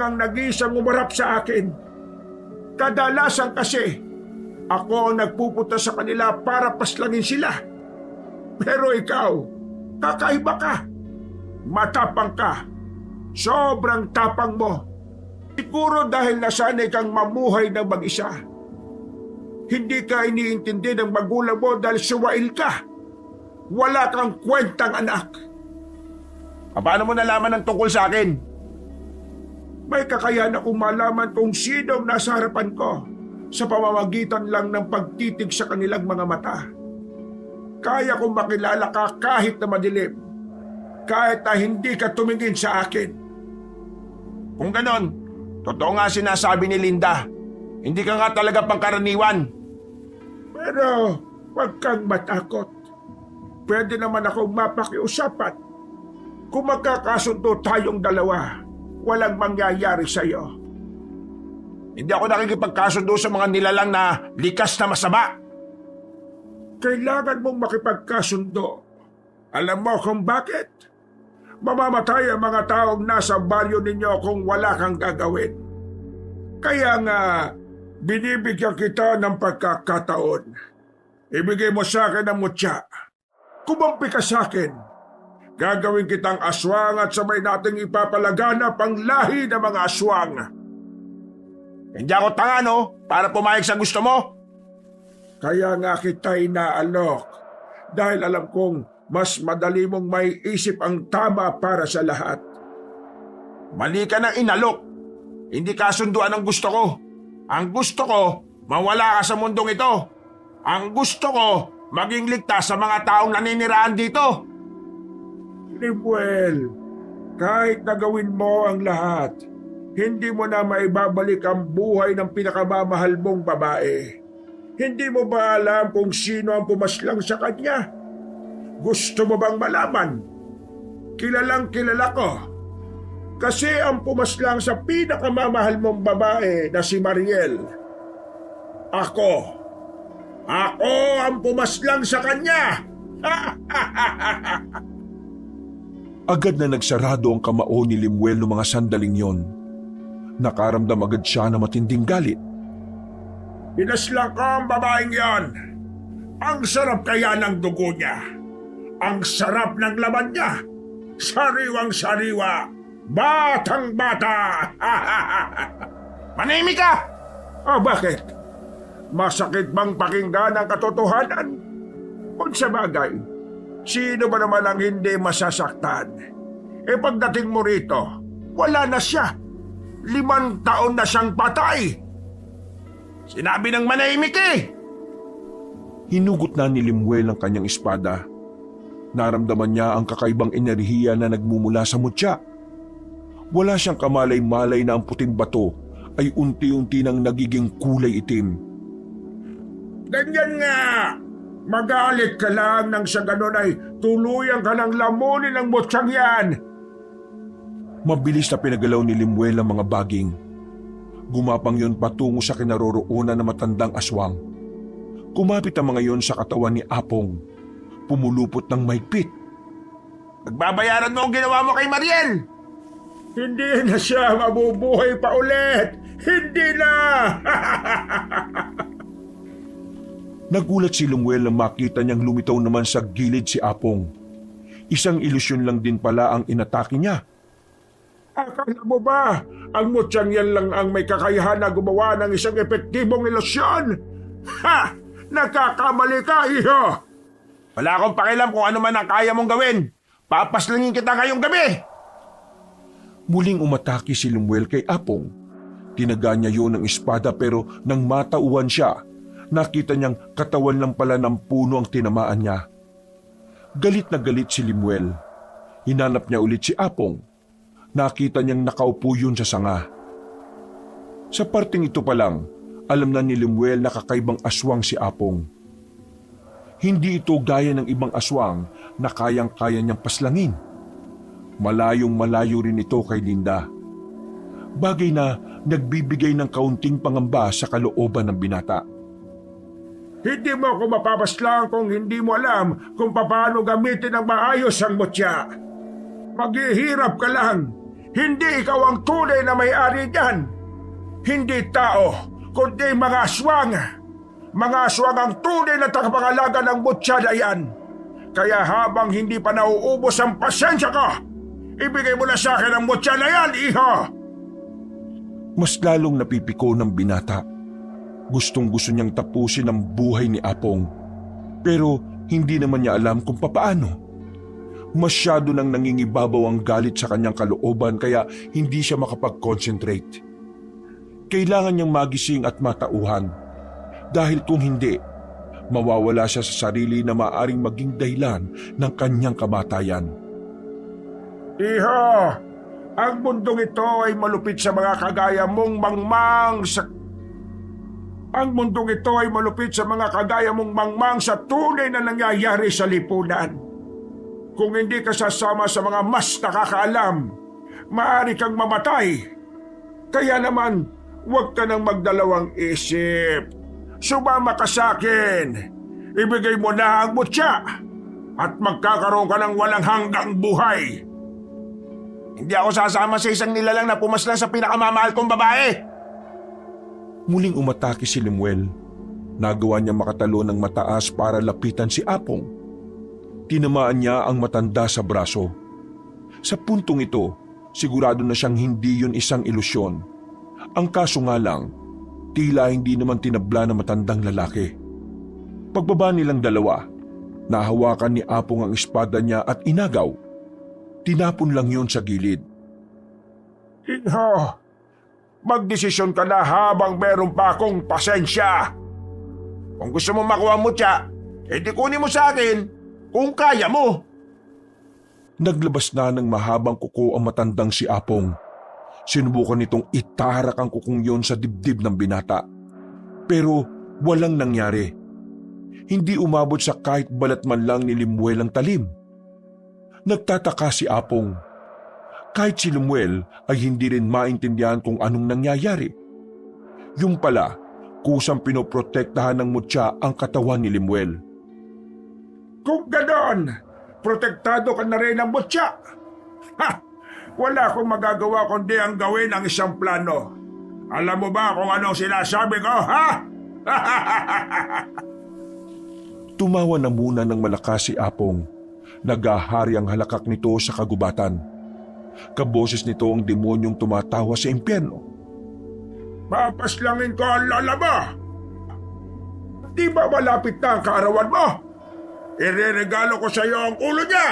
ang nag-iisang umarap sa akin. Kadalasan kasi, ako ang nagpupunta sa kanila para paslangin sila. Pero ikaw, kakaiba ka. Matapang ka. Sobrang tapang mo. Siguro dahil nasanay kang mamuhay ng mag-isa. Hindi ka iniintindi ng magulang mo dahil suwail ka. Wala kang kwentang anak. Paano mo nalaman ang tungkol sa akin? May kakayahan akong malaman kung sinong nasa harapan ko sa pamamagitan lang ng pagtitig sa kanilang mga mata. Kaya kong makilala ka kahit na madilim, kahit na hindi ka tumingin sa akin. Kung ganon, totoo nga sinasabi ni Linda. Hindi ka nga talaga pangkaraniwan. Pero huwag kang matakot. Pwede naman akong mapakiusapan. Kung magkakasundo tayong dalawa, walang mangyayari sa'yo. Hindi ako nakikipagkasundo sa mga nilalang na likas na masama. Kailangan mong makipagkasundo. Alam mo kung bakit? Mamamatay ang mga taong nasa baryo ninyo kung wala kang gagawin. Kaya nga, binibigyan kita ng pagkakataon. Ibigay mo sa akin ang mutya. Kumampi ka sa akin. Gagawin kitang aswang at sabay nating ipapalaganap ang lahi ng mga aswang. Hindi ako tanga, no? Para pumayag sa gusto mo. Kaya nga kita inaalok. Dahil alam kong mas madali mong may isip ang tama para sa lahat. Mali ka ng inalok. Hindi kasunduan ang gusto ko. Ang gusto ko, mawala ka sa mundong ito. Ang gusto ko, maging ligtas sa mga taong naninirahan dito. Limuel, kahit nagawin mo ang lahat, hindi mo na maibabalik ang buhay ng pinakamamahal mong babae. Hindi mo ba alam kung sino ang pumaslang sa kanya? Gusto mo bang malaman? Kilalang kilala ko. Kasi ang pumaslang sa pinakamamahal mong babae na si Mariel. Ako ang pumaslang sa kanya! Agad na nagsarado ang kamao ni Limuel noong mga sandaling yon. Nakaramdam agad siya na matinding galit. Pinaslang ko ang babaeng yon. Ang sarap kaya ng dugo niya. Ang sarap ng laman niya. Sariwang-sariwa. Batang-bata. Manahimik ka! Bakit? Masakit bang pakinggan ang katotohanan? Kung sa bagay, sino ba naman ang hindi masasaktan? Pagdating mo rito, wala na siya. 5 taon na siyang patay. Sinabi ng manahimik eh! Hinugot na ni Limuel ang kanyang espada. Naramdaman niya ang kakaibang enerhiya na nagmumula sa mutya. Wala siyang kamalay-malay na ang puting bato ay unti-unti nang nagiging kulay itim. Ganyan nga! Magalit ka lang nang sa ganon ay tuluyan ka ng lamunin ng mutyang yan! Mabilis na pinagalaw ni Limuel ang mga baging. Gumapang yon patungo sa kinaroroonan ng matandang aswang. Kumapit ang mga yon sa katawan ni Apong. Pumulupot ng mahigpit. Nagbabayaran mo ang ginawa mo kay Mariel! Hindi na siya mabubuhay pa ulit! Hindi na! Nagulat si Limuel nang makita niyang lumitaw naman sa gilid si Apong. Isang ilusyon lang din pala ang inatake niya. Akala mo ba, ang mutyang yan lang ang may kakayahan na gumawa ng isang epektibong ilusyon? Ha! Nagkakamali ka, iho! Wala akong pakialam kung ano man ang kaya mong gawin. Papaslingin kita ngayong gabi! Muling umatake si Limuel kay Apong. Tinaga niya yun ng espada pero nang matauhan siya, nakita niyang katawan lang pala ng puno ang tinamaan niya. Galit na galit si Limuel. Hinanap niya ulit si Apong. Nakita niyang nakaupo yun sa sanga. Sa parting ito pa lang, alam na ni Limuel na kakaibang aswang si Apong. Hindi ito gaya ng ibang aswang na kayang-kaya niyang paslangin. Malayong malayo rin ito kay Linda. Bagay na nagbibigay ng kaunting pangamba sa kalooban ng binata. Hindi mo ako mapapaslang kung hindi mo alam kung paano gamitin ng maayos ang mutya. Maghihirap ka lang. Hindi ikaw ang tunay na may-ari niyan. Hindi tao, kundi mga aswang. Mga aswang ang tunay na tagapangalaga ng mutya na yan. Kaya habang hindi pa nauubos ang pasensya ko, ibigay mo na sa akin ang mutya na yan, iho! Mas lalong napipiko ng binata. Gustong-gusto niyang tapusin ang buhay ni Apong. Pero hindi naman niya alam kung papaano. Masyado nang nangingibabaw ang galit sa kanyang kalooban kaya hindi siya makapag-concentrate. Kailangan niyang magising at matauhan. Dahil kung hindi, mawawala siya sa sarili na maaring maging dahilan ng kanyang kamatayan. Iho! Ang mundong ito ay malupit sa mga kagaya mong mangmang sa... Ang mundong ito ay malupit sa mga kagaya mong mangmang sa tunay na nangyayari sa lipunan. Kung hindi ka sasama sa mga mas nakakaalam, maaari kang mamatay. Kaya naman, huwag ka nang magdalawang isip. Sumama ka sa akin. Ibigay mo na ang mutya at magkakaroon ka ng walang hanggang buhay. Hindi ako sasama sa isang nilalang na pumaslang sa pinakamamahal kong babae. Muling umatake si Lemuel. Nagawa niya makatalo ng mataas para lapitan si Apong. Tinamaan niya ang matanda sa braso. Sa puntong ito, sigurado na siyang hindi yun isang ilusyon. Ang kaso nga lang, tila hindi naman tinabla ng matandang lalaki. Pagbaba nilang dalawa, nahawakan ni Apong ang espada niya at inagaw. Tinapon lang yun sa gilid. Inho, magdesisyon ka na habang meron pa akong pasensya. Kung gusto mo makuha mo siya, edi kunin mo sa akin kung kaya mo. Naglabas na ng mahabang kuko ang matandang si Apong. Sinubukan nitong itarak ang kukong yon sa dibdib ng binata. Pero walang nangyari. Hindi umabot sa kahit balat man lang ni Lemuel ang talim. Nagtataka si Apong. Kahit si Lemuel ay hindi rin maintindihan kung anong nangyayari. Yung pala, kusang pinoprotektahan ng mutya ang katawan ni Lemuel. Kung ganon, protektado ka na rin ng mutya. Ha! Wala akong magagawa kundi ang gawin ang isang plano. Alam mo ba kung anong sinasabi ko, ha? Tumawa na muna ng malakas si Apong. Nagahari ang halakak nito sa kagubatan. Kaboses nito ang demonyong tumatawa sa impyerno. Papaslangin ko ang lola mo. Di ba malapit na ang kaarawan mo? Ireregalo ko sa iyo ang ulo niya.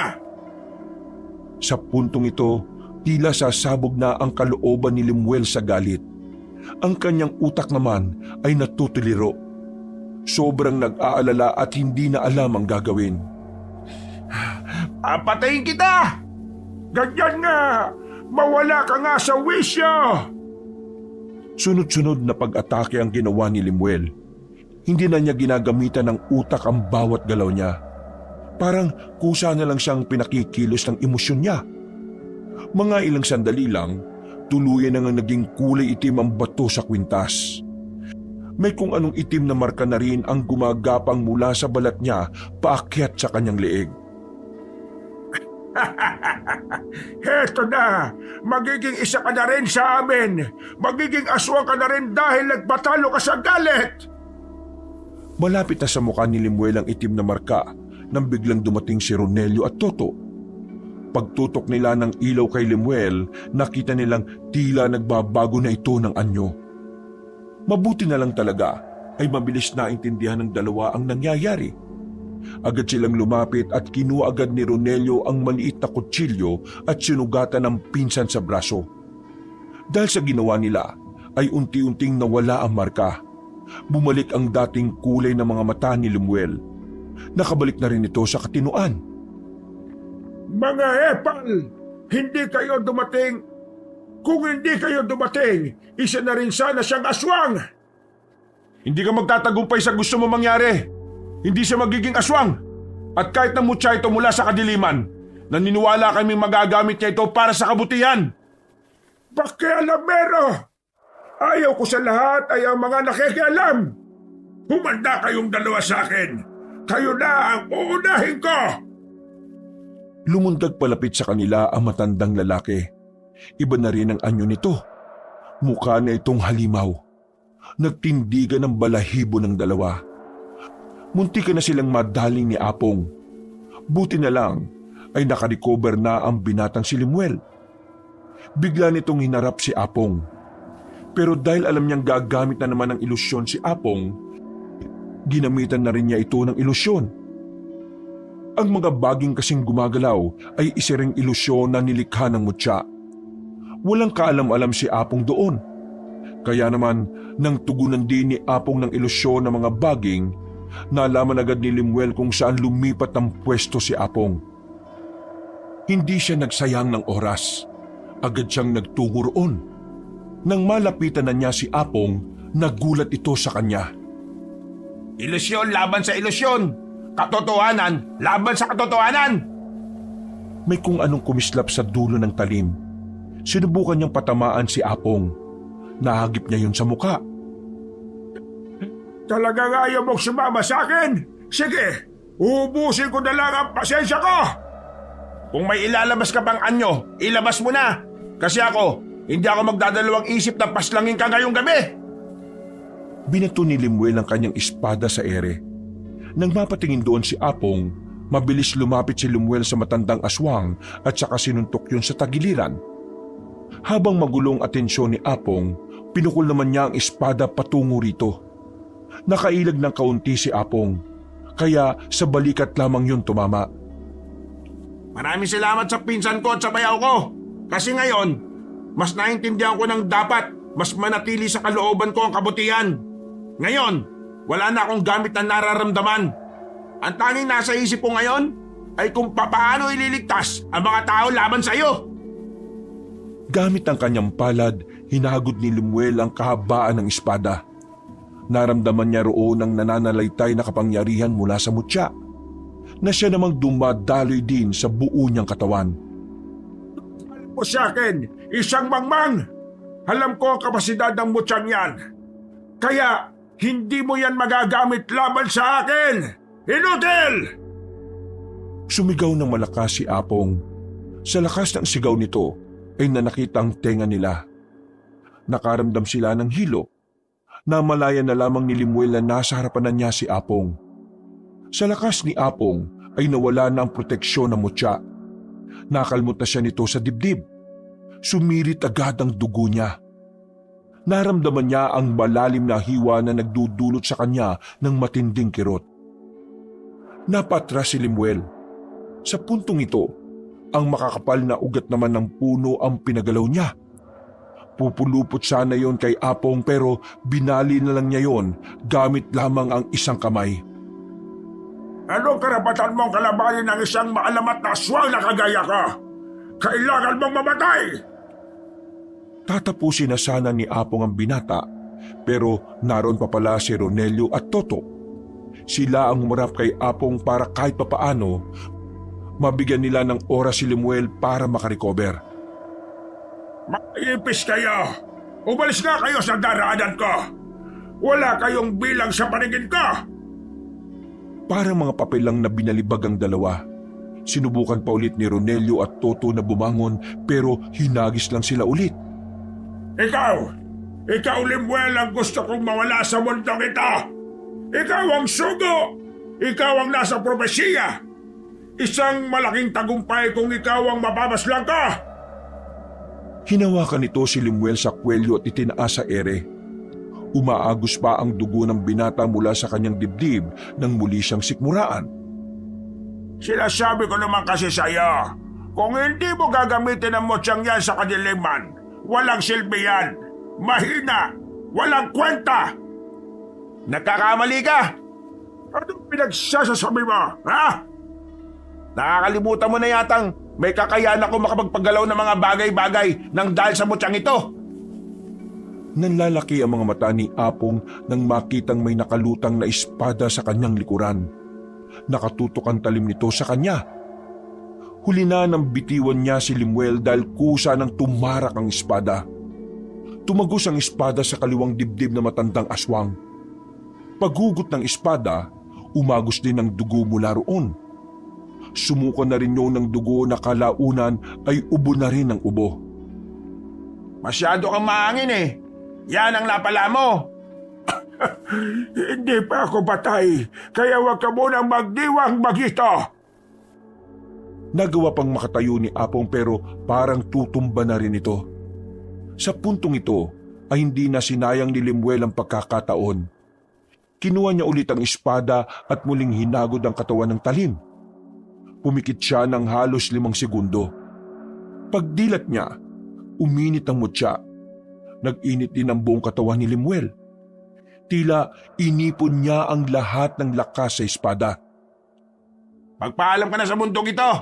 Sa puntong ito, tila sasabog na ang kalooban ni Lemuel sa galit. Ang kanyang utak naman ay natutuliro. Sobrang nag-aalala at hindi na alam ang gagawin. Papatayin kita! Ganyan nga! Mawala ka nga sa wisyo! Sunod-sunod na pag-atake ang ginawa ni Lemuel. Hindi na niya ginagamitan ng utak ang bawat galaw niya. Parang kusa na lang siyang pinakikilos ng emosyon niya. Mga ilang sandali lang, tuluyan na nga naging kulay itim ang bato sa kwintas. May kung anong itim na marka na rin ang gumagapang mula sa balat niya paakyat sa kanyang leeg. Heto na! Magiging isa ka na rin sa amin! Magiging aswang ka na rin dahil nagbatalo ka sa galit! Malapit na sa mukha ni Lemuel ang itim na marka nang biglang dumating si Ronelio at Toto. Pagtutok nila ng ilaw kay Lemuel, nakita nilang tila nagbabago na ito ng anyo. Mabuti na lang talaga ay mabilis na intindihan ng dalawa ang nangyayari. Agad silang lumapit at kinuha agad ni Ronelio ang maliit na kutsilyo at sinugatan ng pinsan sa braso. Dahil sa ginawa nila ay unti-unting nawala ang marka. Bumalik ang dating kulay ng mga mata ni Lemuel. Nakabalik na rin ito sa katinuan. Mga epal! Hindi kayo dumating! Kung hindi kayo dumating, isa na rin sana siyang aswang! Hindi ka magtatagumpay sa gusto mo mangyari. Hindi siya magiging aswang. At kahit na mutya ito mula sa kadiliman, naniniwala kaming magagamit niya ito para sa kabutihan. Pakialamero! Ayaw ko sa lahat ay ang mga nakikialam! Humanda kayong dalawa sa akin! Kayo na ang uunahin ko! Lumundag palapit sa kanila ang matandang lalaki. Iba na rin ang anyo nito. Mukha na itong halimaw. Nagtindigan ng balahibo ng dalawa. Munti ka na silang madaling ni Apong. Buti na lang ay nakarecover na ang binatang si Lemuel. Bigla nitong hinarap si Apong. Pero dahil alam niyang gagamit na naman ng ilusyon si Apong, ginamitan na rin niya ito ng ilusyon. Ang mga baging kasing gumagalaw ay isa ring ilusyon na nilikha ng mutya. Walang kaalam-alam si Apong doon. Kaya naman, nang tugunan din ni Apong ng ilusyon ng mga baging, nalaman agad ni Lemuel kung saan lumipat ng pwesto si Apong. Hindi siya nagsayang ng oras. Agad siyang nagtungo roon. Nang malapitan na niya si Apong, nagulat ito sa kanya. Ilusyon laban sa ilusyon. Katotohanan laban sa katotohanan. May kung anong kumislap sa dulo ng talim. Sinubukan niyang patamaan si Apong. Nahagip niya yun sa muka. Talagang ayaw mong sumama sa akin? Sige, ubusin ko na lang ang pasensya ko. Kung may ilalabas ka pang anyo, ilabas mo na. Kasi ako, hindi ako magdadalawang isip na paslangin ka ngayong gabi. Binato ni Limuel ang kanyang espada sa ere. Nang mapatingin doon si Apong, mabilis lumapit si Limuel sa matandang aswang at saka sinuntok yun sa tagiliran. Habang magulong atensyon ni Apong, pinukol naman niya ang espada patungo rito. Nakailag ng kaunti si Apong, kaya sa balikat lamang yun tumama. Maraming salamat sa pinsan ko at sa bayaw ko. Kasi ngayon, mas naintindihan ko ng dapat mas manatili sa kalooban ko ang kabutihan. Ngayon, wala na akong gamit na nararamdaman. Ang tanging nasa isip ko ngayon ay kung paano ililigtas ang mga tao laban sa iyo. Gamit ang kanyang palad, hinagod ni Limuel ang kahabaan ng espada. Naramdaman niya roon ang nananalaytay na kapangyarihan mula sa mutya, na siya namang dumadaloy din sa buo niyang katawan. Alam mo sa akin, isang mangmang. Alam ko ang kapasidad ng mutyang yan. Kaya hindi mo yan magagamit laban sa akin. Inutil! Sumigaw ng malakas si Apong. Sa lakas ng sigaw nito ay nanakita ang tenga nila. Nakaramdam sila ng hilo. Namalayan na lamang ni Limuel na nasa harapan na niya si Apong. Sa lakas ni Apong ay nawala na ang proteksyon ng mutya. Nakalmot na siya nito sa dibdib. Sumirit agad ang dugo niya. Naramdaman niya ang malalim na hiwa na nagdudulot sa kanya ng matinding kirot. Napatras si Limuel. Sa puntong ito, ang makakapal na ugat naman ng puno ang pinagalaw niya. Pupulupot sana yon kay Apong pero binali na lang niya yon gamit lamang ang isang kamay. Anong karapatan mong kalabanin ng isang maalamat na aswang na kagaya ka? Kailangan mong mamatay! Tatapusin na sana ni Apong ang binata pero naroon pa pala si Ronelio at Toto. Sila ang humarap kay Apong para kahit papaano mabigyan nila ng oras si Limuel para makarecover. Maipis kayo! Umalis nga kayo sa daraanan ko! Wala kayong bilang sa paningin ko! Parang mga papel lang na binalibag ang dalawa. Sinubukan pa ulit ni Ronelio at Toto na bumangon pero hinagis lang sila ulit. Ikaw Limuel ang gusto kong mawala sa mundong ito! Ikaw ang sugo! Ikaw ang nasa propesiya! Isang malaking tagumpay kung ikaw ang mababaslang ka! Hinawakan nito si Limuel sa kwelyo at itinaas sa ere. Umaagos pa ang dugo ng binata mula sa kanyang dibdib nang muli siyang sikmuraan. Sinasabi ko naman kasi sa iyo, kung hindi mo gagamitin ang mutyang yan sa kadiliman, walang silbi yan. Mahina! Walang kwenta! Nagkakamali ka! Anong pinagsasasabi mo, ha? Nakakalimutan mo na yatang may kakayahan ako makapagpaggalaw ng mga bagay-bagay nang dahil sa mutyang ito. Nanlalaki ang mga mata ni Apong nang makitang may nakalutang na espada sa kanyang likuran. Nakatutok ang talim nito sa kanya. Huli na nang bitiwan niya si Limuel dahil kusa nang tumarak ang espada. Tumagos ang espada sa kaliwang dibdib na matandang aswang. Paghugot ng espada, umagos din ang dugo mula roon. Sumuko na rin yun ng dugo na kalaunan ay ubo na rin ng ubo. Masyado kang maangin eh. Yan ang napala mo. Hindi pa ako patay, kaya huwag ka munang magdiwang magito. Nagawa pang makatayo ni Apong pero parang tutumba na rin ito. Sa puntong ito ay hindi na sinayang ni Limuel ang pagkakataon. Kinuha niya ulit ang espada at muling hinagod ang katawan ng talim. Pumikit siya ng halos 5 segundo. Pagdilat niya, uminit ang mutya. Nag-init din ang buong katawan ni Limuel. Tila inipon niya ang lahat ng lakas sa espada. Magpaalam ka na sa mundong ito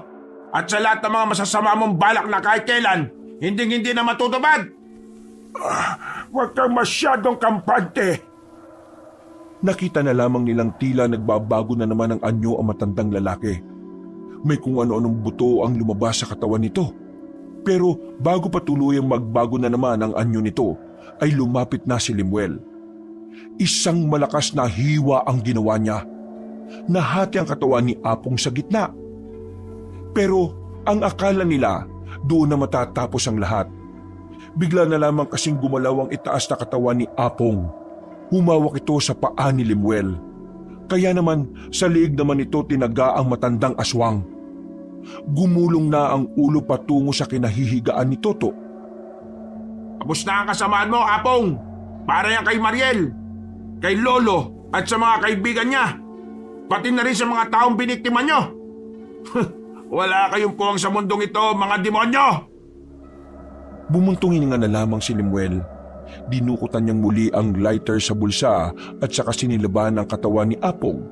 at sa lahat ng mga masasama mong balak na kahit kailan, Hindi na matutupad. Huwag kang masyadong kampante. Nakita na lamang nilang tila nagbabago na naman ang anyo ang matandang lalaki. May kung ano-anong buto ang lumabas sa katawan nito. Pero bago pa tuluyang magbago na naman ang anyo nito, ay lumapit na si Lemuel. Isang malakas na hiwa ang ginawa niya. Nahati ang katawan ni Apong sa gitna. Pero ang akala nila, doon na matatapos ang lahat. Bigla na lamang kasing gumalaw ang itaas na katawan ni Apong. Humawak ito sa paa ni Lemuel. Kaya naman sa liig naman ito tinaga ang matandang aswang. Gumulong na ang ulo patungo sa kinahihigaan ni Toto. Tapos na ang kasamaan mo, Apong. Para yan kay Mariel, kay Lolo at sa mga kaibigan niya. Pati na rin sa mga taong biniktima nyo. Wala kayong puwang sa mundong ito, mga demonyo! Bumuntong hininga na lamang si Lemuel. Dinukutan niyang muli ang lighter sa bulsa at saka sinilaban ang katawan ni Apong.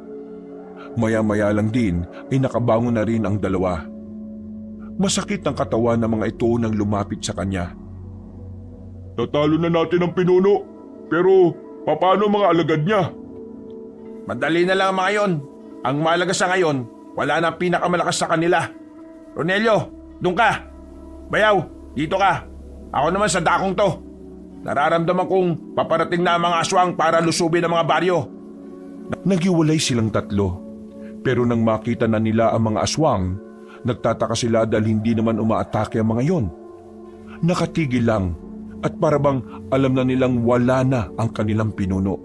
Maya-maya lang din ay nakabangon na rin ang dalawa. Masakit ang katawan ng mga ito nang lumapit sa kanya. Natalo na natin ang pinuno, pero paano mga alagad niya? Madali na lang ang mga yon. Ang mahalaga sa ngayon, wala na ang pinakamalakas sa kanila. Ronelio, doon ka. Bayaw, dito ka. Ako naman sa dakong to. Nararamdaman kong paparating na ang mga aswang para lusubin ang mga baryo. Nagiwalay silang tatlo. Pero nang makita na nila ang mga aswang, nagtataka sila dahil hindi naman umaatake ang mga yon. Nakatigil lang at parabang alam na nilang wala na ang kanilang pinuno.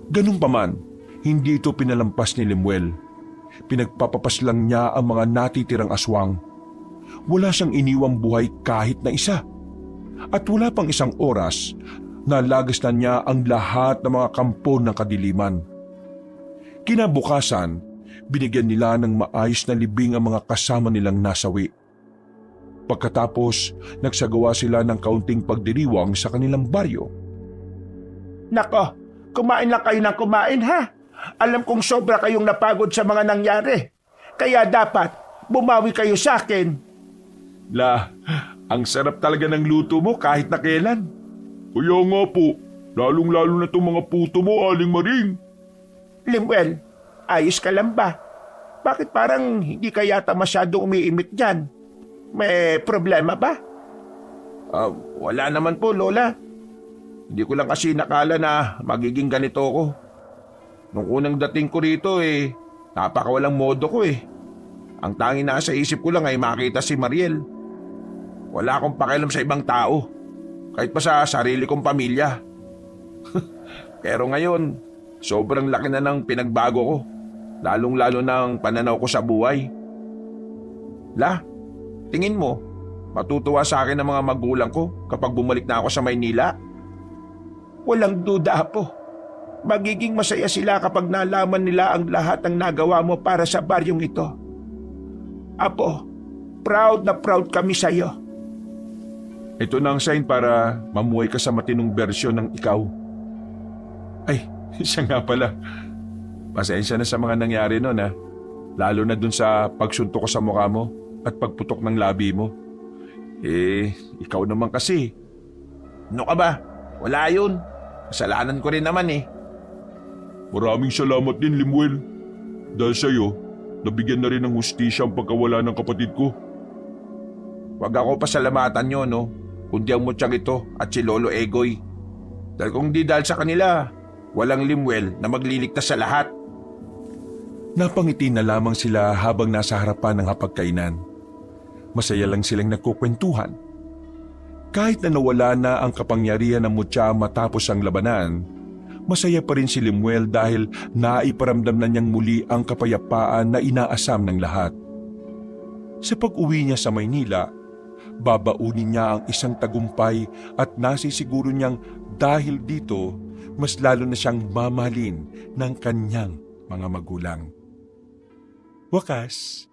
Ganun pa man, hindi ito pinalampas ni Lemuel. Pinagpapapas lang niya ang mga natitirang aswang. Wala siyang iniwang buhay kahit na isa. At wala pang isang oras, nalagas na niya ang lahat ng mga kampo ng kadiliman. Kinabukasan, binigyan nila ng maayos na libing ang mga kasama nilang nasawi. Pagkatapos, nagsagawa sila ng kaunting pagdiriwang sa kanilang baryo. Nako, kumain lang kayo ng kumain ha. Alam kong sobra kayong napagod sa mga nangyari. Kaya dapat bumawi kayo sa akin. Ang sarap talaga ng luto mo kahit na kailan. Kaya nga po, lalong-lalo na itong mga puto mo, Aling Maring. Lemuel, ayos ka lang ba? Bakit parang hindi ka yata masyadong umiimik dyan? May problema ba? Wala naman po, Lola. Hindi ko lang kasi nakala na magiging ganito ako. Nung unang dating ko rito napakawalang modo ko Ang tanging nasa isip ko lang ay makita si Mariel. Wala akong pakialam sa ibang tao, kahit pa sa sarili kong pamilya. Pero ngayon, sobrang laki na ng pinagbago ko, lalong-lalo na ang pananaw ko sa buhay. Tingin mo, matutuwa sa akin ang mga magulang ko kapag bumalik na ako sa Maynila? Walang duda po. Magiging masaya sila kapag nalaman nila ang lahat ng nagawa mo para sa baryong ito. Apo, proud na proud kami sa iyo. Ito na ang sign para mamuhay ka sa matinong bersyon ng ikaw. Ay, siya nga pala. Pasensya na sa mga nangyari noon Lalo na dun sa pagsuntok ko sa mukha mo at pagputok ng labi mo. Ikaw naman kasi. Ano ka ba? Wala yun. Kasalanan ko rin naman Maraming salamat din, Lemuel. Dahil sa'yo, nabigyan na rin ng hustisya ang pagkawala ng kapatid ko. Huwag ako pasalamatan nyo, kundi ang mutyang ito at si Lolo Egoy. Dahil kung di dahil sa kanila, walang Lemuel na magliligtas sa lahat. Napangiti na lamang sila habang nasa harapan ng hapagkainan. Masaya lang silang nagkukwentuhan. Kahit na nawala na ang kapangyarihan ng mutya matapos ang labanan, masaya pa rin si Lemuel dahil naiparamdam na niyang muli ang kapayapaan na inaasam ng lahat. Sa pag-uwi niya sa Maynila, babaunin niya ang isang tagumpay at nasisiguro niyang dahil dito, mas lalo na siyang mamahalin ng kanyang mga magulang. Wakas,